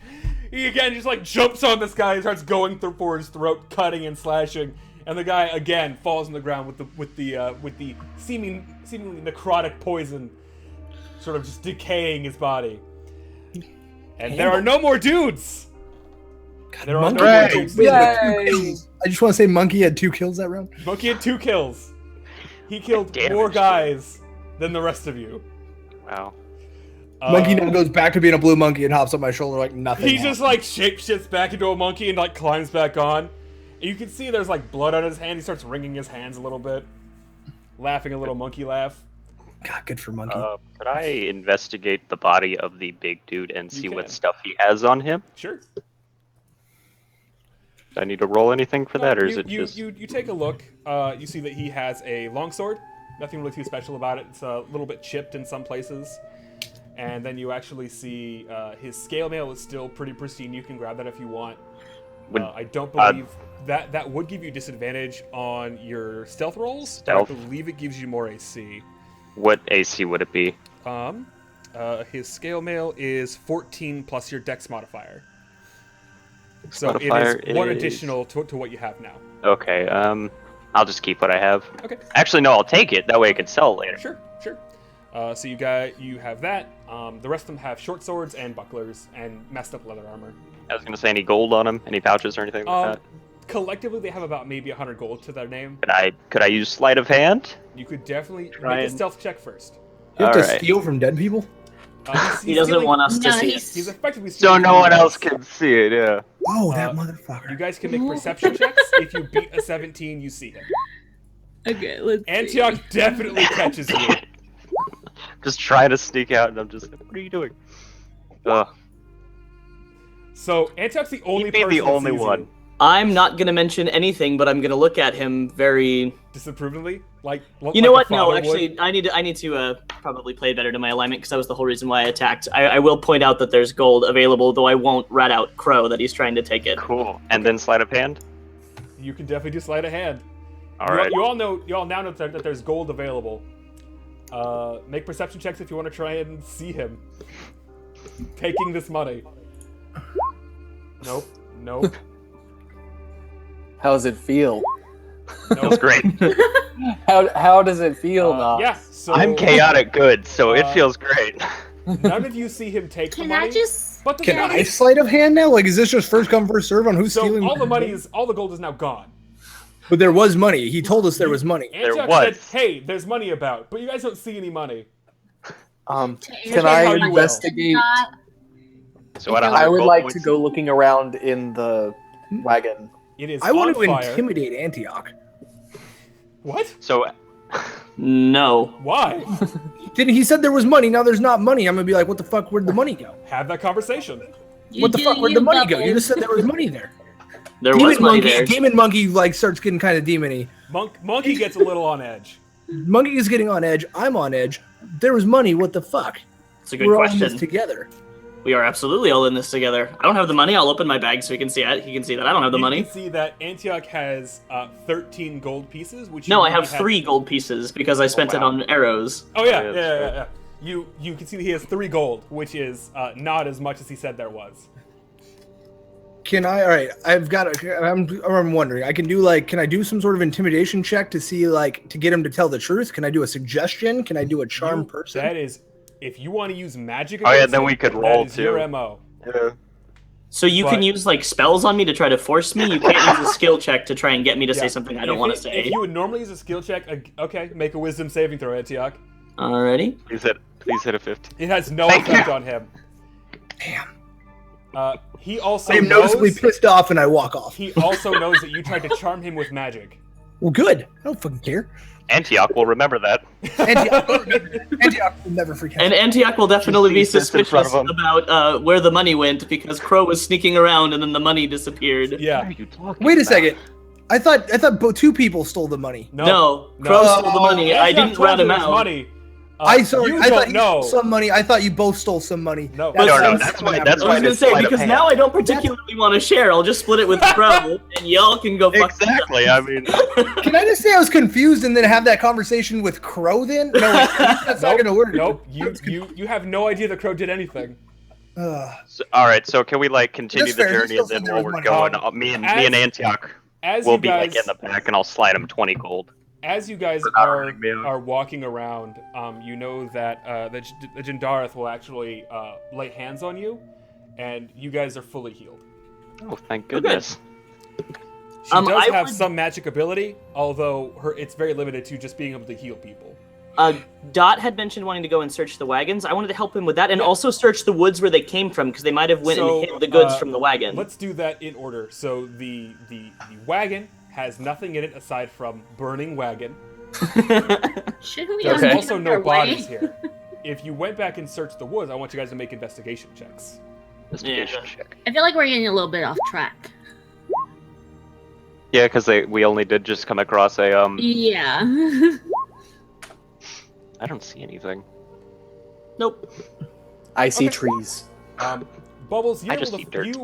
He again just like jumps on this guy and starts going for his throat, cutting and slashing. And the guy again falls on the ground with the seemingly necrotic poison, sort of just decaying his body. And there are no more dudes. There are no more dudes. I just want to say Monkey had 2 kills that round. Monkey had 2 kills. He killed Damage, more guys than the rest of you. Wow. Monkey now goes back to being a blue monkey and hops on my shoulder like nothing. He just like shapeshifts back into a monkey and like climbs back on. And you can see there's like blood on his hand. He starts wringing his hands a little bit, laughing a little monkey laugh. God, good for Monkey. Could I investigate the body of the big dude and see what can. stuff he has on him? Sure. Do I need to roll anything for that, or is you, it you, just... you take a look. You see that he has a longsword. Nothing really too special about it. It's a little bit chipped in some places. And then you actually see his scale mail is still pretty pristine. You can grab that if you want. I don't believe that would give you disadvantage on your stealth rolls. Stealth. But I believe it gives you more AC. What AC would it be? His scale mail is 14 plus your dex modifier. So Modifier it is 1 is- additional to what you have now. Okay, I'll just keep what I have. Okay. Actually, no, I'll take it. That way I can sell it later. Sure. So you have that. The rest of them have short swords and bucklers and messed up leather armor. I was gonna say, any gold on him? Any pouches or anything like that? Collectively, they have about maybe 100 gold to their name. Could I use sleight of hand? You could definitely Try make a and- stealth check first. You have to Alright. steal from dead people? He doesn't want us to see it. Nice. He's effectively So stealing no from you one guys. else can see it, yeah. Oh, that You motherfucker. guys can make perception checks. If you beat a 17, you see him. Okay, let's see. Antioch definitely catches you. Just trying to sneak out, and I'm just like, what are you doing? Ugh. So Antioch's the only He'd be person the that only sees one. you. I'm not gonna mention anything, but I'm gonna look at him very. Disapprovingly, like You know like what? a No, father actually, would. I need to probably play better to my alignment because that was the whole reason why I attacked. I will point out that there's gold available, though I won't rat out Crow that he's trying to take it. Cool. And then sleight of hand? You can definitely do sleight of hand. Alright. You all now know that there's gold available. Make perception checks if you want to try and see him taking this money. Nope. How does it feel? That was great. How does it feel, Knox? Yeah, so I'm chaotic good, so it Uh, feels great. none of you see him take the Can money. I just? But the Can money, I sleight of hand now? Like, is this just first come, first serve on who's so stealing? all the gold is now gone. But there was money. He told us there was money. Antioch was. said, "Hey, there's money about," but you guys don't see any money. Can how I you will. investigate? So at I 100 would gold like points- to go looking around in the wagon. It is I want on to fire. intimidate Antioch. What? So, No. Why? Didn't he said there was money? Now there's not money. I'm gonna be like, what the fuck? Where'd the money go? Have that conversation. You What the do fuck? Where'd you, the money go? You Bubbles. just said there was money there. There was money there. Demon Monkey like starts getting kind of demony. Monkey gets a little on edge. Monkey is getting on edge. I'm on edge. There was money. What the fuck? It's a good We're all in question. this together. We are absolutely all in this together. I don't have the money. I'll open my bag so he can see it. He can see that I don't have the You money. can see that Antioch has 13 gold pieces, which No, you I have only 3 gold pieces because I spent it wow. on arrows. Oh yeah, Oh, yeah, yeah, that's yeah, yeah. You can see that he has 3 gold, which is not as much as he said there was. Can I? All right. I've got. I'm wondering. I can do like. Can I do some sort of intimidation check to see like to get him to tell the truth? Can I do a suggestion? Can I do a charm person? That is, if you want to use magic. Oh, yeah, against then him, we could that roll, is your too. MO. yeah. So you can But- use like spells on me to try to force me. You can't use a skill check to try and get me to say something I don't want to say. If you would normally use a skill check, okay, make a wisdom saving throw, Antioch. Alrighty. Please hit a 15. It has no Thank effect you. on him. Damn. He also I am noticeably knows. pissed off and I walk off. He also knows that you tried to charm him with magic. Well, good. I don't fucking care. Antioch will remember that. Antioch will never forget. And Antioch will definitely be Just see this in front suspicious of him. about where the money went because Crow was sneaking around and then the money disappeared. Yeah. you talking Wait a second. I thought two people stole the money. No, Crow stole the money. I Antioch didn't told rat you him it was out. Money. I thought thought you stole some money. I thought you both stole some money. No. But No, since- that's why. I That's was why. gonna it's say sleight of because hand. now I don't particularly want to share. I'll just split it with Crow, and y'all can go fuck Exactly. I mean, Can I just say I was confused and then have that conversation with Crow then? No, that's not gonna work. Nope. You have no idea the Crow did anything. all right. So can we like continue That's the fair, he journey still and then said there while was we're money. going, me and As- Antioch As will you be guys, like in the back, and I'll slide him 20 gold. as you guys not are running me out. are walking around, you know that the Jindareth will actually lay hands on you, and you guys are fully healed. Oh, thank goodness. She I does have would- some magic ability, although it's very limited to just being able to heal people. Dot had mentioned wanting to go and search the wagons. I wanted to help him with that, and also search the woods where they came from because they might have went So, and hid the goods from the wagon. Let's do that in order. So the wagon has nothing in it aside from burning wagon. Shouldn't we There's have also been no on our way? bodies here. If you went back and searched the woods, I want you guys to make investigation checks. Investigation Yeah. check. I feel like we're getting a little bit off track. Yeah, because we only did just come across a Yeah. I don't see anything. Nope. I see Okay. trees. Bubbles, I just see dirt.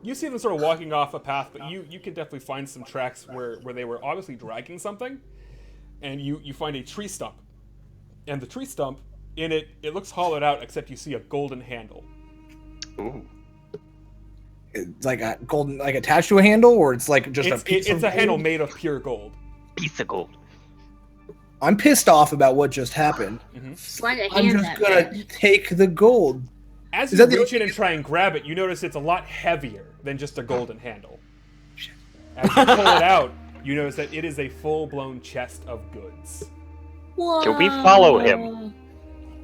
you see them sort of walking off a path, but you can definitely find some tracks where they were obviously dragging something, and you find a tree stump, and the tree stump in it looks hollowed out except you see a golden handle. Ooh. It's like a golden, like attached to a handle, or it's like just a piece It's of a handle gold? made of pure gold. Piece of gold. I'm pissed off about what just happened. Slide a I'm hand just that gonna bitch. take the gold. As Is you that the reach in only- and try and grab it, you notice it's a lot heavier than just a golden handle. As you pull it out, you notice that it is a full-blown chest of goods. Can we follow him?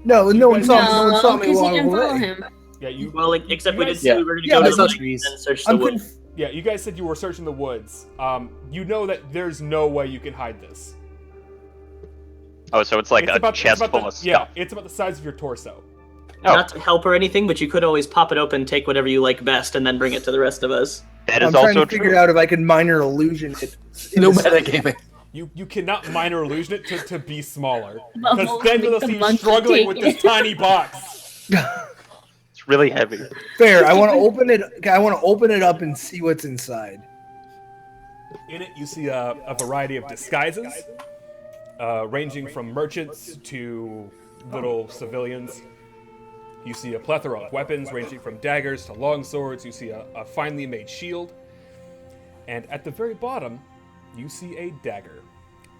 No, no one guys- saw me. No one saw me because while you I didn't was follow away. him. Yeah, you. Well, like, except we did guys- say we were going to Yeah, go I to saw the trees. and search the I'm woods. Yeah, you guys said you were searching the woods. You know that there's no way you can hide this. Oh, so it's like It's a about- chest it's full about of the- stuff. Yeah, it's about the size of your torso. Oh, Not to help or anything, but you could always pop it open, take whatever you like best, and then bring it to the rest of us. that is I'm trying also to figure true. out if I can minor illusion it. No metagaming. You cannot minor illusion it to be smaller. Well, Because then make they'll the see you monkey struggling take with it. this tiny box. It's really heavy. Fair. I want to open it. I want to open it up and see what's inside. In it, you see a variety of disguises, ranging from merchants to little civilians. You see a plethora of weapons, ranging from daggers to long swords. You see a finely made shield. And at the very bottom, you see a dagger.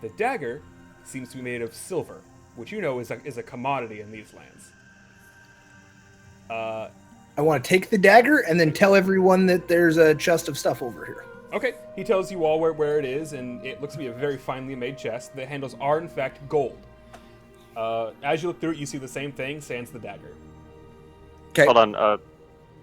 The dagger seems to be made of silver, which you know is a commodity in these lands. I want to take the dagger and then tell everyone that there's a chest of stuff over here. Okay, he tells you all where it is, and it looks to be a very finely made chest. The handles are, in fact, gold. As you look through it, you see the same thing, sans the dagger. Okay. Hold on.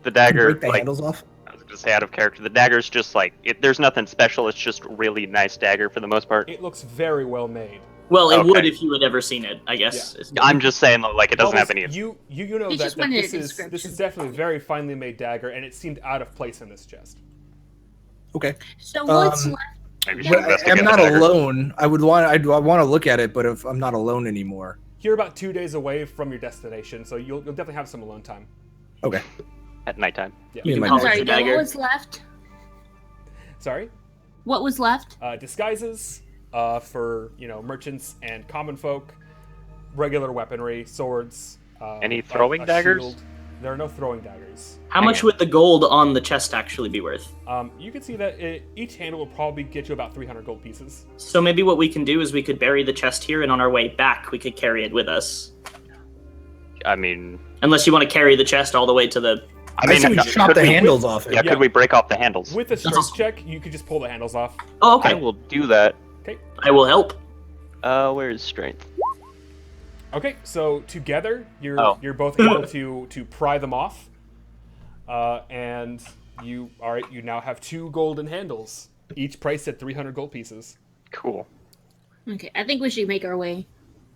The dagger, Break the like, handles off. I was gonna say out of character. The dagger's just like there's nothing special. It's just really nice dagger for the most part. It looks very well made. Well, it Okay. would if you had ever seen it, I guess. Yeah. is- I'm just saying though, like it doesn't have Bubbles, any. You know He that, just that wanted a this is description. definitely a very finely made dagger, and it seemed out of place in this chest. Okay. So what's Um, left? Maybe we should But investigate I'm the not dagger. alone. I want to look at it, but if I'm not alone anymore. You're about 2 days away from your destination, so you'll definitely have some alone time. Okay. At nighttime. Yeah. Me and my Oh, I'm sorry, the no, dagger. what was left? Sorry. What was left? Disguises for merchants and common folk, regular weaponry, swords. Any a throwing daggers? shield. There are no throwing daggers. How much would the gold on the chest actually be worth? You can see that each handle will probably get you about 300 gold pieces. So maybe what we can do is we could bury the chest here, and on our way back, we could carry it with us. I mean, Unless you want to carry the chest all the way to the I mean, say we chop could the we- handles off it. Yeah, Yeah. could we break off the handles? With a That's strength awesome. check, you could just pull the handles off. Oh, I okay. will do that. I will help. Where is strength? Okay, so together you're Oh. you're both able to pry them off, and you now have 2 golden handles, each priced at 300 gold pieces. Cool. Okay, I think we should make our way.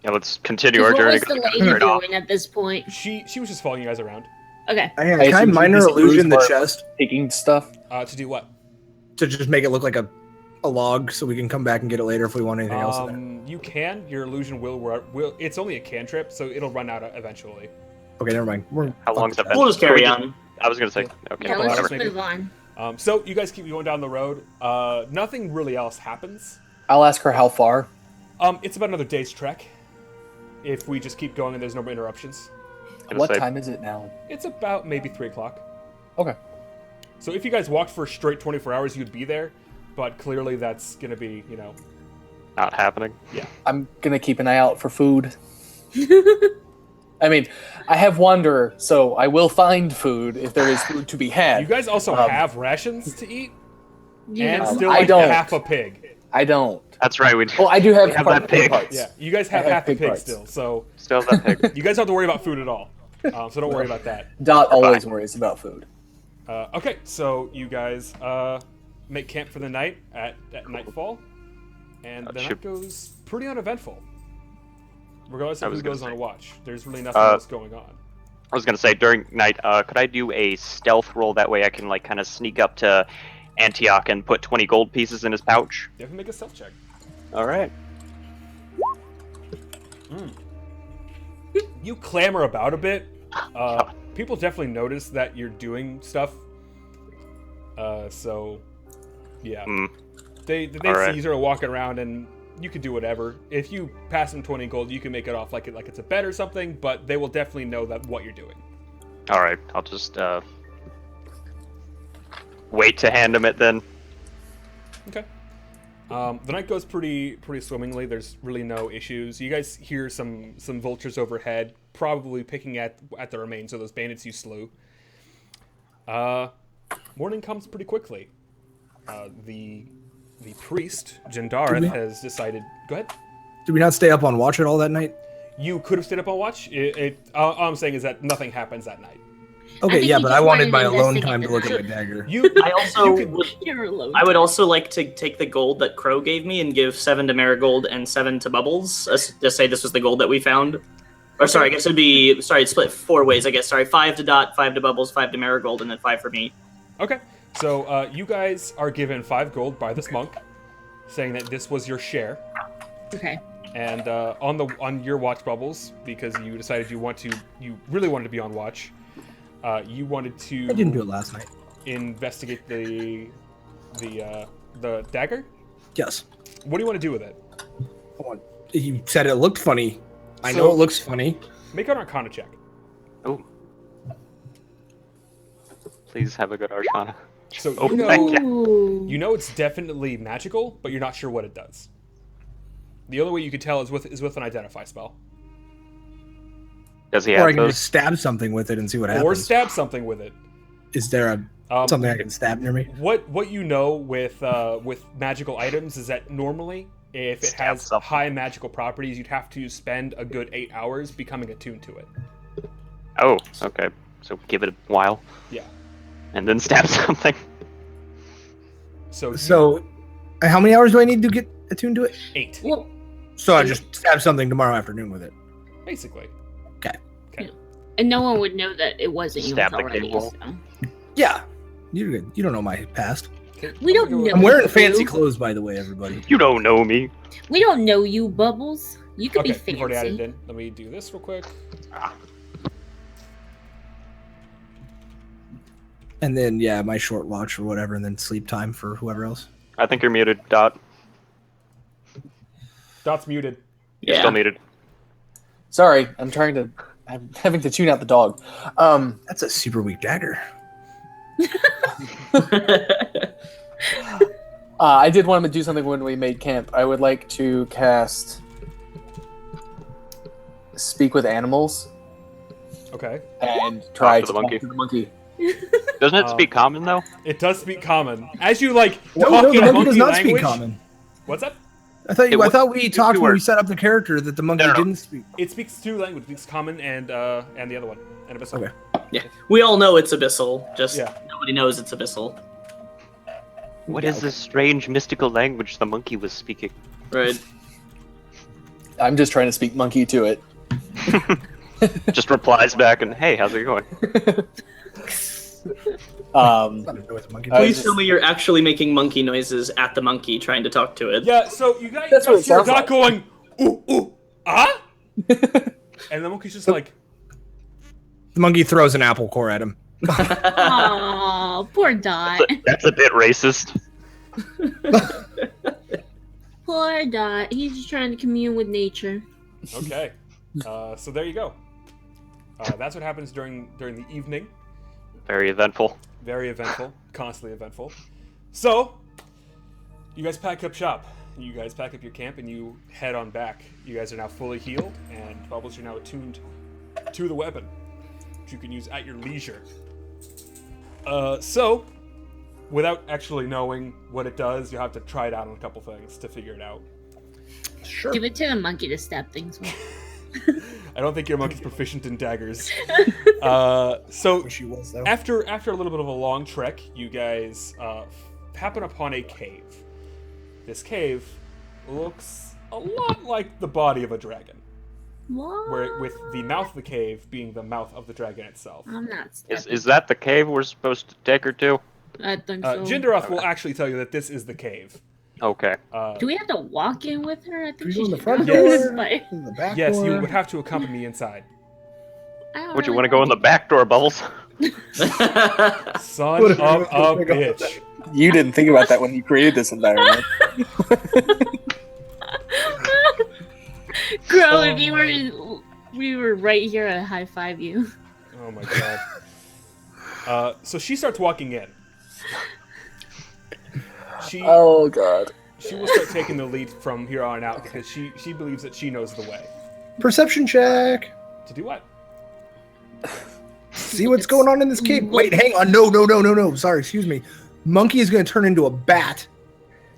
Yeah, let's continue our What journey. was the lady Right off. doing at this point? She was just following you guys around. Okay. Can I I assume minor she's illusion the used for- chest Taking stuff. To do what? to just make it look like a log, so we can come back and get it later if we want anything else in there? You can. Your illusion will. It's only a cantrip, so it'll run out eventually. Okay, never mind. How long's that been? We'll just Can carry we on. I was gonna say. Okay, Yeah, let's hours, just maybe. move on. So you guys keep going down the road. Nothing really else happens. I'll ask her how far. It's about another day's trek. If we just keep going and there's no more interruptions, Gonna What say- time is it now? it's about maybe 3 o'clock. Okay. So if you guys walked for straight 24 hours, you'd be there. But clearly, that's gonna be, Not happening. I'm gonna keep an eye out for food. I mean, I have Wanderer, so I will find food if there is food to be had. You guys also Um, have rations to eat, Yeah. and still I like don't. half a pig. I don't. That's right. We Oh, I do have, We have part- that pig. parts. Yeah, you guys have I have half a pig pig parts. still, so still have that pig. you guys don't have to worry about food at all. So don't worry about that. Dot always worries about food. Okay, so you guys make camp for the night at nightfall, and the night should- goes pretty uneventful. Regardless I of was who gonna goes on say. a watch, there's really nothing else going on. I was gonna say during night. Could I do a stealth roll? That way I can kind of sneak up to Antioch and put 20 gold pieces in his pouch. Definitely make a stealth check. All right. You clamor about a bit. People definitely notice that you're doing stuff. So, yeah, Hmm. they Alright. see you sort of walking around, and you can do whatever. If you pass them 20 gold, you can make it off like it's a bet or something. But they will definitely know that what you're doing. All right. I'll just wait to hand him it then. Okay. The night goes pretty swimmingly. There's really no issues. You guys hear some vultures overhead, probably picking at the remains of those bandits you slew. Morning comes pretty quickly. The priest Jandareth has decided. Go ahead. Did we not stay up on watch at all that night? You could have stayed up on watch. All I'm saying is that nothing happens that night. Okay, think yeah, he but just I wanted wanted my to alone investigate time to the look at my truth. dagger. You I also you could- would, You're alone. I would also like to take the gold that Crow gave me and give 7 to Marigold and 7 to Bubbles. Just say this was the gold that we found. Or sorry, I guess it'd be it's split 4 ways. I guess 5 to Dot, 5 to Bubbles, 5 to Marigold, and then 5 for me. Okay. So you guys are given 5 gold by this monk, saying that this was your share. Okay. And on your watch, Bubbles, because you decided you really wanted to be on watch. You wanted to I didn't do it last night. investigate the dagger. Yes. What do you want to do with it? You said it looked funny. I So- know it looks funny. Make an Arcana check. Oh. Please have a good Arcana. So Oh you my know God. Ooh. you know it's definitely magical, but you're not sure what it does. The only way you could tell is with an identify spell, Does he Or have I can those? just stab something with it and see what or happens. stab something with it. Is there Um, something I can stab near me? What you know with magical items is that normally, if it Stab has something. high magical properties, you'd have to spend a good 8 hours becoming attuned to it. Oh, okay. So give it a while Yeah. and then stab something. So So, how many hours do I need to get attuned to it? 8, Well, So I just stab something tomorrow afternoon with it. basically. and no one would know that it wasn't you Stab the already. cable. So. Yeah, you're good. You don't know my past. Okay, We don't go- know. I'm wearing you. fancy clothes, by the way, everybody. You don't know me. We don't know you, Bubbles. You could Okay, be you've already added it fancy. in. Let me do this real quick. And then yeah, my short watch or whatever, and then sleep time for whoever else. I think you're muted, Dot. Dot's muted. You're Yeah. still muted. Sorry, I'm having to tune out the dog. That's a super weak dagger. I did want to do something when we made camp. I would like to cast Speak with Animals Okay. and try Talk to the talk monkey. to the monkey. Doesn't it speak common though? It does speak common. As you like No, talk no, the in monkey monkey does not language. speak common. What's up? I thought It I was- thought we talked when we words. set up the character that the monkey No. didn't speak. It speaks two languages. It speaks common and the other one, and abyssal. Okay. Yeah, we all know it's abyssal. Just Yeah. nobody knows it's abyssal. What is this strange mystical language the monkey was speaking? Right. I'm just trying to speak monkey to it. Just replies back and, hey, how's it going? Not a noise monkey. Please tell me you're actually making monkey noises at the monkey trying to talk to it. Yeah. So you guys That's what it hear sounds Doc like. going ooh ooh ah, and the monkey's just like, The monkey throws an apple core at him. Oh, poor Dot. That's a bit racist. Poor Dot. He's just trying to commune with nature. okay. So there you go. That's what happens during the evening. Very eventful. Very eventful, constantly eventful. So, you guys pack up shop. You guys pack up your camp and you head on back. You guys are now fully healed, and Bubbles, you're now attuned to the weapon, which you can use at your leisure. So, without actually knowing what it does, you'll have to try it out on a couple things to figure it out. Sure. Give it to the monkey to stab things with. I don't think your monkey's proficient in daggers. So, Wish he was though. After a little bit of a long trek, you guys happen upon a cave. This cave looks a lot like the body of a dragon, What? with the mouth of the cave being the mouth of the dragon itself. I'm not stepping. Is that the cave we're supposed to take her to? I think so. Jindaroth will actually tell you that this is the cave. Okay. Do we have to walk in with her? I think Do we she go in the should front go door? this way. In the back Yes, door. you would have to accompany me inside. I don't Would you really want to go in the back door, Bubbles? Son Whatever, of a we'll pick up bitch. You didn't think about that when you created this environment. Crow, if you we were right here, I'd high five you. Oh my god. So she starts walking in. She Oh god. she will start taking the lead from here on out because she believes that she knows the way. Perception check. To do what? See what's going on in this cave. Wait, hang on. No. Sorry, excuse me. Monkey is going to turn into a bat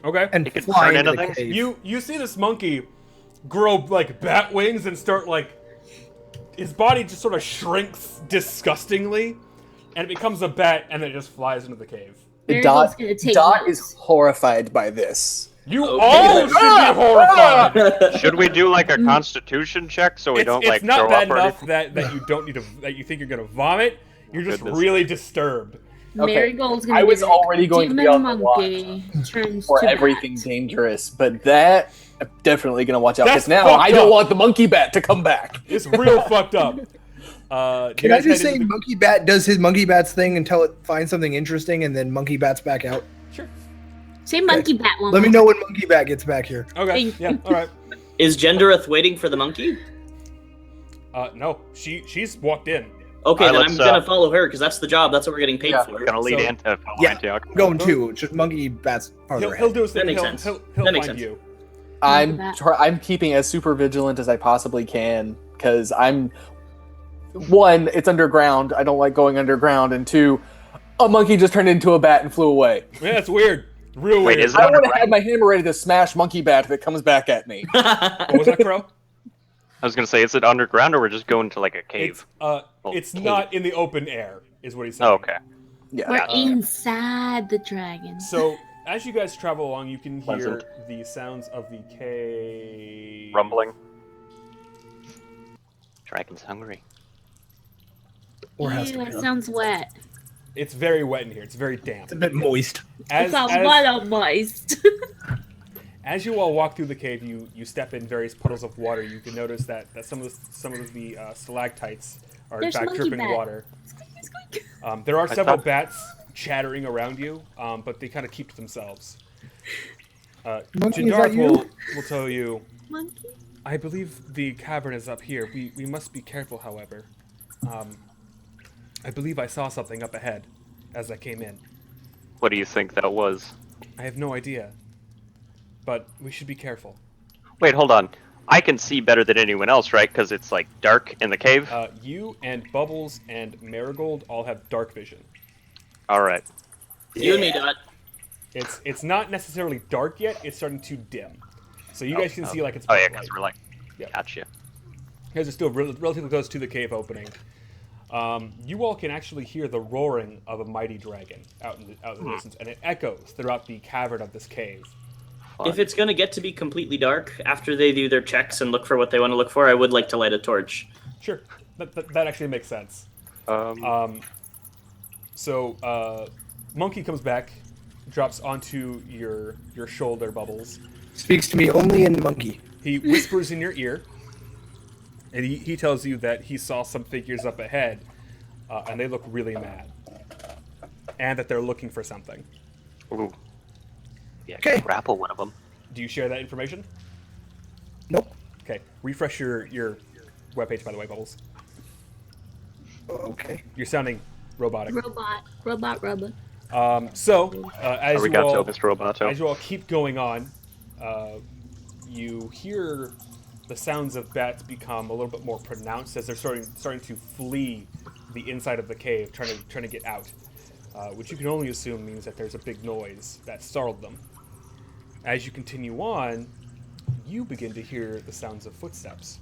Okay. and It can fly turn into into the things? cave. You see this monkey grow like bat wings and start like his body just sort of shrinks disgustingly and it becomes a bat and then it just flies into the cave. Marigold's gonna take Dot notes. is horrified by this. You all should be horrified. Should we do like a constitution check so we It's, don't it's like not throw bad up or enough anything? that you don't need to that you think you're gonna vomit. You're just Goodness. really disturbed. Okay, Marigold's gonna I be was like, already going to be demon on the watch monkey turns for to everything bat. dangerous, but that I'm definitely gonna watch out That's because now fucked I don't up. want the monkey bat to come back. It's real fucked up. Can I just say Monkey Bat does his Monkey Bats thing until it finds something interesting and then Monkey Bats back out? Sure. Say monkey bat one Let me more know when Monkey Bat gets back here. Okay. Thank Yeah. you. All right. Is Gendereth waiting for the monkey? No. She's walked in. Okay, Alright, then I'm let's, gonna follow her because that's the job. That's what we're getting paid Yeah. for. Gonna lead So- into Yeah. Antioch. I'm going too. It's just Monkey Bat's farther He'll ahead. do his thing. That makes he'll, sense. He'll That makes find sense. you. I'm keeping as super vigilant as I possibly can because I'm one, it's underground. I don't like going underground, and two, a monkey just turned into a bat and flew away. Yeah, it's weird. Real Wait, weird. is it I want to underground? have my hammer ready to smash monkey bat if it comes back at me. What was that, Crow? I was gonna say, is it underground or we're just going to like a cave? It's cave. not in the open air, is what he's saying. Oh, okay. Yeah. We're inside the dragon. So as you guys travel along, you can hear Pleasant. the sounds of the cave Rumbling. Dragon's hungry. Or has Ew, to that be. sounds wet. It's very wet in here. It's very damp. It's a bit moist. As, It's a as, lot of moist. as you all walk through the cave, you step in various puddles of water. You can notice that some of the stalactites are There's in fact monkey dripping bat. water. There are I several thought- bats chattering around you, but they kind of keep to themselves. Monkey, is Jindarth that you? will tell you, Monkey? I believe the cavern is up here. We must be careful, however. I believe I saw something up ahead as I came in. What do you think that was? I have no idea. But we should be careful. Wait, hold on. I can see better than anyone else, right? Because it's like dark in the cave. You and Bubbles and Marigold all have dark vision. All right. You and me, Dot. It's not necessarily dark yet. It's starting to dim, so you guys can see like it's. Oh yeah, bright because light. we're like, Yeah. gotcha. You guys are still relatively close to the cave opening. You all can actually hear the roaring of a mighty dragon out in the distance, and it echoes throughout the cavern of this cave. If it's going to get to be completely dark, after they do their checks and look for what they want to look for, I would like to light a torch. Sure, that actually makes sense. So Monkey comes back, drops onto your shoulder, Bubbles. Speaks to me only in monkey. He whispers in your ear, and he tells you that he saw some figures up ahead, and they look really mad, and that they're looking for something. Ooh. Yeah, Okay. grapple one of them. Do you share that information? Nope. Okay, refresh your webpage, by the way, Bubbles. Okay. You're sounding robotic. Robot. As you Arigato, all, Mr. Roboto. as you all keep going on, you hear the sounds of bats become a little bit more pronounced as they're starting to flee the inside of the cave, trying to get out, which you can only assume means that there's a big noise that startled them. As you continue on, you begin to hear the sounds of footsteps.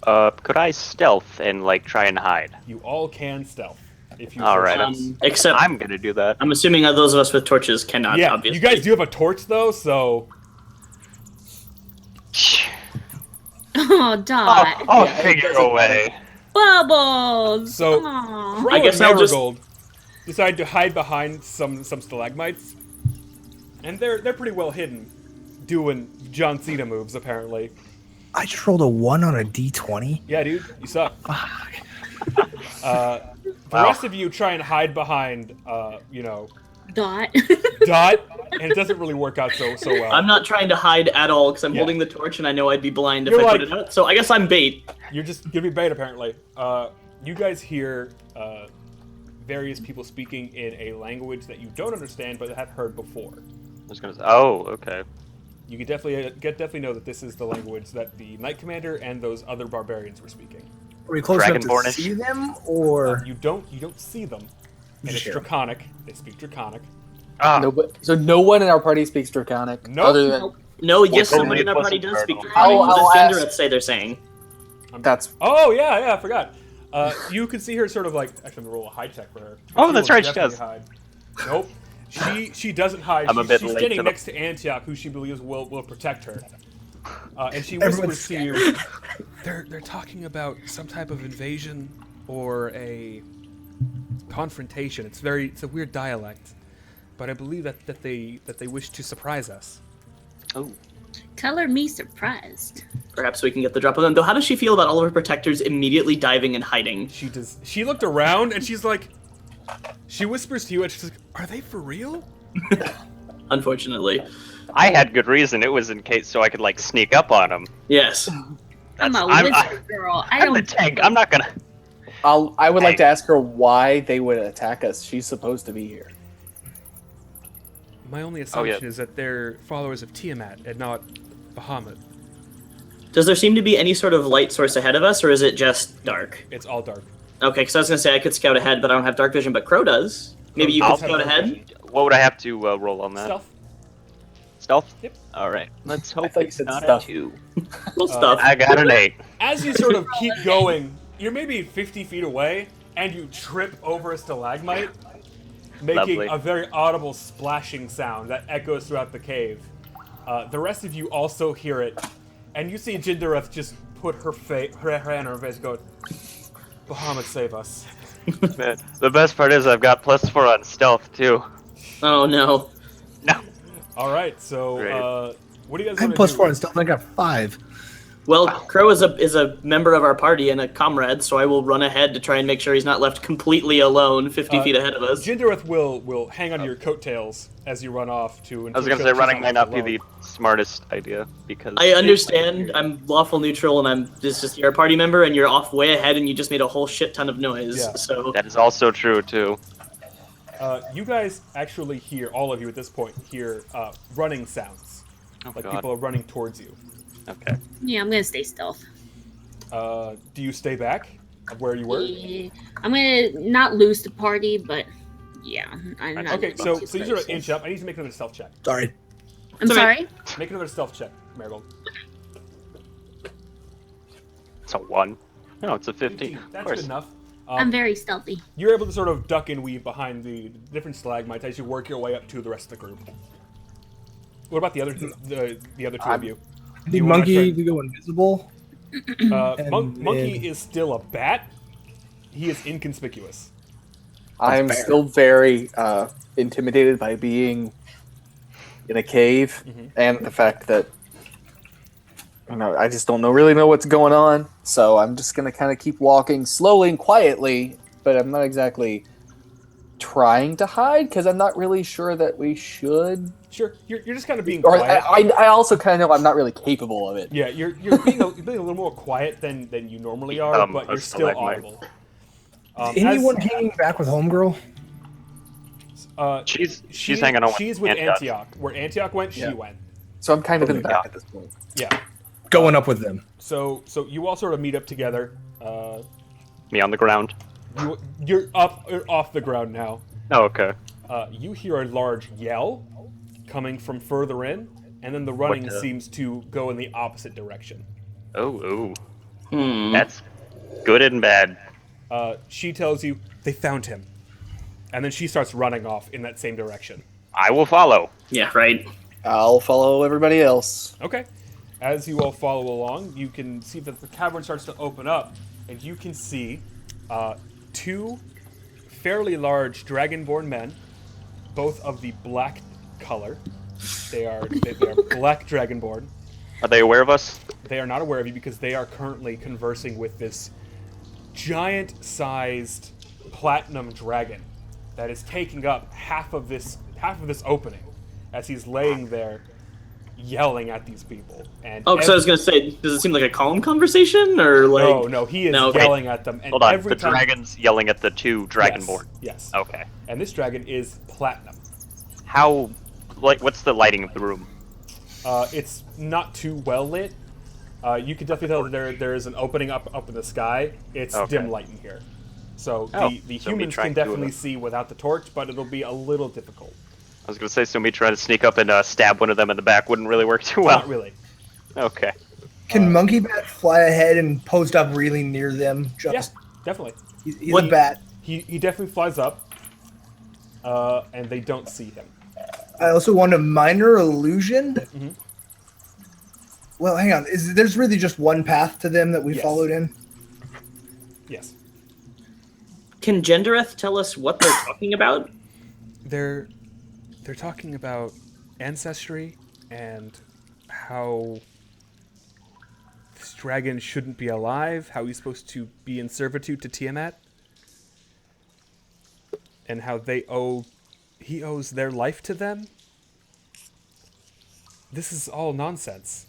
Could I stealth and like try and hide? You all can stealth if you. All so right, choose. Except, I'm gonna do that. I'm assuming that those of us with torches cannot, Yeah, obviously. you guys do have a torch though, so. Oh, Dot. I'll figure a way. Bubbles. So, Aw. Crow I guess and I'll just- Marigold decide to hide behind some stalagmites, and they're pretty well hidden, doing John Cena moves apparently. I just rolled a 1 on a d20. Yeah, dude, you suck. Fuck. The rest of you try and hide behind, Dot. Dot, and it doesn't really work out so well. I'm not trying to hide at all because I'm Yeah. holding the torch and I know I'd be blind if You're I put like- it out. So I guess I'm bait. You're just gonna be bait apparently. You guys hear various people speaking in a language that you don't understand but have heard before. I was gonna say, oh, okay. You can definitely know that this is the language that the Knight Commander and those other barbarians were speaking. Are we close enough to Dragonbornish. see them, or You don't see them, and it's Sure. Draconic. They speak Draconic. Ah, So no one in our party speaks Draconic. Nope. Other than Nope. No, yes, Well, somebody in our it party wasn't does speak turtle. Draconic. I'll The ask- Cindereth say they're saying. that's Oh yeah, I forgot. You can see her sort of like. Actually, I'm gonna roll a high check for her. Oh, She that's will right, she definitely does. Hide. Nope. She doesn't hide. I'm a bit she's late standing to the- next to Antioch, who she believes will protect her. And she Everyone's whispers to you. They're talking about some type of invasion or a confrontation. It's a weird dialect, but I believe that they wish to surprise us. oh. Color me surprised. Perhaps we can get the drop of them. Though, how does she feel about all of her protectors immediately diving and hiding? She does. She looked around and she's like. She whispers to you and she's like, "Are they for real?" Unfortunately. I had good reason. It was in case so I could like sneak up on him. Yes. I'm a I'm- whisper girl. I I'm the don't. tank. I'm not gonna. I would like Hey. to ask her why they would attack us. She's supposed to be here. My only yeah. assumption is that they're followers of Tiamat and not Bahamut. Does there seem to be any sort of light source ahead of us, or is it just dark? It's all dark. Okay, because I was going to say I could scout ahead, but I don't have dark vision, but Crow does. Maybe you I'll could have scout dark ahead? vision. What would I have to roll on that? Stealth. Stealth? Yep. All right. Let's hope thought you it's said not stuff. a 2. Cool stuff. I got an 8. As you sort of keep going, you're maybe 50 feet away, and you trip over a stalagmite, making Lovely. a very audible splashing sound that echoes throughout the cave. The rest of you also hear it, and you see Jindareth just put her hand on her face, going, "Bahamut, save us!" Man, the best part is I've got +4 on stealth too. Oh, no. No. All right, so Great. what do you guys I want had to do? +4 and stuff. I got 5. Well, Crow is a member of our party and a comrade, so I will run ahead to try and make sure he's not left completely alone 50 feet ahead of us. Jindareth will hang on to your coattails as you run off to. I was gonna say running might not be the smartest idea because I understand I'm lawful neutral and I'm just you're a party member and you're off way ahead and you just made a whole shit ton of noise. Yeah. So that is also true too. You guys actually hear, all of you at this point, hear running sounds. Oh Like God. people are running towards you. Okay. Yeah, I'm gonna stay stealth. Do you stay back of where you were? Yeah. I'm gonna not lose the party, but Yeah, I'm not. Okay, even so too you sort of close. inch up. I need you to make another stealth check. Sorry. I'm sorry. Make another stealth check, Marigold. It's a 1. No, it's a 15. Of That's course. good enough. I'm very stealthy. You're able to sort of duck and weave behind the different stalagmites as you work your way up to the rest of the group. What about the other the other two of you? The you wanna monkey try- to go invisible. Monkey then- is still a bat. He is inconspicuous. I'm fair. still very intimidated by being in a cave and the fact that I just don't really know what's going on. So I'm just gonna kind of keep walking slowly and quietly, but I'm not exactly trying to hide because I'm not really sure that we should. You're just kind of being Or quiet. I also kind of know I'm not really capable of it. Yeah, you're being a little more quiet than you normally are, but you're a still stalagmite. audible. Anyone hanging back with homegirl? She's hanging on with She's with Antioch. Antioch. Where Antioch went, she Yeah. went. So I'm kind of in the Yeah. back at this point. Yeah. Going up with them. So you all sort of meet up together. Me on the ground. You're off the ground now. Oh, okay. You hear a large yell coming from further in, and then the running the- seems to go in the opposite direction. Oh. Hmm. That's good and bad. She tells you they found him, and then she starts running off in that same direction. I will follow. Yeah, right. I'll follow everybody else. Okay. As you all follow along, you can see that the cavern starts to open up, and you can see two fairly large dragonborn men, both of the black color. They are black dragonborn. Are they aware of us? They are not aware of you because they are currently conversing with this giant-sized platinum dragon that is taking up half of this opening as he's laying there yelling at these people. And Oh, because I was gonna say, does it seem like a calm conversation or like? no, he is No, okay. yelling at them. And Hold on. every The time, dragon's yelling at the two dragonborn. Yes. Okay. And this dragon is platinum. How? What's the lighting of the room? It's not too well lit. You can definitely tell that there is an opening up in the sky. It's Okay. dim light in here. So Oh, the so me humans trying can to do definitely it. see without the torch, but it'll be a little difficult. I was gonna say, so me trying to sneak up and stab one of them in the back wouldn't really work too well. Not really. Okay. Can Monkey Bat fly ahead and post up really near them? Yes, definitely. He's What- a bat. He definitely flies up, and they don't see him. I also want a minor illusion. Mm-hmm. Well, hang on. There's really just one path to them that we Yes. followed in? Yes. Can Gendereth tell us what they're talking about? They're talking about ancestry and how this dragon shouldn't be alive, how he's supposed to be in servitude to Tiamat, and how he owes their life to them. This is all nonsense.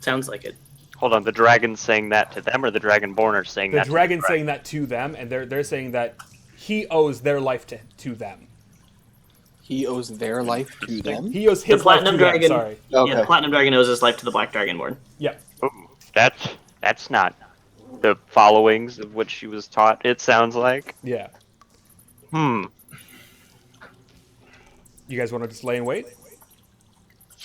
Sounds like it. Hold on. The dragon's saying that to them, or the dragonborn are saying The that? dragon's to the saying that to them, and they're saying that he owes their life to them. He owes their life to them. He owes his The platinum life to dragon. them. Sorry. Okay. Yeah, the platinum dragon owes his life to the black dragonborn. Yeah. Ooh, that's not the followings of which she was taught. It sounds like. Yeah. Hmm. You guys want to just lay in wait?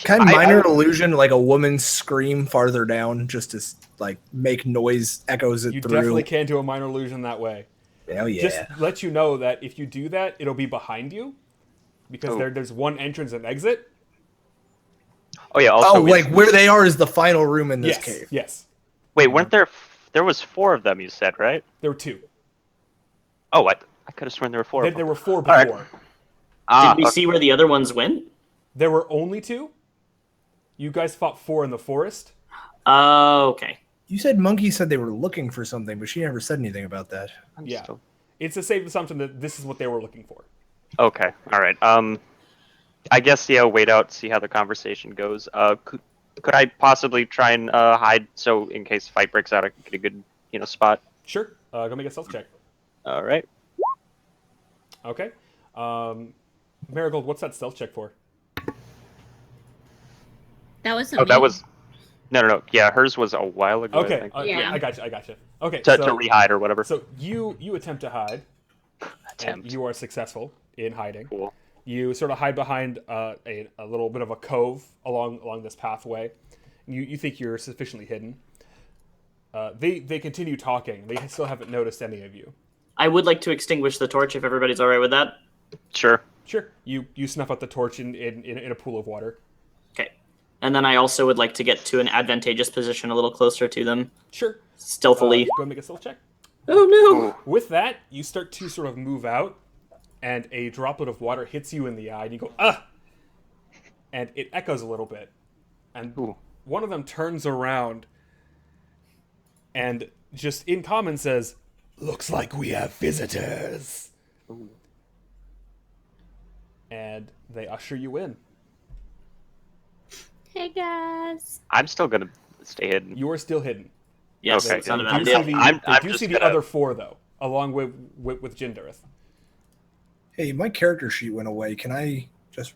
Kind I- of minor I- illusion, like a woman's scream farther down, just to like make noise, echoes it You through. definitely can do a minor illusion that way. Hell yeah! Just let you know that if you do that, it'll be behind you, because Oh. there's one entrance and exit. Oh yeah. Also, Oh, like where they are is the final room in this Yes. cave. Yes. wait, weren't there? There was 4 of them. You said, right? There were 2. Oh, I could have sworn there were 4. There, of there them. were 4 right. before. Ah, Did we see where the other ones went? There were only 2. You guys fought 4 in the forest. Oh, okay. You said Monkey said they were looking for something, but she never said anything about that. Yeah. still- It's a safe assumption that this is what they were looking for. Okay. All right. I guess wait out, see how the conversation goes. Could I possibly try and hide so in case a fight breaks out, I can get a good spot. Sure. Go make a stealth check. All right. Okay. Marigold, what's that stealth check for? That was Oh, that was. No. Yeah, hers was a while ago. I Okay. think. Yeah. I got you. Okay. To so, rehide or whatever. so you attempt to hide. Attempt. You are successful in hiding. Cool. You sort of hide behind a little bit of a cove along this pathway. You think you're sufficiently hidden. They continue talking. They still haven't noticed any of you. I would like to extinguish the torch if everybody's all right with that. Sure. Sure. You snuff out the torch in a pool of water. Okay. And then I also would like to get to an advantageous position a little closer to them, Sure. stealthily. Go and make a stealth check. Oh no! Ooh. With that, you start to sort of move out, and a droplet of water hits you in the eye, and you go, ah! And it echoes a little bit. And Ooh. one of them turns around and just in common says, "Looks like we have visitors." Ooh. And they usher you in. Hey guys. I'm still gonna stay hidden. You are still hidden. Yes, Okay. it's not a They bad do deal. see the, I'm they do just see the gonna- other four, though, along with Jindareth. Hey, my character sheet went away. Can I just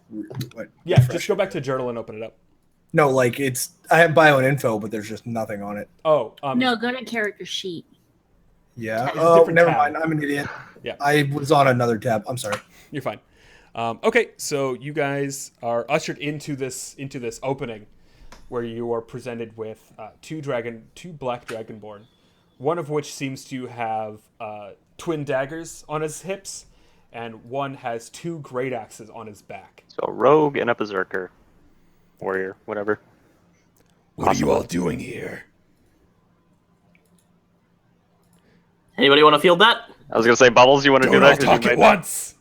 Yeah, refresh just go it? back to Journal and open it up. No, like I have bio and info, but there's just nothing on it. Oh, No, go to character sheet. Yeah. It's a Oh, different never tab. mind. I'm an idiot. Yeah. I was on another tab. I'm sorry. You're fine. Okay, so you guys are ushered into this opening, where you are presented with two black dragonborn, one of which seems to have twin daggers on his hips, and one has two great axes on his back. So a rogue and a berserker, warrior, whatever. What are you all doing here? Anybody want to field that? I was gonna say, Bubbles, you want to do Don't all that? 'Cause talk you at might- once.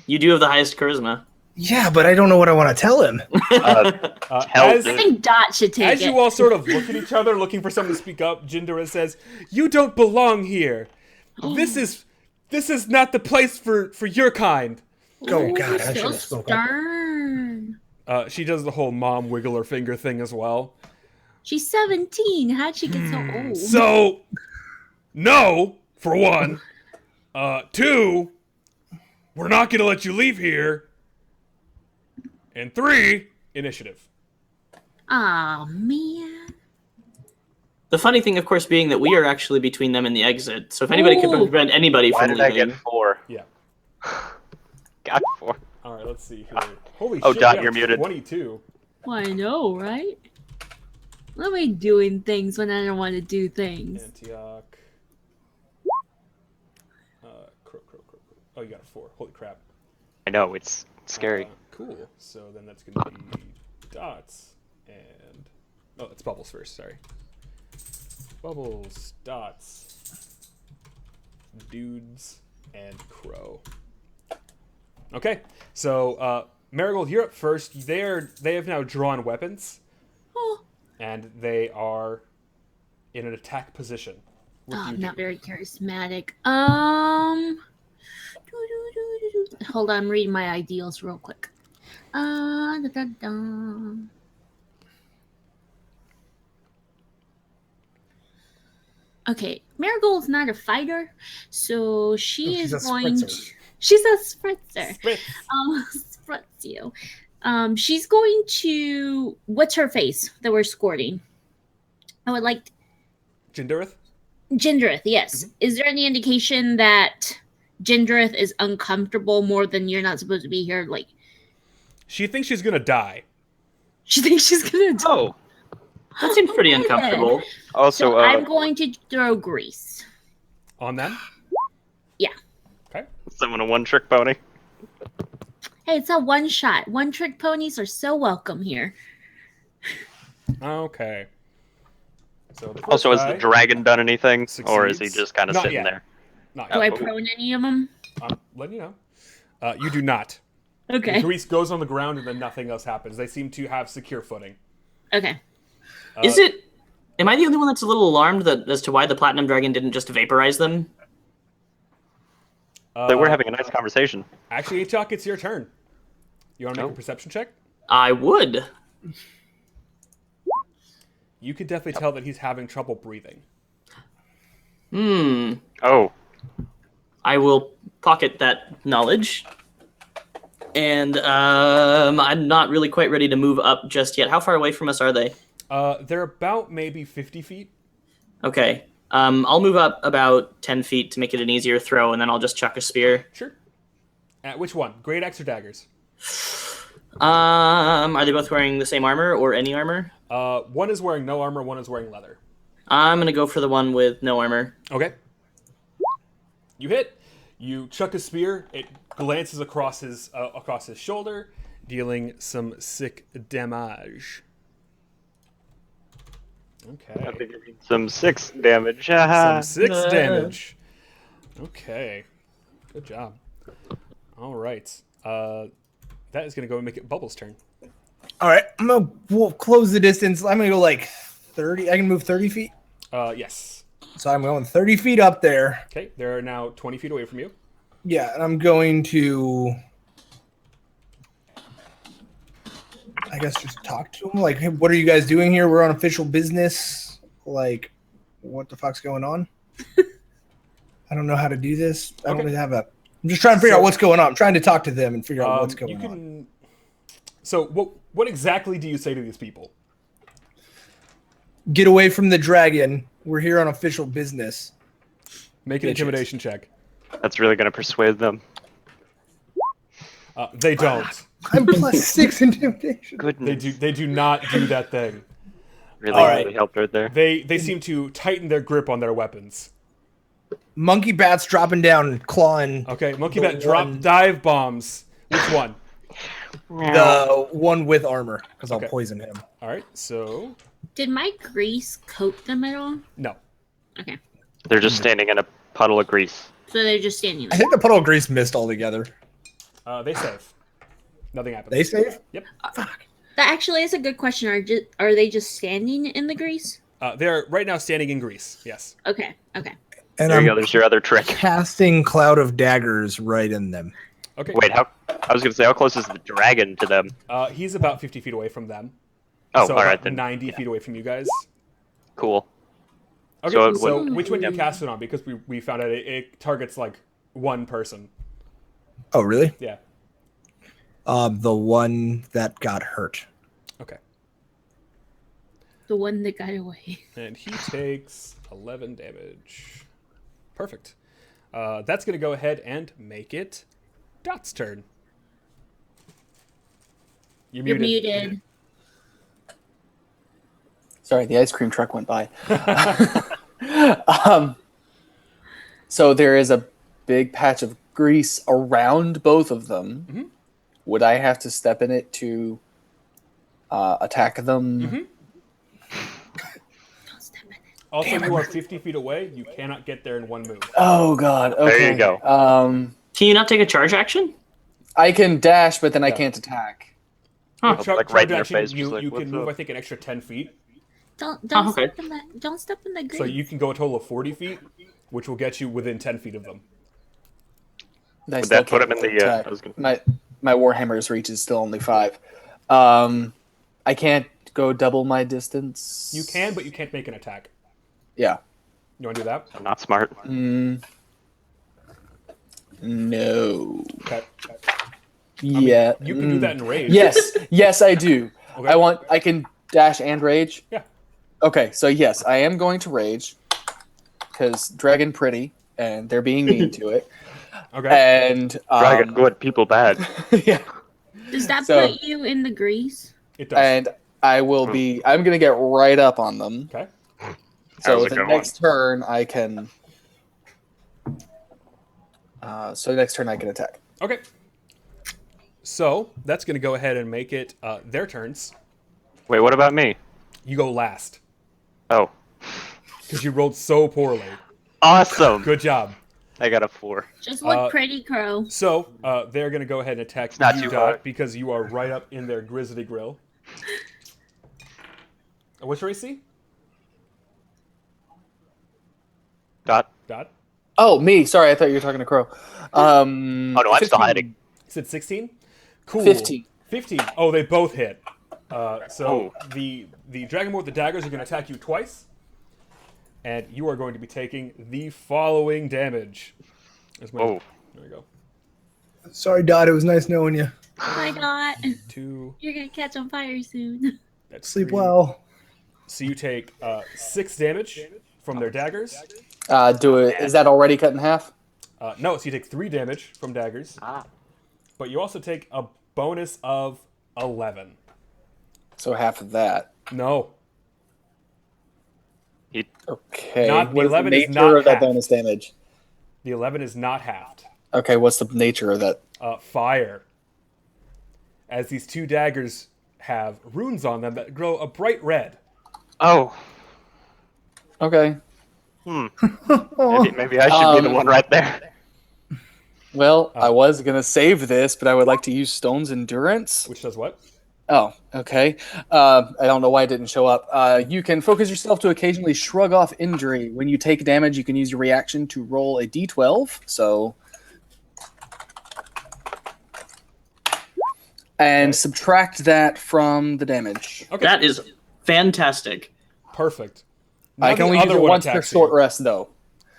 You do have the highest charisma. Yeah, but I don't know what I want to tell him. Hell, As, I think Dot should take as it. you all sort of look at each other, looking for someone to speak up, Jindara says, "You don't belong here. This is not the place for your kind." Oh, God, I so should have spoken up. stern. She does the whole mom wiggle her finger thing as well. She's 17. How'd she get so old? So, no, for one. Two, we're not going to let you leave here. And three, initiative. Aw, man. The funny thing, of course, being that we are actually between them and the exit. So if anybody could Ooh. prevent anybody Why from did I leaving, get 4? Yeah. Got 4. All right, let's see here. Holy Oh, shit, Dot, we you're have muted. 22. Well, I know, right? What am I doing things when I don't want to do things? Antioch. Crow. Oh, you got a 4. Holy crap. I know, it's scary. Cool. So then that's going to be Dots and... Oh, it's Bubbles first, sorry. Bubbles, Dots, Dudes, and Crow. Okay, so Marigold, you're up first. They have now drawn weapons, Oh, and they are in an attack position. What do I'm you not do? very charismatic. Hold on, I'm reading my ideals real quick. Okay, Marigold's not a fighter, so she she's is a going to. spritzer. She's a spritzer. Spritz. Spritz you. She's going to. What's her face that we're squirting? I would like Jindareth? Jindareth, yes. Is there any indication that Jindareth is uncomfortable more than you're not supposed to be here? Like, She thinks she's gonna die. she thinks she's gonna die. oh, that seems pretty Okay. uncomfortable. Also, So I'm going to throw grease. On them? Yeah. Okay. someone a one-trick pony. Hey, it's a one shot. One trick ponies are so welcome here. Okay. So the first Also, has guy, the dragon done anything? Or is he succeeds. just kind of Not sitting yet. there? Not Do yet. I prone any of them? I'm letting you know. You do not. The Okay. grease goes on the ground and then nothing else happens. They seem to have secure footing. Okay. Is it? Am I the only one that's a little alarmed as to why the platinum dragon didn't just vaporize them? But we're having a nice conversation. Actually, Chuck, it's your turn. You want to make Oh. a perception check? I would. You could definitely tell that he's having trouble breathing. Oh, I will pocket that knowledge. And I'm not really quite ready to move up just yet. How far away from us are they? They're about maybe 50 feet. Okay. I'll move up about 10 feet to make it an easier throw, and then I'll just chuck a spear. Sure. Which one? Great axe or daggers? Are they both wearing the same armor or any armor? One is wearing no armor, one is wearing leather. I'm gonna go for the one with no armor. Okay. You hit. You chuck a spear. It glances across his shoulder, dealing some sick damage. Okay. I think some 6 damage. Some 6 damage. Okay. Good job. All right. That is going to go and make it Bubble's turn. All right, we'll close the distance. I'm gonna go like 30. I can move 30 feet. Yes. So I'm going 30 feet up there. Okay. They're now 20 feet away from you. Yeah, and I'm going to, I guess, just talk to them. Like, hey, what are you guys doing here? We're on official business. Like, what the fuck's going on? I don't know how to do this. I don't Okay. really have a. I'm just trying to figure out what's going on. I'm trying to talk to them and figure out what's going on. So, what exactly do you say to these people? Get away from the dragon. We're here on official business. Make an intimidation check. That's really going to persuade them. They don't. I'm +6 intimidation. Goodness. They do not do that thing. Really helped right there. They seem to tighten their grip on their weapons. Monkey bats dropping down and clawing. Okay, Monkey Bat drop dive bombs. Which one? The one with armor, because I'll Okay. poison him. All right, so Did my grease coat them at all? no. Okay. They're just standing in a puddle of grease. So they're just standing I there. think the puddle of grease missed altogether. They save. Nothing happens. They save? Yep. That actually is a good question. Are they just standing in the grease? They're right now standing in grease. Yes. Okay. Okay. And There I'm you go. There's your other trick. casting cloud of daggers right in them. Okay. Wait, I was going to say, how close is the dragon to them? He's about 50 feet away from them. Oh, so all right about then. 90 feet away from you guys. Cool. Okay. So So, it would- which one do you cast it on? Because we found out it targets like one person. Oh, really? Yeah. The one that got hurt. Okay. The one that got away. And he takes 11 damage. Perfect. That's going to go ahead and make it Dot's turn. You're muted. Sorry, the ice cream truck went by. So there is a big patch of grease around both of them. Mhm. Would I have to step in it to attack them? Mhm. Don't step in it. Also, you are 50 feet away. You cannot get there in one move. Oh God! Okay. There you go. Can you not take a charge action? I can dash, but then I Yeah. can't attack. Huh. Like right in their action, face, you just like, can "What's move, up?" I think, an extra 10 feet. Don't okay. step in that. Don't step in the grease. So you can go a total of 40 feet, which will get you within 10 feet of them. I Would still that put can't him in the? attack. I was gonna, My Warhammer's reach is still only 5. I can't go double my distance. You can, but you can't make an attack. Yeah. You want to do that? not smart. No. Okay. Yeah. You can do that in rage. Yes, I do. Okay. I can dash and rage. Yeah. Okay, so yes, I am going to rage because dragon pretty and they're being mean to it. Okay. And Dragon good, people bad. yeah. Does that So- put you in the grease? It does. And I will be. I'm gonna get right up on them. Okay. So How's it the going? next turn I can. So next turn I can attack. Okay. So that's going to go ahead and make it their turns. Wait, what about me? You go last Oh, because you rolled so poorly. awesome! Good job. I got a 4. Just look pretty, Crow. So they're going to go ahead and attack not you, too Dot, hard. because you are right up in their grizzly grill. What's your AC? Dot. Dot. Oh, me. Sorry, I thought you were talking to Crow. Oh no, I'm still hiding. Is it 16? Cool. 15. 15. Oh, they both hit. So Oh. the dragon with the daggers are going to attack you twice, and you are going to be taking the following damage. Whoa. There we go. Sorry, Dot. It was nice knowing you. Oh my god. 2. You're gonna catch on fire soon. That's Sleep 3. well. So you take 6 damage from their daggers. Do it. Is that already cut in half? No, so you take 3 damage from daggers. But you also take a bonus of 11. So half of that. No. Okay. Not- the what is the 11 is nature not of that half. bonus damage? The 11 is not halved. Okay, what's the nature of that? Fire. As these 2 daggers have runes on them that glow a bright red. Oh, Okay. maybe I should be the one right there. Well, I was going to save this, but I would like to use Stone's Endurance. Which does what? Oh, okay. I don't know why it didn't show up. You can focus yourself to occasionally shrug off injury. When you take damage, you can use your reaction to roll a d12. So, and subtract that from the damage. Okay. That is fantastic. Perfect. I can only use it once per short rest, though.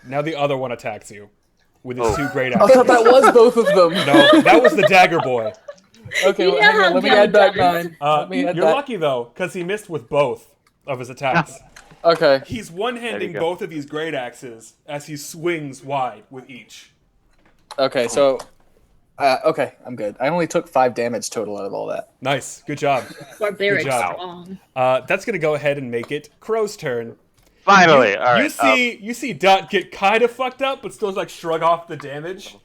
Now the other one attacks you with his 2 great I axes. thought that was both of them. No, that was the dagger boy. Okay, You well, know hang on, how let me Gil add back does. 9. Let me add You're back. lucky though, because he missed with both of his attacks. Okay. He's There one-handing you go. both of these great axes as he swings wide with each. Okay, so... okay, I'm good. I only took 5 damage total out of all that. Nice, good job. Barbaric Good job. strong. That's gonna go ahead and make it Crow's turn. Finally, all right. You see Dot get kind of fucked up, but still like shrug off the damage.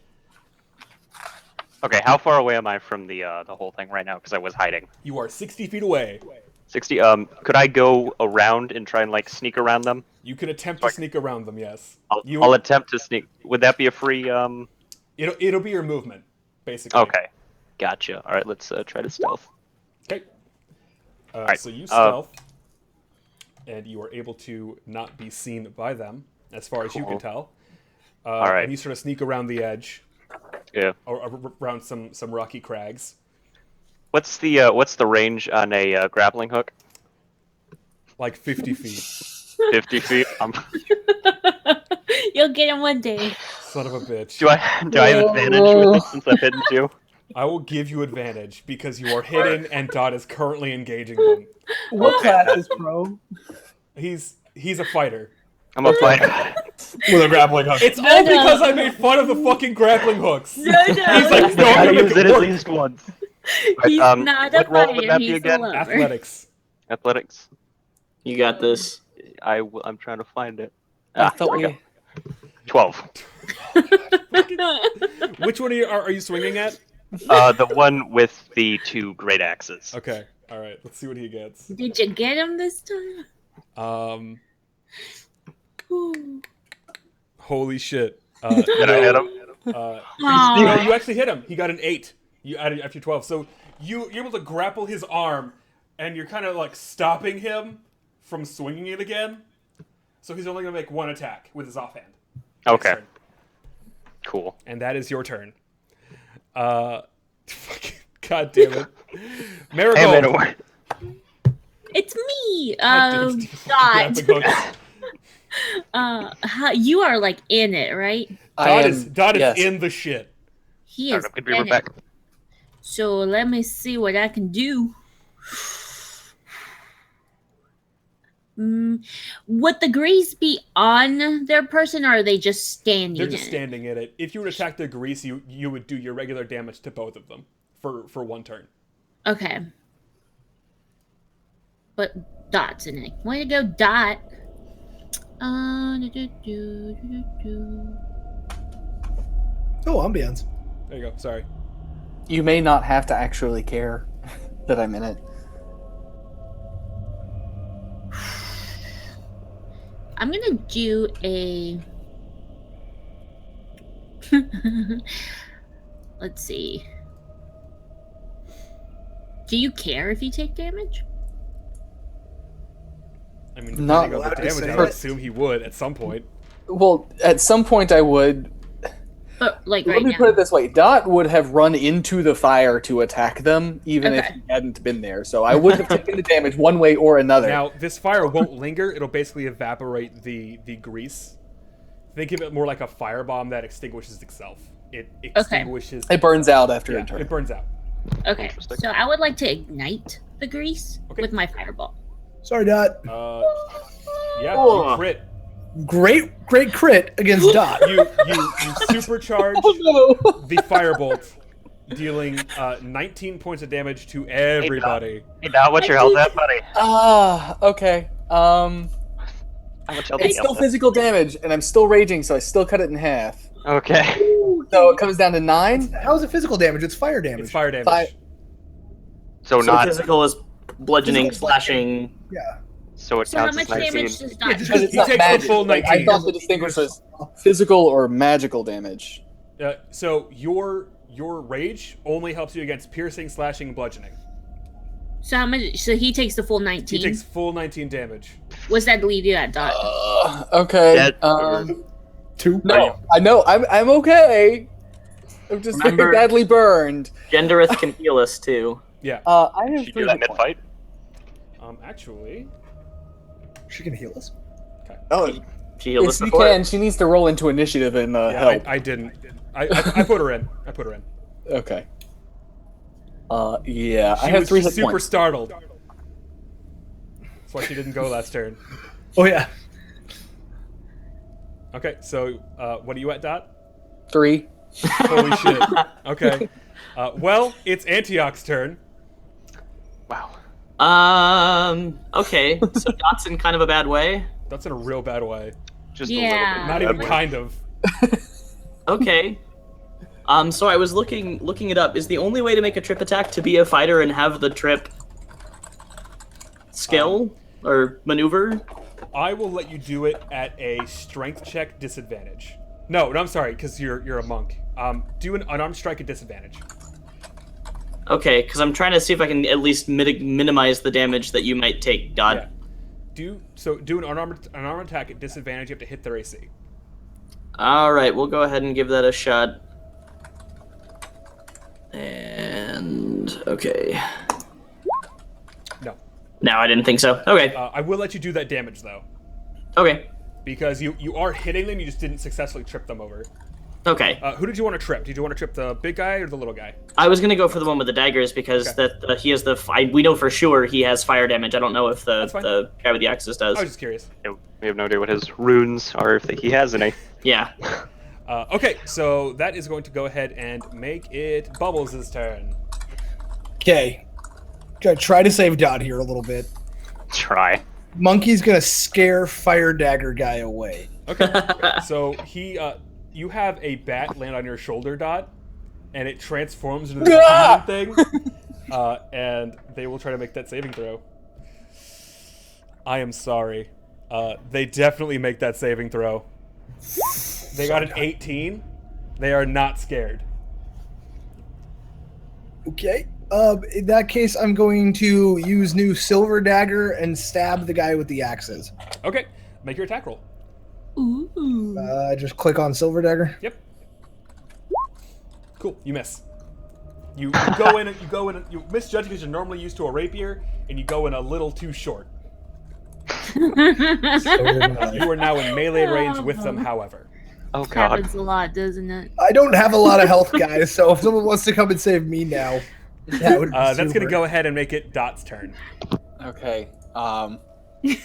Okay, how far away am I from the whole thing right now? Because I was hiding. You are 60 feet away. 60. Could I go around and try and like sneak around them? You can attempt to sneak around them. Yes. I'll attempt to sneak. Would that be a free? It'll be your movement, basically. Okay, gotcha. All right, let's try to stealth. Okay. right, So you stealth, and you are able to not be seen by them, as far as you can tell. All right. And you sort of sneak around the edge, Yeah. or around some rocky crags. What's the range on a grappling hook? Like 50 feet. 50 feet. You'll get him one day. Son of a bitch. Do I have advantage with it since I've hidden too? I will give you advantage because you are hidden and Dot is currently engaging them. What class is pro? He's a fighter. I'm a fighter. With a grappling hook. It's all because I made fun of the fucking grappling hooks. No, no. He's like, no, I I'm gonna use make it it at work. least once. He's Right, not a what roll would fighter, that be he's again? a lover. Athletics. Athletics. You got this. I'm trying to find it. I thought there we we... go. 12. Which one are you swinging at? The one with the 2 great axes. Okay, all right. Let's see what he gets. Did you get him this time? Ooh. Holy shit. Did I hit him? No, you actually hit him. He got an 8. You added after 12. So you're able to grapple his arm, and you're kind of like stopping him from swinging it again. So he's only gonna make 1 attack with his offhand. Okay. Next turn. Cool. And that is your turn. Fucking God damn it, Marigold. Hey, man, what? It's me, God damn it, Dot. grappling hook. You are like in it, right? Dot is yes. in the shit. He Alright, is I'm gonna be in right back. it. So let me see what I can do. Would the grease be on their person, or are they just standing? They're just in it? standing in it. If you would attack the grease, you would do your regular damage to both of them for 1 turn. Okay. But Dot's in it. Way to go, Dot. Oh, ambiance. There you go. Sorry. You may not have to actually care that I'm in it. I'm gonna do a. Let's see. Do you care if you take damage? I mean, Not depending on allowed the to damage, say I would it. assume he would at some point. Well, at some point I would. But like Let right me now. put it this way: Dot would have run into the fire to attack them, even if Okay. he hadn't been there. So I would have taken the damage one way or another. Now, this fire won't linger. It'll basically evaporate the grease. Think of it more like a firebomb that extinguishes itself. It extinguishes. It burns out after Yeah, a turn. it burns out. Okay, Interesting. so I would like to ignite the grease Okay. with my fireball. Sorry, Dot. Yeah, Oh. you crit. Great crit against Dot. You supercharge the firebolt, dealing 19 points of damage to everybody. Hey, now what's your health at, buddy? Okay. How much health do It's you still have? physical damage, and I'm still raging, so I still cut it in half. Okay. So it comes down to 9. How is it physical damage? It's fire damage. It's fire damage. So So not. physical is bludgeoning, Physical slashing. Yeah. So it So how counts much as 19. damage does Dot just Because take? it's He not takes the magic. full Like, I 19. thought the distinguish was physical or magical damage. So your rage only helps you against piercing, slashing, and bludgeoning. So how much? So he takes the full 19. He takes full 19 damage. What's that leave you at, Dot? Okay. Dead. 2. No, I know. I'm okay. I'm just very Remember- badly burned. Gendereth can heal us too. Yeah. I have Should you 3 do that hit points. mid-fight? Actually, She can heal us. Oh, She healed if us she before. can, she needs to roll into initiative and yeah, help. I didn't. I put her in. I put her in. Okay. Yeah, She I have was 3 hit super points. startled. That's why she didn't go last turn. Oh yeah. Okay, so what are you at, Dot? 3. Holy shit. Okay. Well, it's Antioch's turn. Wow. Okay. So Dot's in kind of a bad way. That's in a real bad way. Just Yeah. a little bit. Not even kind of. Okay. So I was looking it up. Is the only way to make a trip attack to be a fighter and have the trip skill or maneuver? I will let you do it at a strength check disadvantage. No, I'm sorry, because you're a monk. Do an unarmed strike at disadvantage. Okay, because I'm trying to see if I can at least minimize the damage that you might take, Dot. Yeah. Do an unarmed attack at disadvantage. You have to hit their AC. All right, we'll go ahead and give that a shot. And okay. No, I didn't think so. Okay. I will let you do that damage though, Okay. because you are hitting them. You just didn't successfully trip them over. Okay. Who did you want to trip? Did you want to trip the big guy or the little guy? I was gonna go for the one with the daggers because Okay. that he has we know for sure he has fire damage. I don't know if That's fine. the guy with the axes does. I was just curious. We have no idea what his runes are, if he has any. Yeah. Okay, so that is going to go ahead and make it Bubbles' turn. Okay. Gonna try to save Dot here a little bit. Try. Monkey's gonna scare Fire Dagger guy away. Okay. So you have a bat land on your shoulder, Dot, and it transforms into this Ah! demon thing. And they will try to make that saving throw. I am sorry. They definitely make that saving throw. They got an 18. They are not scared. Okay. In that case, I'm going to use new Silver Dagger and stab the guy with the axes. Okay, make your attack roll. Ooh. Just click on Silver Dagger. Yep. Cool. You miss. You go in. You misjudge because you're normally used to a rapier, and you go in a little too short. You are now in melee range with them. However, Oh god. Happens a lot, doesn't it? I don't have a lot of health, guys, so if someone wants to come and save me now, that would be that's super. going to go ahead and make it Dot's turn. Okay. This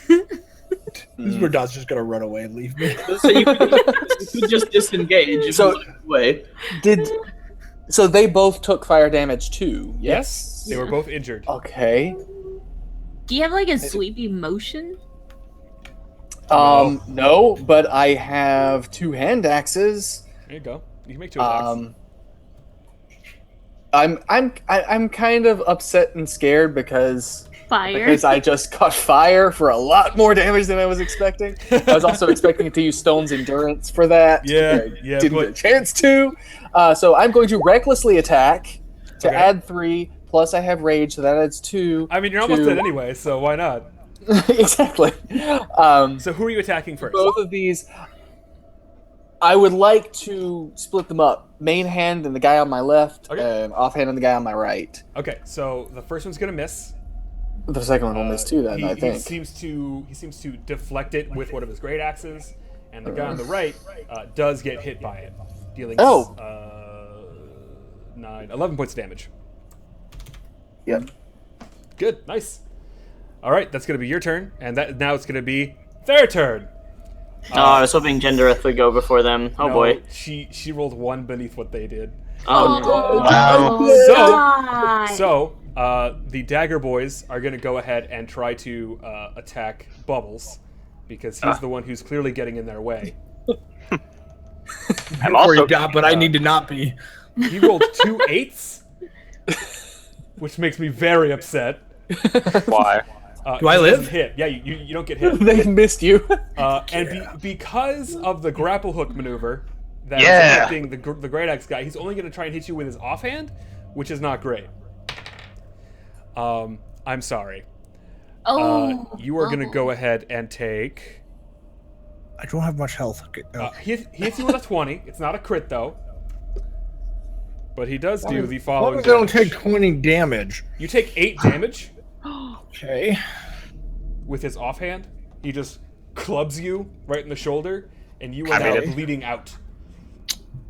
is where Dot's just gonna run away and leave me. So you could just disengage if So- you look away. So they both took fire damage too. Yes, they were both injured. Okay. Do you have like a sweepy motion? No, but I have 2 hand axes. There you go. You can make 2 attacks. I'm kind of upset and scared because Fire. I just caught fire for a lot more damage than I was expecting. I was also expecting to use Stone's Endurance for that. Yeah, I yeah, didn't but- get a chance to. So I'm going to recklessly attack to Okay. add 3. Plus I have rage, so that adds 2. I mean, you're almost to- dead anyway, so why not? Exactly. So who are you attacking first? Both of these, I would like to split them up. Main hand and the guy on my left, Okay. and offhand and the guy on my right. Okay, so the first one's gonna miss. The second one will miss too. Then I think. He seems to deflect it with one of his great axes, and the guy on the right does get hit by it, dealing 11 points of damage. Yep. Good, nice. All right, that's gonna be your turn, and now it's gonna be their turn. Oh, I was hoping Gendereth would go before them. Oh No, boy. She rolled 1 beneath what they did. Oh, no. Wow. So the Dagger Boys are going to go ahead and try to attack Bubbles because he's the one who's clearly getting in their way. I'm Before also you got, but I need to not be. He rolled 2 8s, which makes me very upset. why? Do I he live? doesn't Hit. Yeah, you don't get hit. They missed you. Because of the grapple hook maneuver that is Yeah. affecting the Great Axe guy, he's only going to try and hit you with his offhand, which is not great. I'm sorry. You are going to go ahead and take... I don't have much health. Okay. He hits you with a 20. It's not a crit, though. But he does do the As long following as I don't damage. take 20 damage. You take 8 damage Okay. with his offhand. He just clubs you right in the shoulder, and you are I now mean- bleeding out.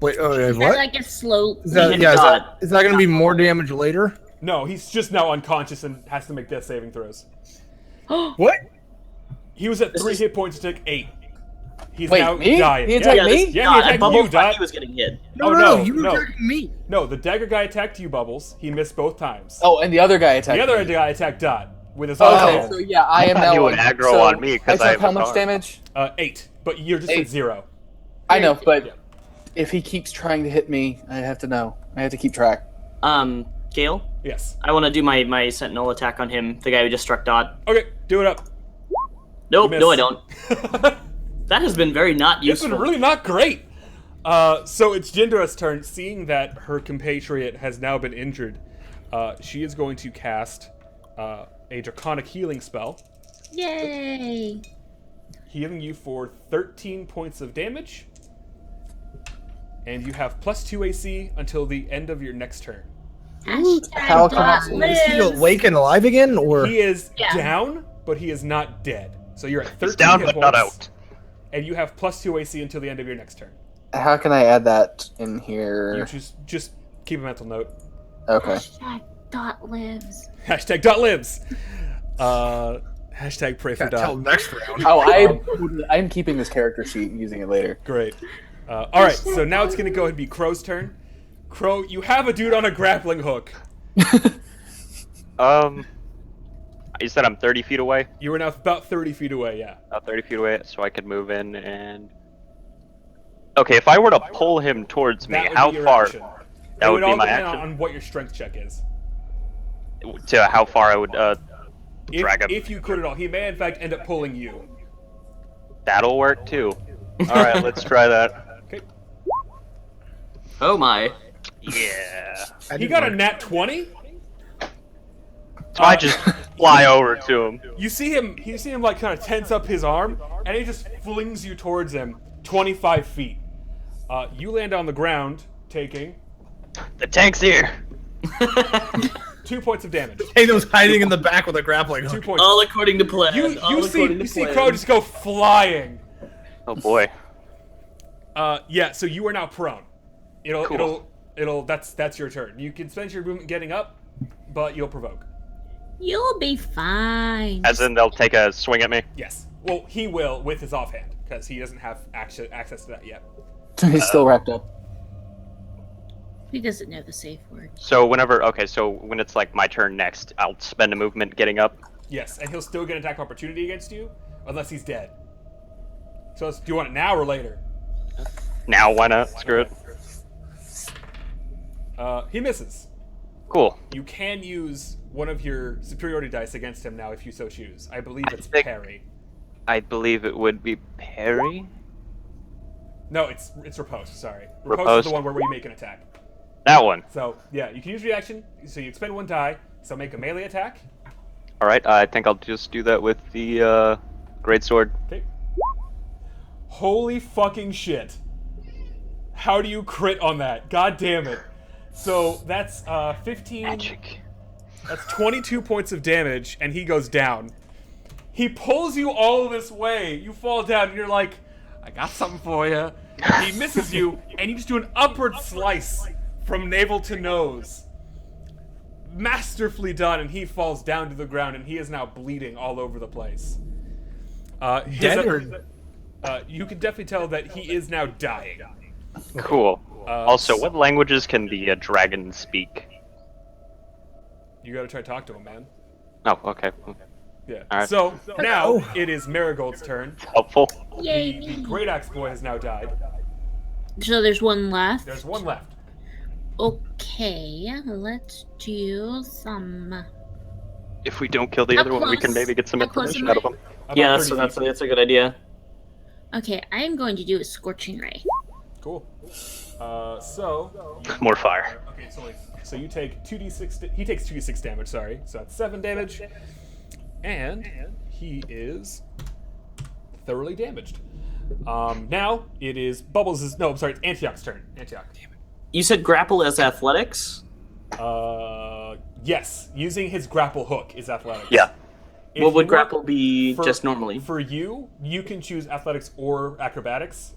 Wait, Is that what? like a slow? Is that, Yeah, is that going to be more damage later? No, he's just now unconscious and has to make death saving throws. What? He was at This 3 is- hit points to take 8. He's Wait, now me? dying. He attacked yeah, me? Yeah, he attacked Bubbles you, thought Dot. he was getting hit. No, Oh, no, no, you were no. attacking me. No, the dagger guy attacked you, Bubbles. He missed both times. Oh, and the other guy attacked. The other me. guy attacked Dot with his Okay, offhand. so yeah, I am thought now you would on- aggro so on me 'cause I I have took how a much bar. damage? 8, but you're just 8. at 0. I know, but Yeah. if he keeps trying to hit me, I have to know. I have to keep track. Gale, Yes. I want to do my Sentinel attack on him, the guy who just struck Dot. Okay, do it up. Nope, You no, I miss. don't. That has been very not It's useful. been really not great. So it's Jindra's turn. Seeing that her compatriot has now been injured, she is going to cast a Draconic Healing spell, Yay! healing you for 13 points of damage. And you have +2 AC until the end of your next turn. How can I- Is he awake and alive again, or He is Yeah. down, but he is not dead. So you're at 13 He's down hit but points, not out. and you have +2 AC until the end of your next turn. How can I add that in You here? just keep a mental note. Okay. Dot lives. Hashtag dot lives. Hashtag pray for till dot. next round? Oh, I'm keeping this character sheet and using it later. Great. All right, so now it's gonna go ahead and be Crow's turn. Crow, you have a dude on a grappling hook. You said I'm 30 feet away? You are now about 30 feet away. Yeah. About 30 feet away, so I could move in and... Okay, if I were to pull him towards me, That would how be your far? action. That It would be all my depend action? on what your strength check is. To how far I would drag him. If you could at all, he may in fact end up pulling you. That'll work too. Alright, let's try that. Okay. Oh my. Yeah. He got a nat 20. So I just fly over to him. You see him like kind of tense up his arm, and he just flings you towards him 25 feet. You land on the ground, taking The tank's here! 2 points of damage. Tatum's hiding in the back with a grappling 2 hook. points. All according to plan. You All according to see plan. Crow just go flying. Oh boy. Yeah, so you are now prone. Cool. That's your turn. You can spend your movement getting up, but you'll provoke. You'll be fine. As in, they'll take a swing at me? Yes. Well, he will with his offhand because he doesn't have access to that yet. He's still wrapped up. He doesn't know the safe word. So when it's like my turn next, I'll spend a movement getting up. Yes, and he'll still get an attack opportunity against you unless he's dead. So do you want it now or later? Now, why not? Screw it. He misses. Cool. You can use one of your superiority dice against him now if you so choose. I believe it's think- parry. I believe it would be parry? No, it's riposte. Sorry, riposte is Riposte. the one where you make an attack. That one. So yeah, you can use reaction. So you expend 1 die. So make a melee attack. Alright, I think I'll just do that with the great sword. Okay. Holy fucking shit! How do you crit on that? God damn it! So that's 15. Magic. That's 22 points of damage, and he goes down. He pulls you all this way. You fall down, and you're like, I got something for you. He misses you, and you just do an upward slice from navel to nose. Masterfully done, and he falls down to the ground, and he is now bleeding all over the place. Dead or You can definitely tell that he is now dying. Cool. Uh, Also, what languages can the dragon speak? You gotta try to talk to him, man. Oh, okay. Yeah. Alright. So now it is Marigold's turn. Helpful. Yay, The me. Great Axe Boy has now died. So there's one left. There's one left. Okay, let's do some. If we don't kill the How other one, we can close- maybe get some how close information am out of I? him. About Yeah, 30 that's feet. that's a good idea. Okay, I am going to do a scorching ray. Cool. So. More fire. Okay, so you take 2d6. He takes 2d6 damage. Sorry, so that's 7 damage, and he is thoroughly damaged. Now it is Bubbles'. No, I'm sorry, it's Antioch's turn. Antioch. You said grapple as athletics? Yes, using his grapple hook is athletics. Yeah. If What you would want- grapple be for- just normally? For you can choose athletics or acrobatics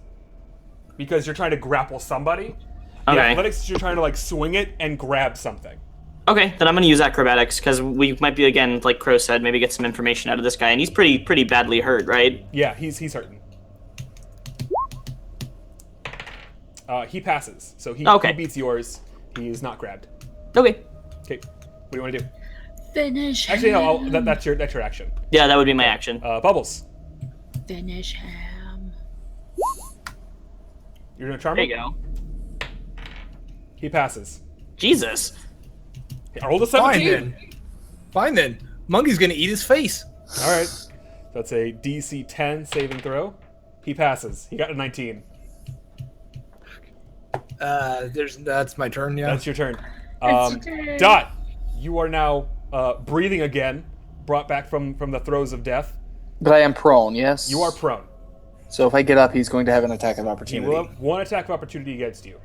because you're trying to grapple somebody. The Okay. athletics, you're trying to like swing it and grab something. Okay, then I'm gonna use acrobatics because we might be again, like Crow said, maybe get some information out of this guy, and he's pretty badly hurt, right? Yeah, he's hurting. He passes, so he beats yours. He is not grabbed. Okay. Okay, what do you want to do? Finish Actually, no. him. That's your action. Yeah, that would be my action. Bubbles, Finish him. you're gonna charm There him. you go. He passes. Jesus. I rolled a Fine 17. then. Fine then. Monkey's gonna eat his face. All right, that's a DC 10 saving throw. He passes. He got a 19. That's my turn. Yeah. That's your turn. It's your turn. Dot, you are now breathing again, brought back from the throes of death. But I am prone, yes? You are prone. So if I get up, he's going to have an attack of He opportunity. will have one attack of opportunity against you.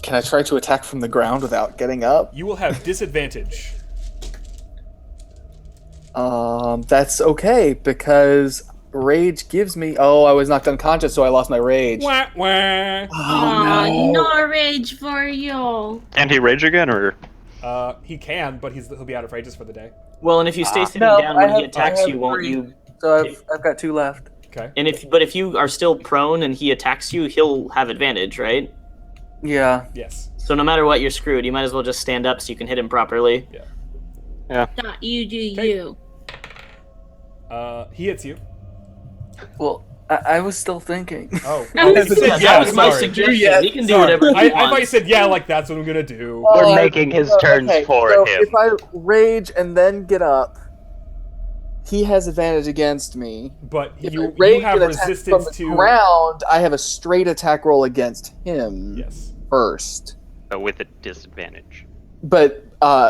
Can I try to attack from the ground without getting up? You will have disadvantage. That's okay, because rage gives me... Oh, I was knocked unconscious, so I lost my rage. Wah, wah. Oh, no rage for you. Can he rage again, or? He can, but he'll be out of rages for the day. Well, and if you stay sitting No, down I when he have- attacks I have you, won't three. you? So I've got 2 left. Okay. And if you are still prone and he attacks you, he'll have advantage, right? Yeah. Yes. So no matter what, you're screwed. You might as well just stand up so you can hit him properly. Dot, you do you. He hits you. Well, I was still thinking. Oh. Oh, he said that yeah, was my sorry. suggestion. Yeah, He can do Sorry. whatever I he thought you wants. said yeah, like that's what I'm gonna do. We're making his turns for so him. If I rage and then get up, he has advantage against me. But If I you rage have and attack resistance from the to. ground, I have a straight attack roll against him Yes. first. But with a disadvantage. But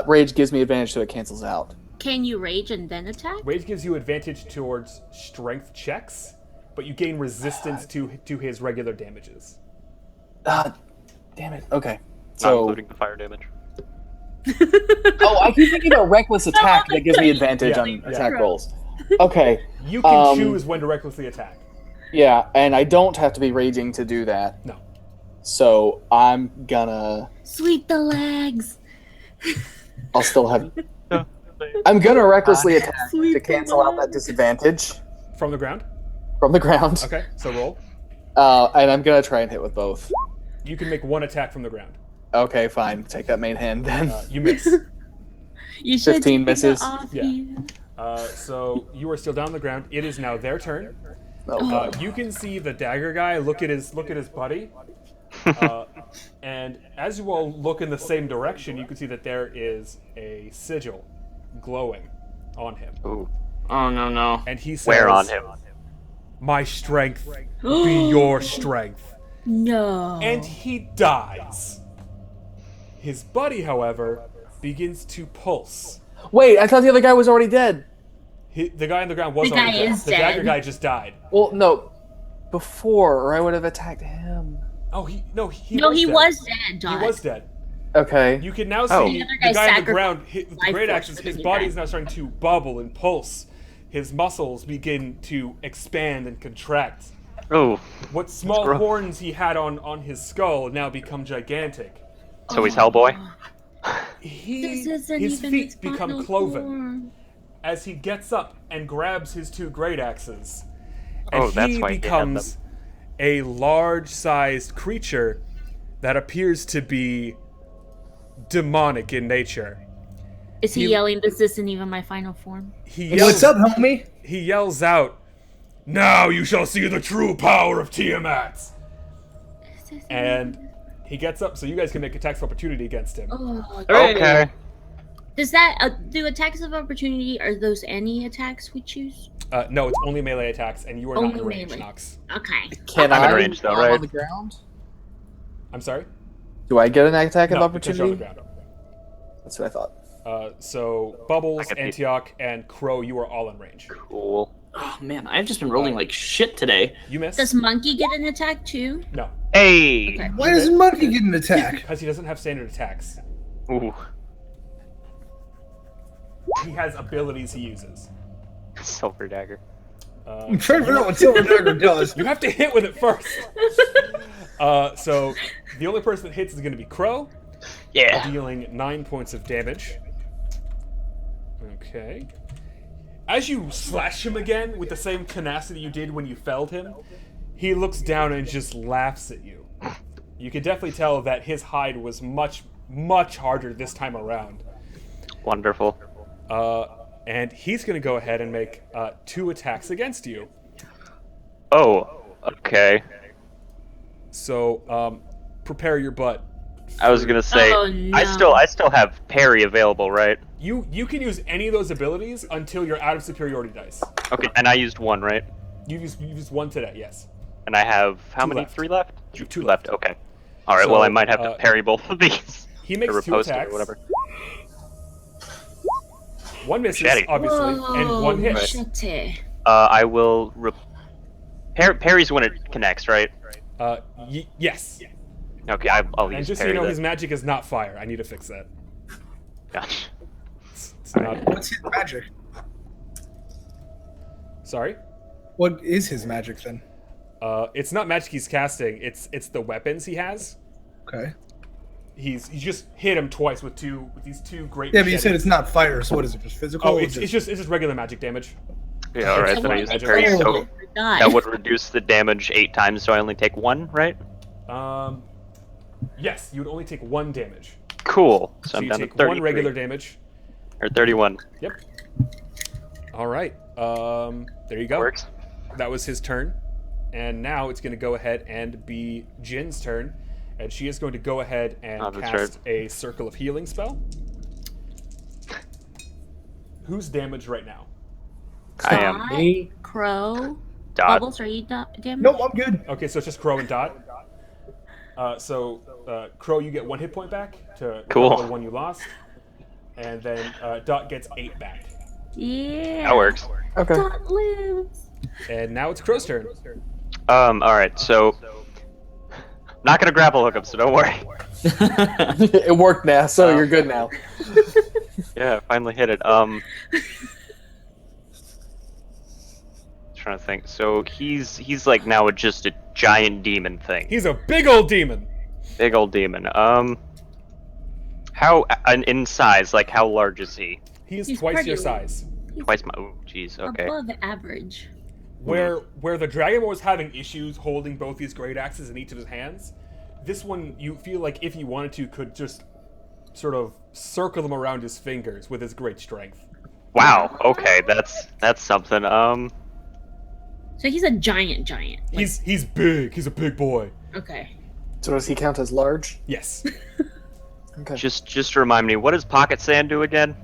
rage gives me advantage, so it cancels out. Can you rage and then attack? Rage gives you advantage towards strength checks, but you gain resistance to his regular damages. Damn it. Okay. Not So, including the fire damage. I keep thinking about reckless attack that gives me advantage Yeah, on yeah. attack rolls. Okay. You can choose when to recklessly attack. Yeah, and I don't have to be raging to do that. No. So I'm gonna. Sweep the legs. I'll still have. I'm gonna recklessly attack to Sweep cancel out that disadvantage From the ground? from the ground. Okay, so roll. And I'm gonna try and hit with both. You can make one attack from the ground. Okay, fine. Take that main hand then. You miss. You should 15 take misses. it off Yeah. you. So you are still down on the ground. It is now their turn. Oh, God. You can see the dagger guy look at his buddy, and as you all look in the same direction, you can see that there is a sigil glowing on him, Ooh. Oh no. and he says, Where on him? "My strength be your strength," No. and he dies. His buddy, however, begins to pulse. Wait, I thought the other guy was already dead. The guy on the ground was The already guy dead. is The dagger dead. guy just died. Well, no, before, or I would have attacked him. Oh, he no, was he dead. was dead, Dot. He was dead. Okay. You can now see Oh. the The other guy guy on the sacrificed ground, his the life great force actions, for his the body guy. is now starting to bubble and pulse. His muscles begin to expand and contract. Oh, What small rough. horns he had on his skull now become gigantic. so he's Hellboy? This isn't his even feet its become final cloven form. as he gets up and grabs his two great axes. Oh, And that's he why he had becomes a large-sized creature that appears to be demonic in nature. Is he He- yelling, "This isn't even my final form"? He What's up, homie? He yells out, "Now you shall see the true power of Tiamat!" And he gets up, so you guys can make attacks of opportunity against him. Oh, Okay. does that do attacks of opportunity? Are those any attacks we choose? No, it's only melee attacks, and you are not Only in range, melee. Nox. Okay. Can I'm in I? range, though, while right? On the ground. I'm sorry? Do I get an attack of No, because you're on the opportunity? ground. That's what I thought. So, Bubbles, I get the- Antioch, and Crow, you are all in range. Cool. Oh man, I've just been rolling like shit today. You miss? Does Monkey get an attack too? No, Hey. Okay. Why doesn't Monkey get an attack? because he doesn't have standard attacks. Ooh. He has abilities he uses. Silver dagger. I'm trying to figure out what Silver Dagger does. You have to hit with it first. So, the only person that hits is going to be Crow, Yeah. dealing 9 points of damage. Okay. As you slash him again with the same tenacity you did when you felled him, he looks down and just laughs at you. You can definitely tell that his hide was much, much harder this time around. Wonderful. And he's going to go ahead and make 2 attacks against you. Oh. Okay. So, prepare your butt. I was gonna say. Oh, no. I still have parry available, right? You can use any of those abilities until you're out of superiority dice. Okay. And I used one, right? You've used 1 today, yes. And I have how 2 many? left. 3 left. Two 2 left. left. Okay. All right. So, well, I might have to parry both of these. He makes or 2 riposte it attacks. or whatever. 1 misses, Machete. obviously, and 1 hits. Machete. I will. Parry's when it connects, right? Yes. Okay. I'll And use just so you parry. know, then. his magic is not fire. I need to fix that. Gosh. It's not. What's his magic? Sorry. What is his magic then? It's not magic he's casting. It's the weapons he has. Okay. He's just hit him twice with these two great. Yeah, but you said machetes. it's not fire, so what is it? Just physical? Oh, or it's just regular magic damage. Yeah. All right. It's Then I fine. use Magic. parry. So Die. that would reduce the damage 8 times, so I only take 1, right? Yes, you would only take 1 damage. Cool. So So I'm you down to take 33. 1 regular damage. Or 31. Yep. All right. There you go. Works. That was his turn. And now it's going to go ahead and be Jin's turn. And she is going to go ahead and Oh, that's cast a Circle of Healing spell. Who's damaged right now? I am. Dot, Me? Crow. Dot. Bubbles, are you damaged? No, I'm good. Okay, so it's just Crow and Dot. Crow, you get 1 hit point back to recover Cool. the 1 you lost. And then Dot gets 8 back. Yeah. That works. Okay. Dot lives. And now it's Crow's turn. All right. So, not gonna grapple hook him, so don't worry. It worked now, so you're good now. Yeah, finally hit it. Trying to think. So he's like now just a giant demon thing. He's a big old demon. Big old demon. How in size? Like how large is he? He is He's twice your pretty- size. Twice my. Oh, jeez. Okay. Above average. Where the dragon was having issues holding both these great axes in each of his hands, this one you feel like if he wanted to could just sort of circle them around his fingers with his great strength. Wow. Okay, that's something. So he's a giant. Like, He's big. He's a big boy. okay. So does he count as large? Yes. Okay. Just remind me. What does pocket sand do again?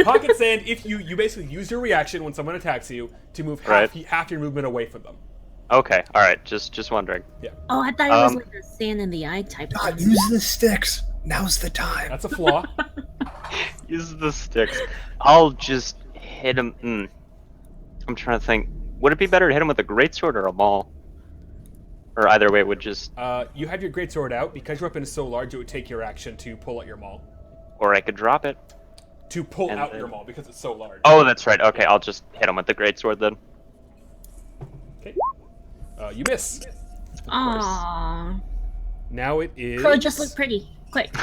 Pocket sand. If you basically use your reaction when someone attacks you to move half your movement away from them. Okay. All right. Just wondering. Oh, I thought it was like a sand in the eye type. God, thing. use the sticks. Now's the time. That's a flaw. Use the sticks. I'll just hit him. I'm trying to think. Would it be better to hit him with a greatsword or a maul? Or either way, it would just. You have your greatsword out because your weapon is so large. It would take your action to pull out your maul. Or I could drop it. To pull And out then- your maul because it's so large. Oh, that's right. Okay, I'll just hit him with the greatsword then. Okay. You miss. Aww. Now it is. Crow, just look pretty. Quick.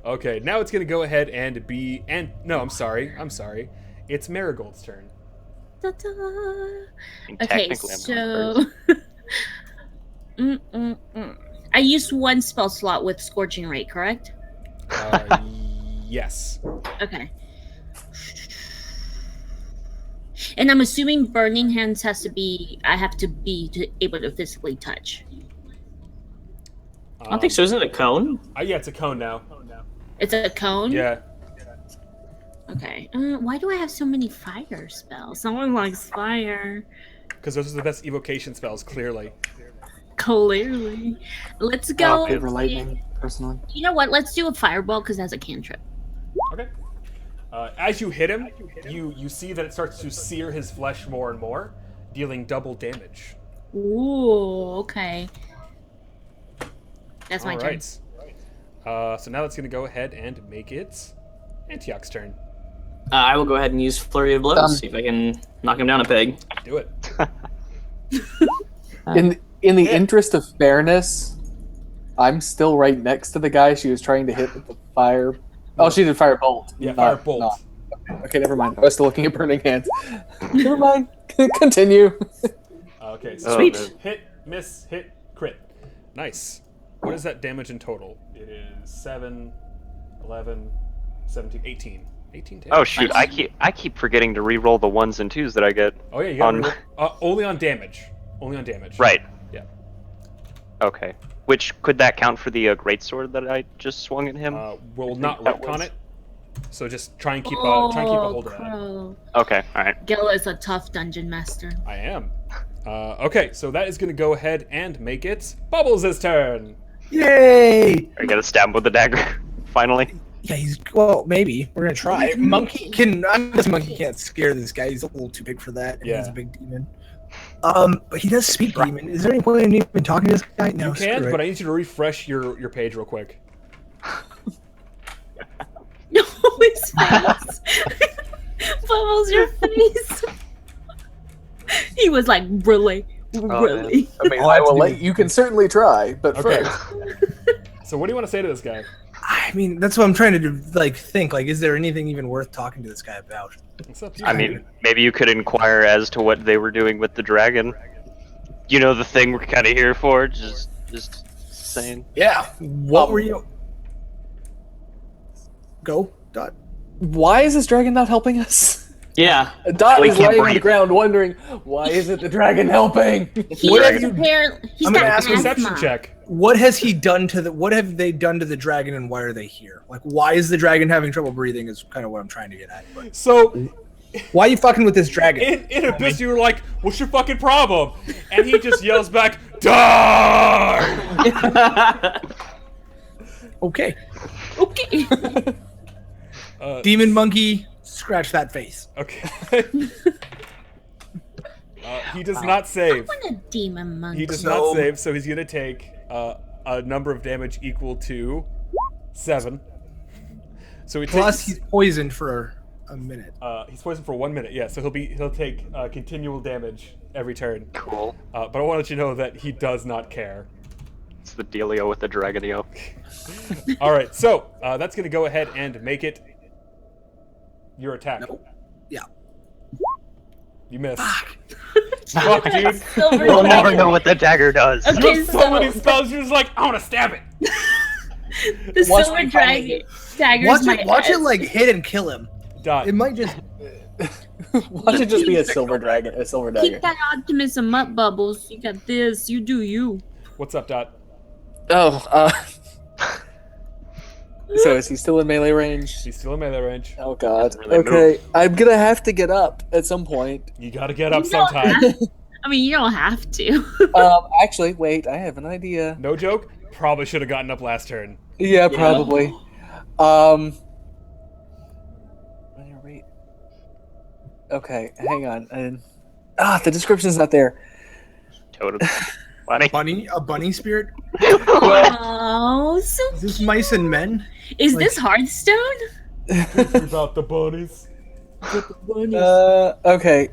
Okay, now it's gonna go ahead and be no, I'm sorry. It's Marigold's turn. Ta-da. And Okay, technically, I'm so going I used one spell slot with Scorching Ray, correct? Yes. Okay. And I'm assuming Burning Hands has to be. I have to be able to physically touch. I don't think so. Isn't it a cone? Yeah, it's a cone now. It's a cone. Yeah. Okay. Why do I have so many fire spells? Someone likes fire. Because those are the best evocation spells, clearly. Clearly. Let's go. Rock, paper, lightning, personally. You know what? Let's do a fireball because that's a cantrip. Okay. As you hit him, you see that it starts to sear his flesh more and more, dealing double damage. Ooh, okay. That's my All turn. right. So now that's going to go ahead and make it Antioch's turn. I will go ahead and use Flurry of Blows, see if I can knock him down a peg. Do it. In the interest of fairness, I'm still right next to the guy she was trying to hit with the fire. Oh, she did fire bolt. Yeah, fire bolt. Okay, never mind. I was still looking at Burning Hands. Never mind. Continue. Okay, so Sweet. hit, miss, hit, crit. Nice. What is that damage in total? It is 7, 11, 17, 18. 18 damage. Oh shoot! I keep forgetting to re-roll the 1s and 2s that I get. Oh yeah, you got on- only on damage. Only on damage. Right. Yeah. Okay. Which could that count for the greatsword that I just swung at him? We'll not that retcon was- it. So just try and keep a hold of that. Crow. Okay. All right. Gil is a tough dungeon master. I am. Okay, so that is going to go ahead and make it Bubbles' turn. Yay! I gotta stab him with the dagger. Finally. Yeah, well, maybe we're gonna try. Monkey can. I'm guessing Monkey can't scare this guy. He's a little too big for that. And Yeah. he's a big demon. But he does speak demon. Is there any point in even talking to this guy? No, You can, screw but it. I need you to refresh your page real quick. No, his face. Bubbles, your face. He was like, really? Really? I mean, All I I have will to let do- you can certainly try, but Okay. first, So what do you want to say to this guy? I mean, that's what I'm trying to do. Like, think. Like, is there anything even worth talking to this guy about? What's up to you? I mean, maybe you could inquire as to what they were doing with the dragon. You know, the thing we're kind of here for. Just saying. Yeah. What were you? Go. Dot. why is this dragon not helping us? Yeah. Dot We is can't laying on the breathe. ground, wondering why isn't the dragon helping? He What is have you- apparently. He's I'm got gonna ask a Perception asthma. check. What has he done to the? What have they done to the dragon, and why are they here? Like, why is the dragon having trouble breathing? Is kind of what I'm trying to get at. But So why are you fucking with this dragon? in Abyss, you were like, "What's your fucking problem?" And he just yells back, "Die!" Okay. Okay. Demon monkey, scratch that face. Okay. He does not save. What a demon monkey. He does So- not save, so he's gonna take a number of damage equal to 7. So he Plus, takes. he's poisoned for a minute. He's poisoned for 1 minute. Yeah, so he'll take continual damage every turn. Cool. But I want to let you know that he does not care. It's the dealio with the dragonio. All right, so that's gonna go ahead and make it your attack. Nope. Yeah. You missed. Fuck, dude. Silver We'll never dragon. know what the dagger does. You Okay, have so many spells. You're just like, I want to stab it. The Watch silver me dragon daggers Watch my it. Watch ass. it like hit and kill him. Dot. It might just. Watch it just be a silver dragon, a silver dagger. Keep that optimism up, Bubbles. You got this. You do you. What's up, Dot? Oh, so is he still in melee range? He's still in melee range. Oh god. Really Okay, I'm gonna have to get up at some point. You gotta get up You don't sometime. have- I mean, you don't have to. Actually, wait, I have an idea. No joke. Probably should have gotten up last turn. Yeah, probably. Wait. Okay, hang on. The description's not there. Totem. Bunny. A bunny spirit? Oh, so Is this mice and men? is this Hearthstone? About the bunnies. Okay.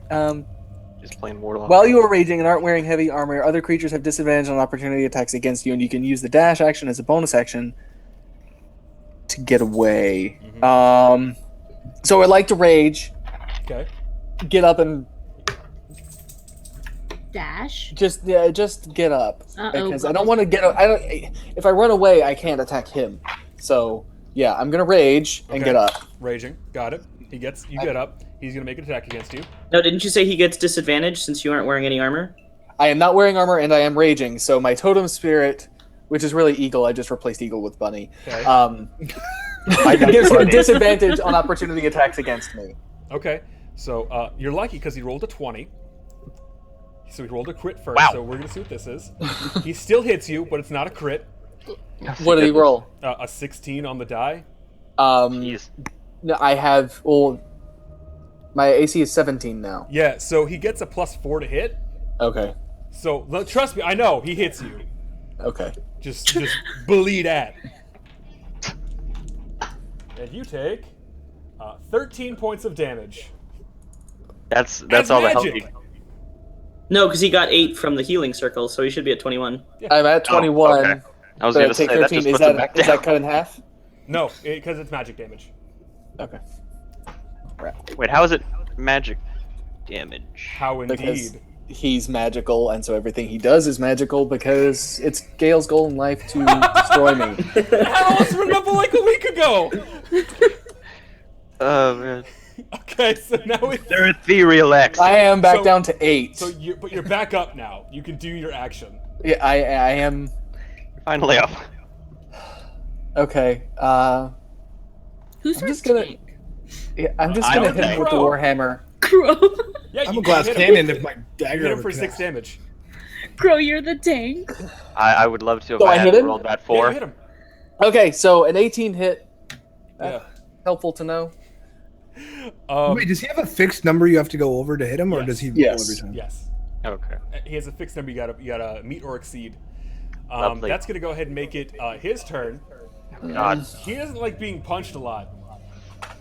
Just playing Warlock. While you are raging and aren't wearing heavy armor, other creatures have disadvantage on opportunity attacks against you, and you can use the dash action as a bonus action to get away. Mhm. So I'd like to rage, Okay. get up and Dash. just get up because I don't Uh-oh. want to get. I don't. If I run away, I can't attack him. So yeah, I'm gonna rage and Okay. get up. Raging. Got it. You get up. He's gonna make an attack against you. No, didn't you say he gets disadvantage since you aren't wearing any armor? I am not wearing armor and I am raging. So my totem spirit, which is really eagle, I just replaced eagle with bunny. Okay. Gives him disadvantage on opportunity attacks against me. Okay. So you're lucky because he rolled a 20. So he rolled a crit first. Wow. So we're gonna see what this is. He still hits you, but it's not a crit. What did he roll? A 16 on the die. Jeez. No, I have. Well, my AC is 17 now. Yeah. So he gets a +4 to hit. Okay. So trust me, I know he hits you. Okay. Just bleed at. And you take 13 points of damage. That's As all the magic. help. No, because he got 8 from the healing circle, so he should be at 21. I'm at 21. okay. I was But I gonna say take that 13. just Is puts him that back down. cut in half? No, because it's magic damage. Okay. Wait, how is it magic damage? How Because indeed. he's magical, and so everything he does is magical because it's Gale's goal in life to destroy me. I almost remember like a week ago. Oh man. Okay, so now it's They're ethereal X. I am back So- down to 8. but you're back up now. You can do your action. Yeah, I am. Finally up. Okay. Who's I'm our just gonna- tank? Yeah, I'm just I gonna don't hit him think- with the warhammer. Crow. Yeah, I'm you a glass can hit him. cannon if my You dagger hit him ever for 6 connects. damage. Crow, you're the tank. I would love to if So I I hit had him? rolled that Yeah, 4. you hit him. Okay, so an 18 hit. Yeah. Helpful to know. Wait, does he have a fixed number you have to go over to hit him, or Yes. does he roll Yes. every time? Yes. Okay. He has a fixed number. You gotta meet or exceed. Lovely. That's gonna go ahead and make it his turn. God. He doesn't like being punched a lot,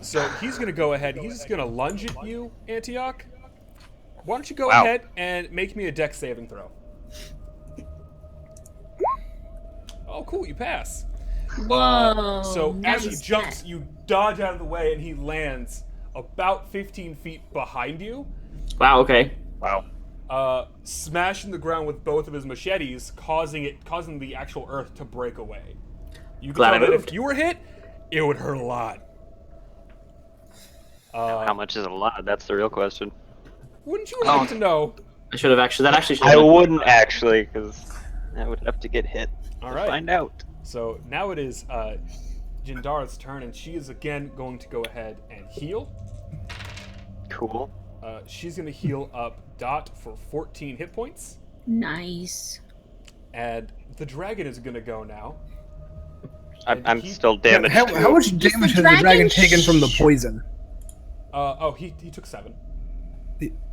so he's gonna go ahead. He's just gonna lunge at you, Antioch. Why don't you go Wow. ahead and make me a dex saving throw? Oh, cool! You pass. Whoa. So now as he he's jumps, dead. you dodge out of the way, and he lands about 15 feet behind you, Wow, okay. Wow. smashing the ground with both of his machetes, causing the actual earth to break away. You can Glad tell I that moved. if you were hit, it would hurt a lot. How much is a lot? That's the real question. Wouldn't you like to know? I should have actually. That actually should I have. wouldn't actually, because I would have to get hit. All to right. Find out. So now it is Jindara's turn, and she is again going to go ahead and heal. Cool. She's going to heal up Dot for 14 hit points, Nice. and the dragon is going to go now. I'm he- still damaged. How much damage has the dragon dragon taken from the poison? He took 7.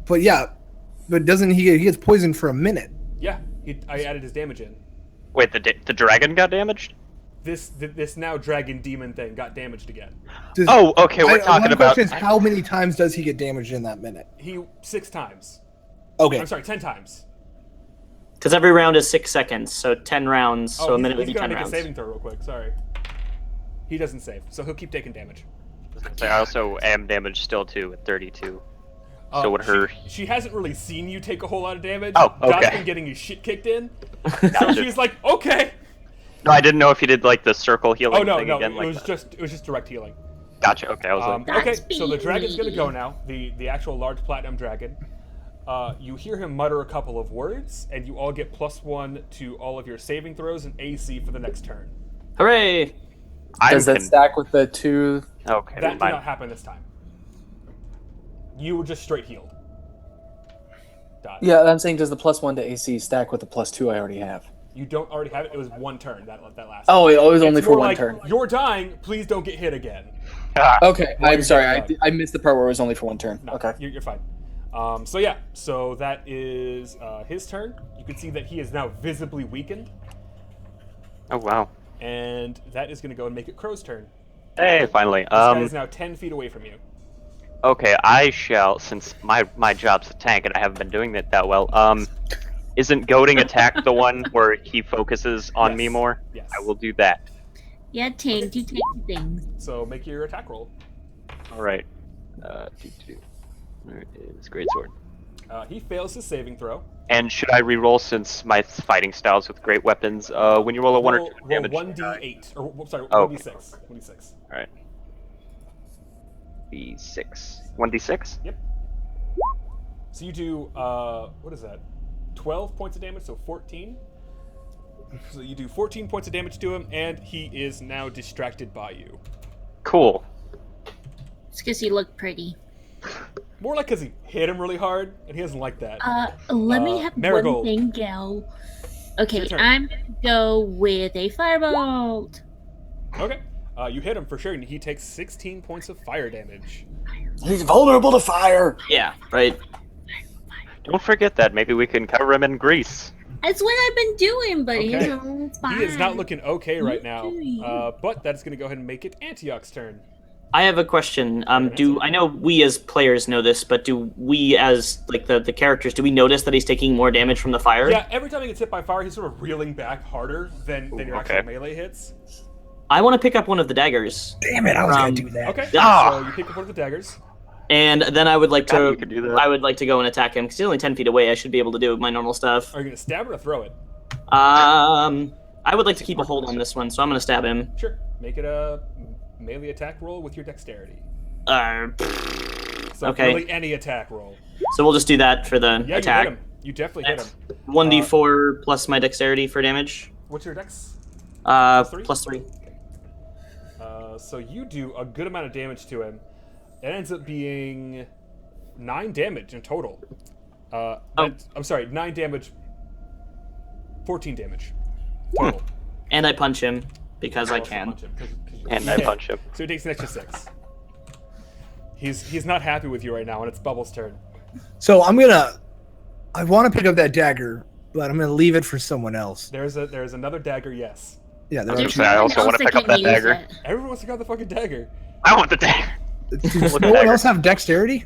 But yeah, but doesn't he gets poisoned for a minute? Yeah, I added his damage in. Wait, the dragon got damaged? This now dragon demon thing got damaged again. Does- Oh, okay. We're talking my about. question is, how many times does he get damaged in that minute? He 6 times. Okay. I'm sorry, 10 times. Because every round is 6 seconds, so 10 rounds. So a minute would he's be gonna 10 make rounds. a saving throw real quick. Sorry. He doesn't save, so he'll keep taking damage. I also am damaged still too at 32. Uh, So would her. She hasn't really seen you take a whole lot of damage. Oh, Dot's okay. been getting his shit kicked in. So Gotcha. she's like, okay. No, I didn't know if you did like the circle healing Oh no, thing no, again. it Like was that. just direct healing. Gotcha. Okay, I was like, Okay, That's so the dragon's gonna beamy. go now. The actual large platinum dragon. You hear him mutter a couple of words, and you all get +1 to all of your saving throws and AC for the next turn. Hooray! Does that stack with the 2? Okay, That never did mind. not happen this time. You were just straight healed. Dot. Yeah, I'm saying does the +1 to AC stack with the +2 I already have? You don't already have it. It was 1 turn that last. Oh, it was only It's for more one like, turn. You're dying. Please don't get hit again. Ah, Okay, While I'm you're sorry. getting I missed the part where it was only for one turn. No, Okay. you're fine. So yeah, so that is his turn. You can see that he is now visibly weakened, Oh wow. and that is going to go and make it Crow's turn. Hey, finally. This guy is now 10 feet away from you. Okay, I shall, since my job's a tank and I haven't been doing it that well. Isn't goading attack the one where he focuses on me Yes. more? Yes. I will do that. Yeah, tank. You take things. So make your attack roll. All right. There is greatsword. He fails his saving throw. And should I reroll since my fighting styles with great weapons? When you roll a 1 or 2 Roll damage. 1d8. Or, sorry, Oh, 1d6. 1d6. All right. D6. 1d6. Yep. So you do, what is that? 12 points of damage, so 14. So you do 14 points of damage to him, and he is now distracted by you. Cool. It's because you look pretty. More like because he hit him really hard, and he doesn't like that. Let me have Marigold. one thing, Gal. Okay, Your turn. I'm gonna go with a firebolt. Okay. You hit him for sure, and he takes 16 points of fire damage. He's vulnerable to fire. Yeah, right. Don't forget that. Maybe we can cover him in grease. That's what I've been doing, but Okay. you know, it's fine. He is not looking okay right now, Okay. but that's going to go ahead and make it Antioch's turn. I have a question. I know we as players know this, but do we as like the characters, do we notice that he's taking more damage from the fire? Yeah, every time he gets hit by fire, he's sort of reeling back harder than your actual okay. melee hits. I want to pick up one of the daggers. Damn it! I was gonna do that. Okay, Ah. so you pick up one of the daggers. And then I would like God, to. you could do that. I would like to go and attack him because he's only 10 feet away. I should be able to do my normal stuff. Are you going to stab it or throw it? I would like to keep a hold on this one, so I'm gonna stab him. Sure. Make it a melee attack roll with your dexterity. So Okay. really any attack roll. So we'll just do that for the Yeah, attack. you hit him. You definitely hit him. 1d4 plus my dexterity for damage. What's your dex? three? Plus 3. So you do a good amount of damage to him. It ends up being 9 damage in total. I'm sorry, 9 damage. 14 damage total. And I punch him because I Also can. punch him, 'cause you And I hit. punch him. So he takes an extra 6. He's not happy with you right now, and it's Bubble's turn. So I want to pick up that dagger, but I'm gonna leave it for someone else. There's another dagger, yes. Yeah, There's there's. I no one also wanna else that pick up can that use dagger. it. Everyone wants to grab the fucking dagger. I want the dagger. Does Look no at one dagger. else have dexterity?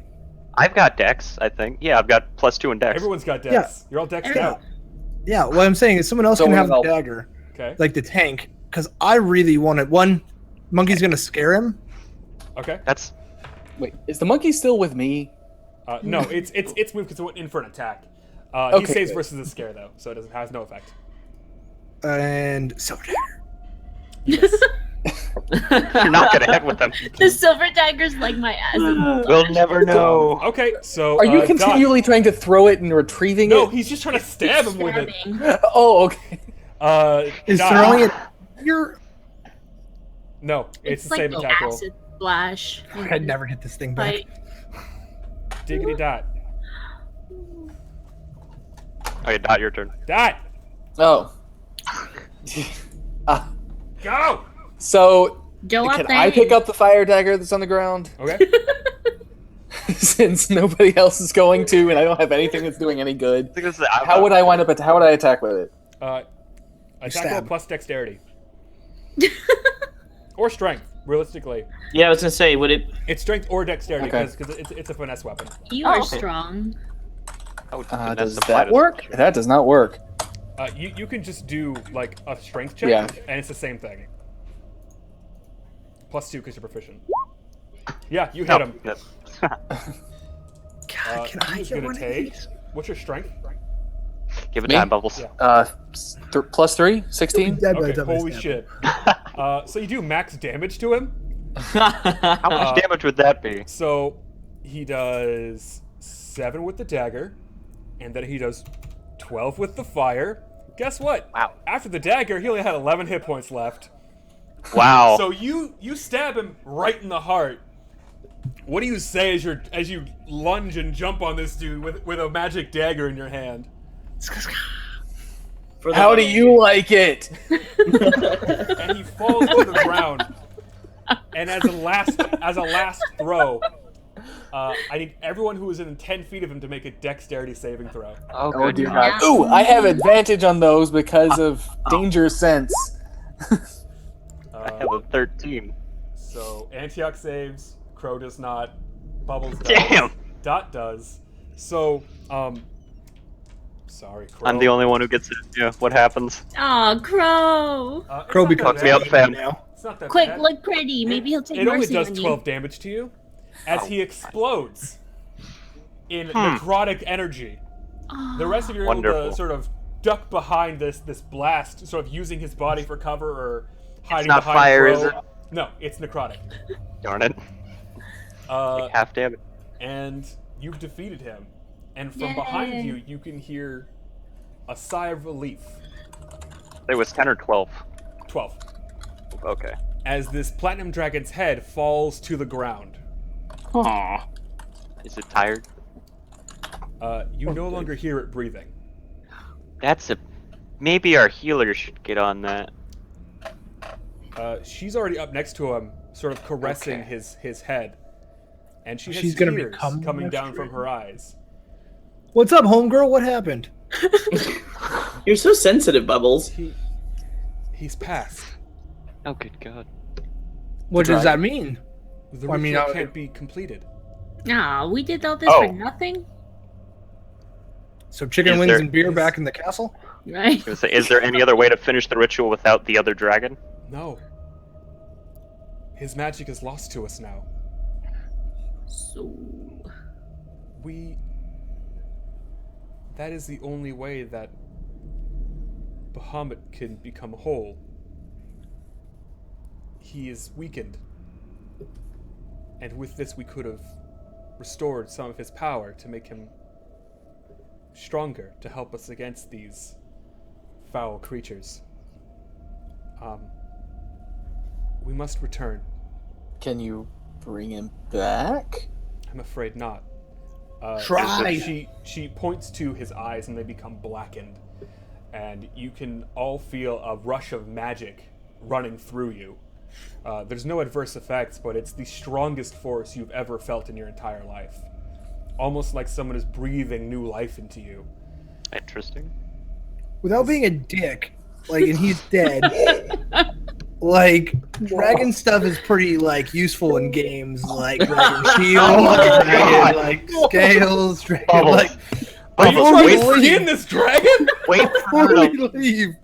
I've got dex, I think. Yeah, I've got +2 in dex. Everyone's got dex. Yeah. You're all dexed Everyone- out. Yeah, what I'm saying is someone else So can we're have the all- dagger, Okay. like the tank, because I really want it. One, monkey's gonna scare him. Okay. That's Wait, is the monkey still with me? No, it's moved because it went in for an attack. He Okay, saves good. versus a scare though, so it has no effect. And silver dagger. Yes. you're not gonna hit with them. The silver dagger's like my ass. We'll never know. Okay, so Are you Dot- continually trying to throw it and retrieving No, it? he's just trying to stab him with it. Stabbing. Oh, okay. He's Dot- throwing it. You're. No, it's the like same the attack roll. acid splash. I'd never hit this thing back. Fight. Diggity dot. Okay, Dot, your turn. Dot. Oh. Go. So, Go up can there. I pick up the fire dagger that's on the ground? Okay. Since nobody else is going to, and I don't have anything that's doing any good. How How would I wind up? How would I attack with it? Attack roll stab. plus dexterity. Or strength, realistically. Yeah, I was gonna say, would it? It's strength or dexterity Okay. because it's a finesse weapon. You Oh, are okay. strong. Does that work? That does not work. You can just do like a strength check, Yeah. and it's the same thing. +2 because you're proficient. Yeah, you hit him. God, can I He's get gonna one of take. these? What's your strength? Give it Me? time, Bubbles. Yeah. +3, 16. Dead by the Okay, time I holy stab. shit. So you do max damage to him. How much damage would that be? So he does 7 with the dagger, and then he does 12 with the fire. Guess what? Wow. After the dagger, he only had 11 hit points left. Wow. So you stab him right in the heart. What do you say as you lunge and jump on this dude with a magic dagger in your hand? How do you like it? And he falls to the ground. And as a last throw, I need everyone who is within 10 feet of him to make a dexterity saving throw. oh, Oh good. dear Yeah. God. Ooh, I have advantage on those because of danger sense. I have a 13. So Antioch saves, Crow does not, Bubbles does, Damn. Dot does. So, sorry, Crow. I'm the only one who gets it. Yeah, what happens? Aw, Crow. It's Crow not becomes gonna me up, matter. fam. It's not that Quick, bad. look pretty. Maybe he'll take It only mercy does on 12 you. damage to you as he explodes in necrotic energy. The rest of you are able Wonderful. to sort of duck behind this blast, sort of using his body for cover or hiding not behind fire, Crow. is it? No, it's necrotic. Darn it. Like half damage. And you've defeated him. And from behind you, you can hear a sigh of relief. It was 10 or 12. 12. Okay. As this platinum dragon's head falls to the ground. Aww. Is it tired? You no longer hear it breathing. Maybe our healer should get on that. She's already up next to him, sort of caressing Okay. his head. And she has She's gonna tears become coming next down to from her. her eyes. What's up, homegirl? What happened? You're so sensitive, Bubbles. He's passed. Oh, good God. What does that mean? The I mean, ritual can't be completed. Nah, we did all this Oh. for nothing, So chicken Is wings there- and beer back in the castle? right? I was gonna say, is there any other way to finish the ritual without the other dragon? No. His magic is lost to us now. So, That is the only way that Bahamut can become whole. He is weakened. And with this we could have restored some of his power to make him stronger, to help us against these foul creatures. We must return. Can you bring him back? I'm afraid not. Try. She points to his eyes and they become blackened. And you can all feel a rush of magic running through you. There's no adverse effects, but it's the strongest force you've ever felt in your entire life. Almost like someone is breathing new life into you. Interesting. Without being a dick, like, and he's dead. Like, dragon stuff is pretty, like, useful in games, like Dragon Shield, dragon, like, scales, dragon, Bubbles. like... Are you Before trying we to leave- skin this dragon? Wait for Before her we to leave,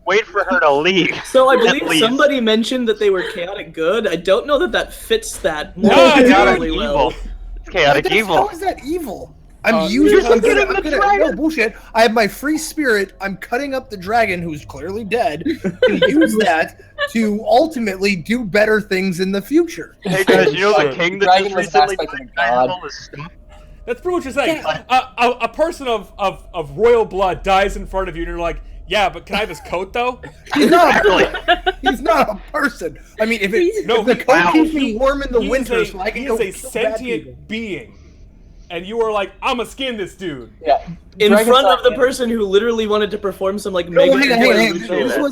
leave. So I At believe least. somebody mentioned that they were chaotic good. I don't know that fits that No, chaotically dude, well. Evil. It's chaotic how evil. is that evil? you're No bullshit. I have my free spirit. I'm cutting up the dragon, who's clearly dead, and use that to ultimately do better things in the future. Hey guys, you know Sure. the king that Dragon just was an recently aspect of died God. and all this stuff? That's pretty much what you're saying. A person of royal blood dies in front of you and you're like, yeah, but can I have his coat though? He's not. He's not a person. I mean, if the coat wow. keeps me warm in the He winter, is so I can he go is a kill bad people. sentient being. And you are like, I'ma skin this dude. Yeah. In Dragon's front not of the him. person who literally wanted to perform some like No, mega hang on. important ritual.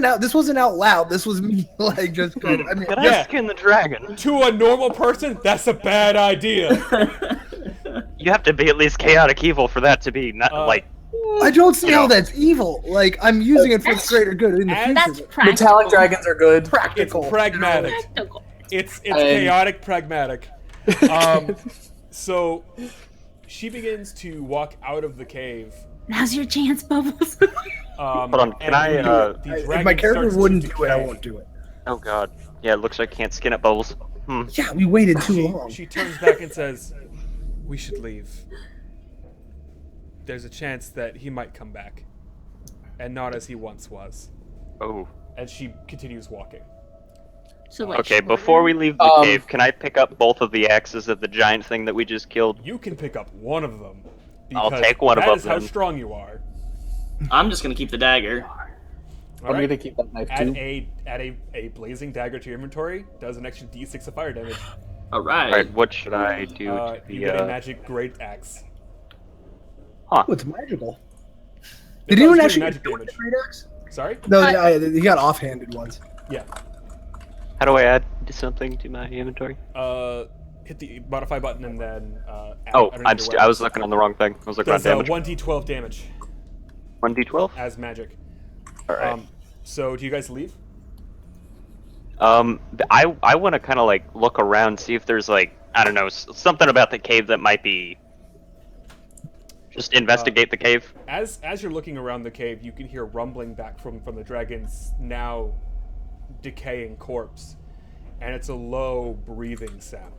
This wasn't out loud. This was me, like, just kind of. I mean, Can Yeah. I skin the dragon? To a normal person, that's a bad idea. You have to be at least chaotic evil for that to be not like. I don't see You how know. that's evil. Like, I'm using it for the greater good in the As- future. That's practical. Metallic dragons are good. It's practical. pragmatic. Practical. It's And- chaotic pragmatic. So she begins to walk out of the cave. Now's your chance, Bubbles. Hold on, can and I, the If dragon my character starts to wouldn't do it, I decay. won't do it. Oh god. Yeah, it looks like I can't skin it, Bubbles. Yeah, we waited too long. She turns back and says, "We should leave. There's a chance that he might come back, and not as he once was." Oh. And she continues walking. So what? Okay, shorter? before we leave the Um, cave, can I pick up both of the axes of the giant thing that we just killed? You can pick up one of them. I'll because take one of that them, is how then. strong you are. I'm just gonna keep the dagger. All I'm right? gonna keep that knife Add too. a blazing dagger to your inventory. Does an extra d6 of fire damage. All right. Alright, what should I do to You the, get a magic great axe. Huh. Oh, it's magical. If Did I was anyone doing actually magic do damage? the great axe? Sorry? No, he got offhanded ones. Yeah. How do I add something to my inventory? Hit the modify button and then. Add Oh, underneath your I was weapons. looking on the wrong thing. I was looking on Does damage. 1d12 damage 1d12? as magic. Alright. So do you guys leave? I want to kind of like look around, see if there's like, I don't know, something about the cave that might be. Just investigate the cave. As you're looking around the cave, you can hear rumbling back from the dragon's now decaying corpse, and it's a low breathing sound.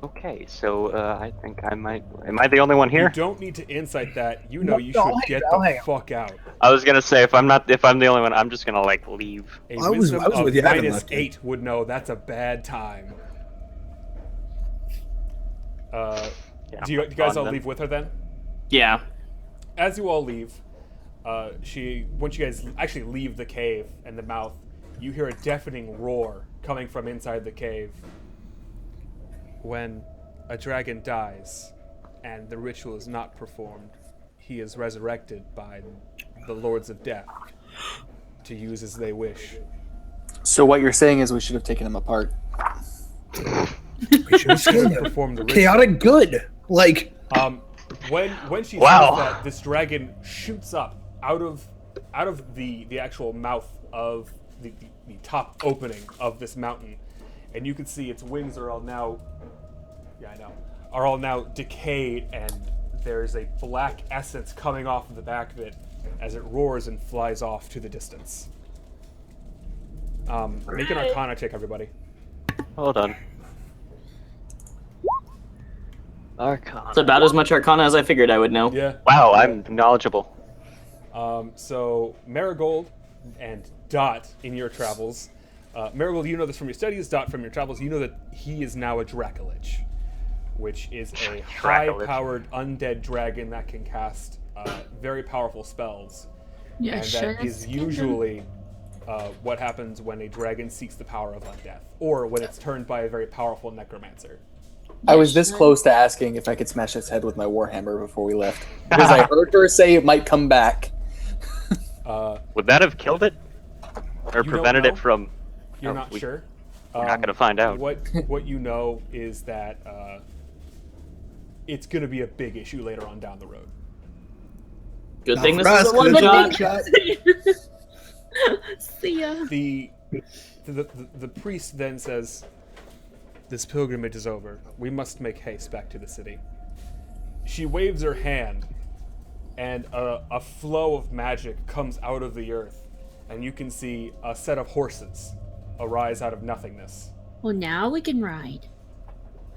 Okay, so I think I might. Am I the only one You here? don't need to insight that. You know you No, should I'll get hang the on. fuck out. I was gonna say if I'm the only one, I'm just gonna like leave. A I was wisdom with of you, I haven't minus left yet. 8 would know that's a bad time. Yeah, Do you guys all then. leave with her then? Yeah. As you all leave, once you guys actually leave the cave and the mouth, you hear a deafening roar coming from inside the cave. When a dragon dies and the ritual is not performed, he is resurrected by the Lords of Death to use as they wish. So what you're saying is we should have taken him apart. We should have killed him. Perform the ritual. Chaotic good. Like, When she Wow. says that, this dragon shoots up out of the actual mouth of the top opening of this mountain, and you can see its wings are all now decayed, and there's a black essence coming off of the back of it as it roars and flies off to the distance. Make an Arcana check, everybody. Hold on. Arcana. It's about as much Arcana as I figured I would know. Yeah. Wow, I'm knowledgeable. So Marigold and Dot in your travels. Marigold, you know this from your studies. Dot from your travels. You know that he is now a Dracolich, which is a high-powered undead dragon that can cast very powerful spells. Yeah, And sure. that is usually what happens when a dragon seeks the power of undeath, or when it's turned by a very powerful necromancer. I was this close to asking if I could smash his head with my warhammer before we left, because I heard her say it might come back. Would that have killed it, or You prevented don't it from? You're Oh, not sure. We're not gonna find out. What you know is that it's going to be a big issue later on down the road. Good thing for this us, is a one 'cause shot. it's See ya. The priest then says, "This pilgrimage is over. We must make haste back to the city." She waves her hand, and a flow of magic comes out of the earth, and you can see a set of horses arise out of nothingness. Well, now we can ride.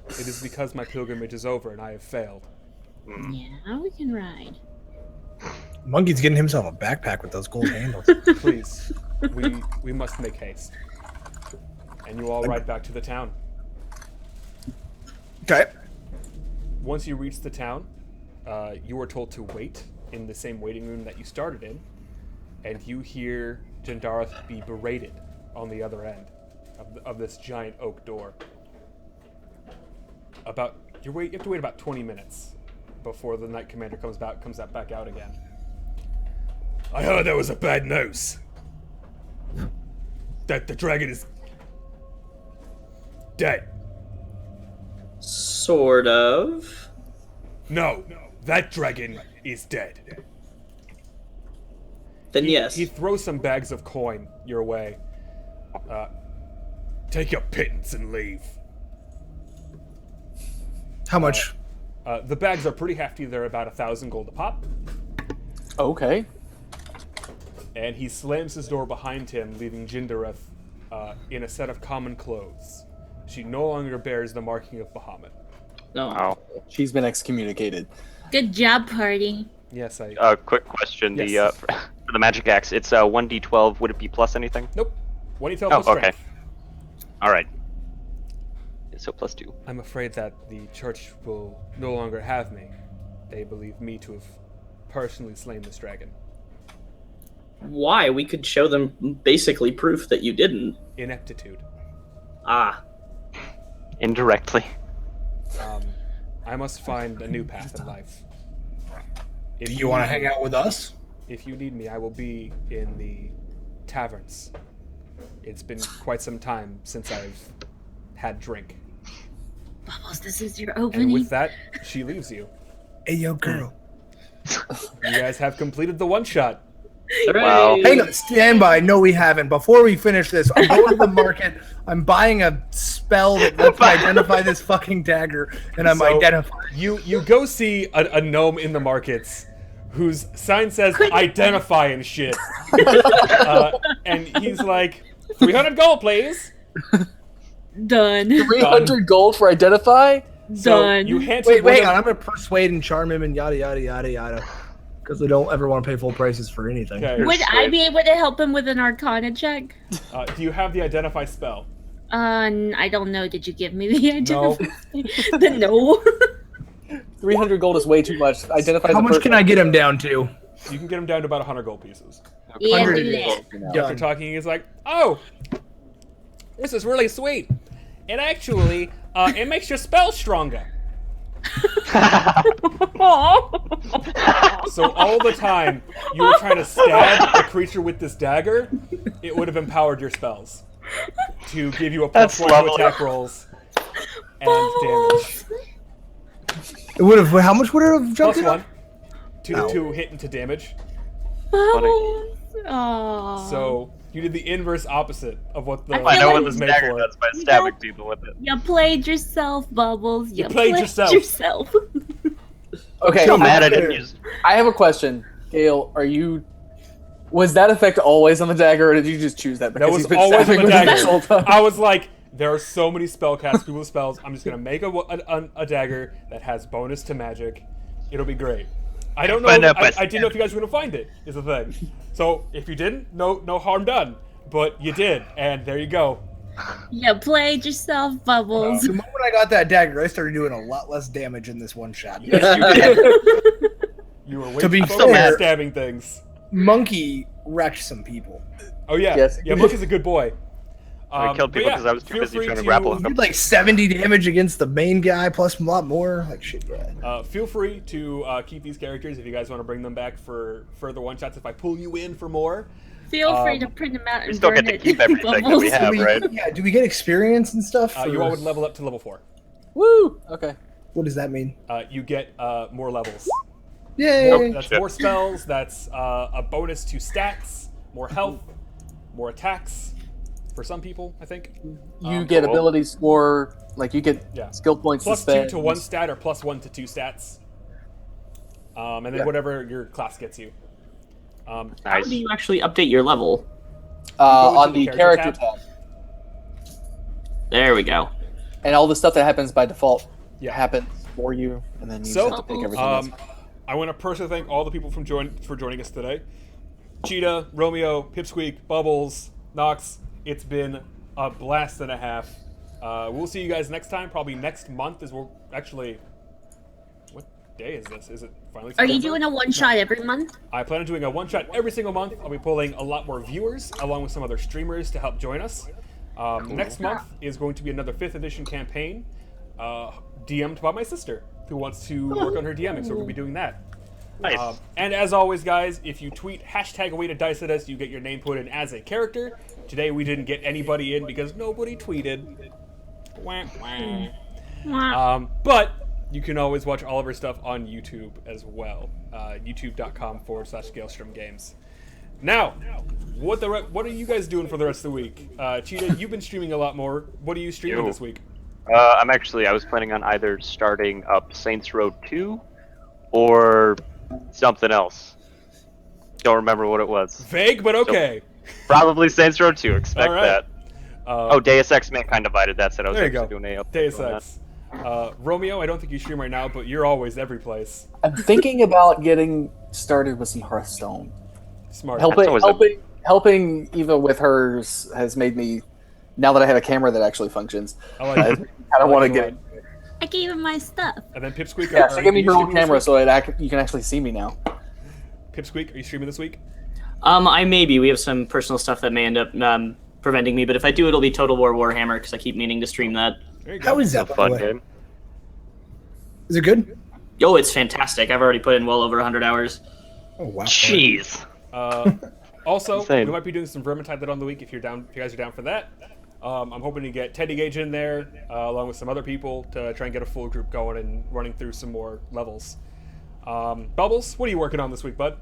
It is because my pilgrimage is over and I have failed. Yeah, we can ride. Monkey's getting himself a backpack with those gold handles. Please, we must make haste. And you all ride back to the town. Okay. Once you reach the town, you are told to wait in the same waiting room that you started in, and you hear Jendareth be berated on the other end of this giant oak door. You have to wait about 20 minutes before the Knight Commander comes back out again. I heard there was a bad news. That the dragon is dead. Sort of. No, that dragon is dead. Then yes. He throws some bags of coin your way. Take your pittance and leave. How much? The bags are pretty hefty. They're about 1,000 gold a pop. Okay. And he slams his door behind him, leaving Jindareth in a set of common clothes. She no longer bears the marking of Bahamut. No. Wow. She's been excommunicated. Good job, party. Yes, I... Quick question. Yes. The for the magic axe, it's 1d12. Would it be plus anything? Nope. What do you tell Oh, for strength? okay. All right. So +2. I'm afraid that the church will no longer have me. They believe me to have personally slain this dragon. Why? We could show them basically proof that you didn't. Ineptitude. Ah. Indirectly. I must find a new path in life. If Do you want to hang out with us? If you need me, I will be in the taverns. It's been quite some time since I've had drink. Bubbles, this is your And opening. with that, she leaves you. Hey, yo, girl. You guys have completed the one-shot. Wow. Hooray! Hang on, stand by. No, we haven't. Before we finish this, I'm going to the market. I'm buying a spell that lets me identify this fucking dagger, and I'm So, identifying. You go see a gnome in the markets whose sign says identify and shit. And he's like, 300 gold, please. Done. 300 gold for identify? So Done. you hand Wait, one hang of- on. I'm gonna persuade and charm him and yada yada yada yada. Because we don't ever want to pay full prices for anything. Okay. Would I be able to help him with an Arcana check? Do you have the identify spell? I don't know. Did you give me the No. identify? Then no. 300 gold is way too much. Identify How much can I get him down to? You can get him down to about 100 gold pieces. Yeah, 100 do it is. that. After Done. talking, he's like, "Oh, this is really sweet. It actually, it makes your spell stronger." So all the time you were trying to stab the creature with this dagger, it would have empowered your spells to give you a That's +1 to lovely. attack rolls and damage. It would have. How much would it have jumped it +1 up? to hit into damage. Bubbles. Aw. So you did the inverse opposite of what the I I know like what it was this made dagger for. does by stabbing people with it. You played yourself, Bubbles. You played yourself. Okay, So mad I didn't use. I have a question. Gale, was that effect always on the dagger, or did you just choose that because was he's been always on stabbing the with it dagger. this whole time? I was like, there are so many spellcasts, people with spells. I'm just gonna make a dagger that has bonus to magic. It'll be great. I don't know. I didn't know if you guys were gonna find it. Is the thing. So if you didn't, no harm done. But you did, and there you go. You played yourself, Bubbles. The moment I got that dagger, I started doing a lot less damage in this one shot. Yes, you did. You were way To be too focused on fair- stabbing things. Monkey wrecked some people. Oh yeah, Yes. yeah. Monkey's a good boy. I killed but people yeah, because I was too feel busy free trying to grapple He him. did like 70 damage against the main guy, plus a lot more. Like shit, yeah. Feel free to keep these characters if you guys want to bring them back for further one shots. If I pull you in for more, Feel free to print them out and still burn get to it. keep everything that we Bubbles. have, right? Yeah, do we get experience and stuff? you all or- would level up to level 4. Woo! Okay. What does that mean? You get more levels. Yay! That's more spells. That's a bonus to stats, more health, more attacks. For some people, I think. You get cool. ability score, like you get Yeah. skill points Plus to spend. 2 to 1 stat or +1 to 2 stats. And then Yeah. whatever your class gets you. How Nice. do you actually update your level? Go on into the the character character tab. There we go. And all the stuff that happens by default Yeah. happens for you, and then you So, just have to pick everything else. I want to personally thank all the people for joining us today. Cheetah, Romeo, Pipsqueak, Bubbles, Nox. It's been a blast and a half. We'll see you guys next time. Probably next month is actually. What day is this? Is it finally? Are you September? doing a one shot every month? I plan on doing a one shot every single month. I'll be pulling a lot more viewers along with some other streamers to help join us. Next month is going to be another 5th edition campaign, DM'd by my sister, who wants to work on her DMing, so we're going to be doing that. Nice. And as always, guys, if you tweet #awaytodice at us, you get your name put in as a character. Today we didn't get anybody in because nobody tweeted. Wah, wah. But you can always watch all of our stuff on YouTube as well. youtube.com/GalestromGames. Now, what are you guys doing for the rest of the week? Cheetah, you've been streaming a lot more. What are you streaming Yo. this week? I was planning on either starting up Saints Row 2 or something else. Don't remember what it was. Vague, but okay. Probably Saints Row 2. Expect All right. that. Deus Ex Mankind Divided. That's it. I was There you actually go. doing a Deus Ex. Romeo, I don't think you stream right now, but you're always every place. I'm thinking about getting started with some Hearthstone. Smart. Helping Eva with hers has made me. Now that I have a camera that actually functions, I like I it. kind of want to like it a get. lot. I gave him my stuff. And then Pipsqueak. Yeah, are so give me you your own streaming this camera week? so you can actually see me now. Pipsqueak, are you streaming this week? I may be. We have some personal stuff that may end up preventing me, but if I do, it'll be Total War Warhammer because I keep meaning to stream that. There you go. How is that? a by the fun way? game. Is it good? Yo, it's fantastic. I've already put in well over 100 hours. Oh wow. Jeez. Also, Insane. we might be doing some Vermintide that on the week if you're down. If you guys are down for that. I'm hoping to get Teddy Gage in there along with some other people to try and get a full group going and running through some more levels. Bubbles, what are you working on this week, bud?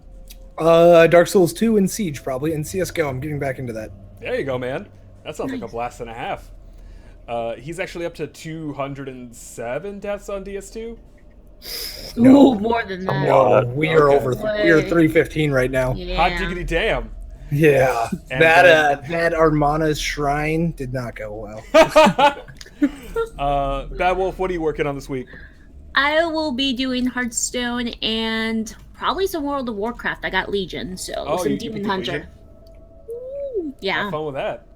Dark Souls 2 and Siege probably, and CS:GO. I'm getting back into that. There you go, man. That sounds like a blast and a half. He's actually up to 207 deaths on DS2. No, more than that. No, we are Okay. over. We are 315 right now. Yeah. Hot diggity damn. Yeah, And that Armana's shrine did not go well. Bad Wolf, what are you working on this week? I will be doing Hearthstone and probably some World of Warcraft. I got Legion, so some you Demon picked Hunter. Legion? Ooh, yeah, Have fun with that.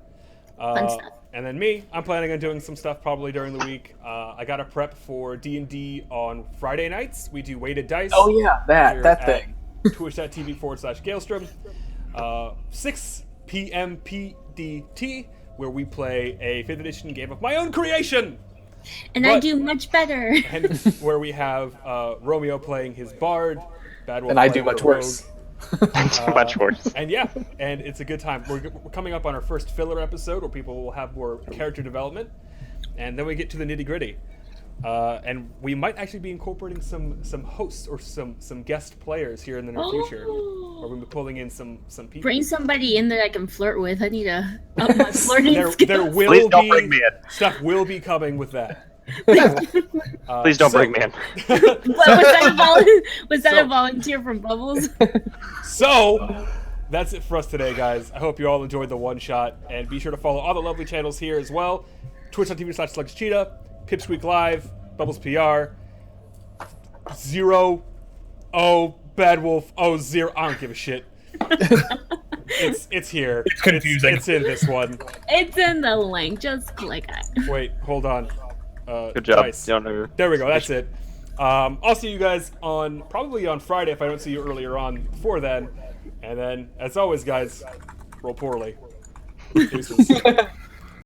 fun stuff. And then me, I'm planning on doing some stuff probably during the week. I got to prep for D&D on Friday nights. We do weighted dice. Oh yeah, here that at thing. Twitch.tv/Galestrom. 6 p.m. PDT, where we play a 5th edition game of my own creation. And I but- do much better. And where we have Romeo playing his bard, Bad Wolf And I playing do much the rogue. worse. Much worse. And yeah, and it's a good time. We're coming up on our first filler episode where people will have more character development, and then we get to the nitty gritty. And we might actually be incorporating some hosts or some guest players here in the near future. Or we'll be pulling in some people. Bring somebody in that I can flirt with. I need to up my flirting there skills. will Please don't be bring me in. stuff will be coming with that. Please don't bring me in. Was that a volunteer from Bubbles? So, that's it for us today, guys. I hope you all enjoyed the one shot, and be sure to follow all the lovely channels here as well. Twitch.tv/SlugsCheetah, Pipsqueak Live, Bubbles PR, 0, Bad Wolf, 0. I don't give a shit. It's here. It's confusing. It's in this one. It's in the link. Just click it. Wait, hold on. Good job. Dice. You don't know. There we go. That's it. I'll see you guys probably on Friday if I don't see you earlier on before then. And then, as always, guys, roll poorly. Deuces.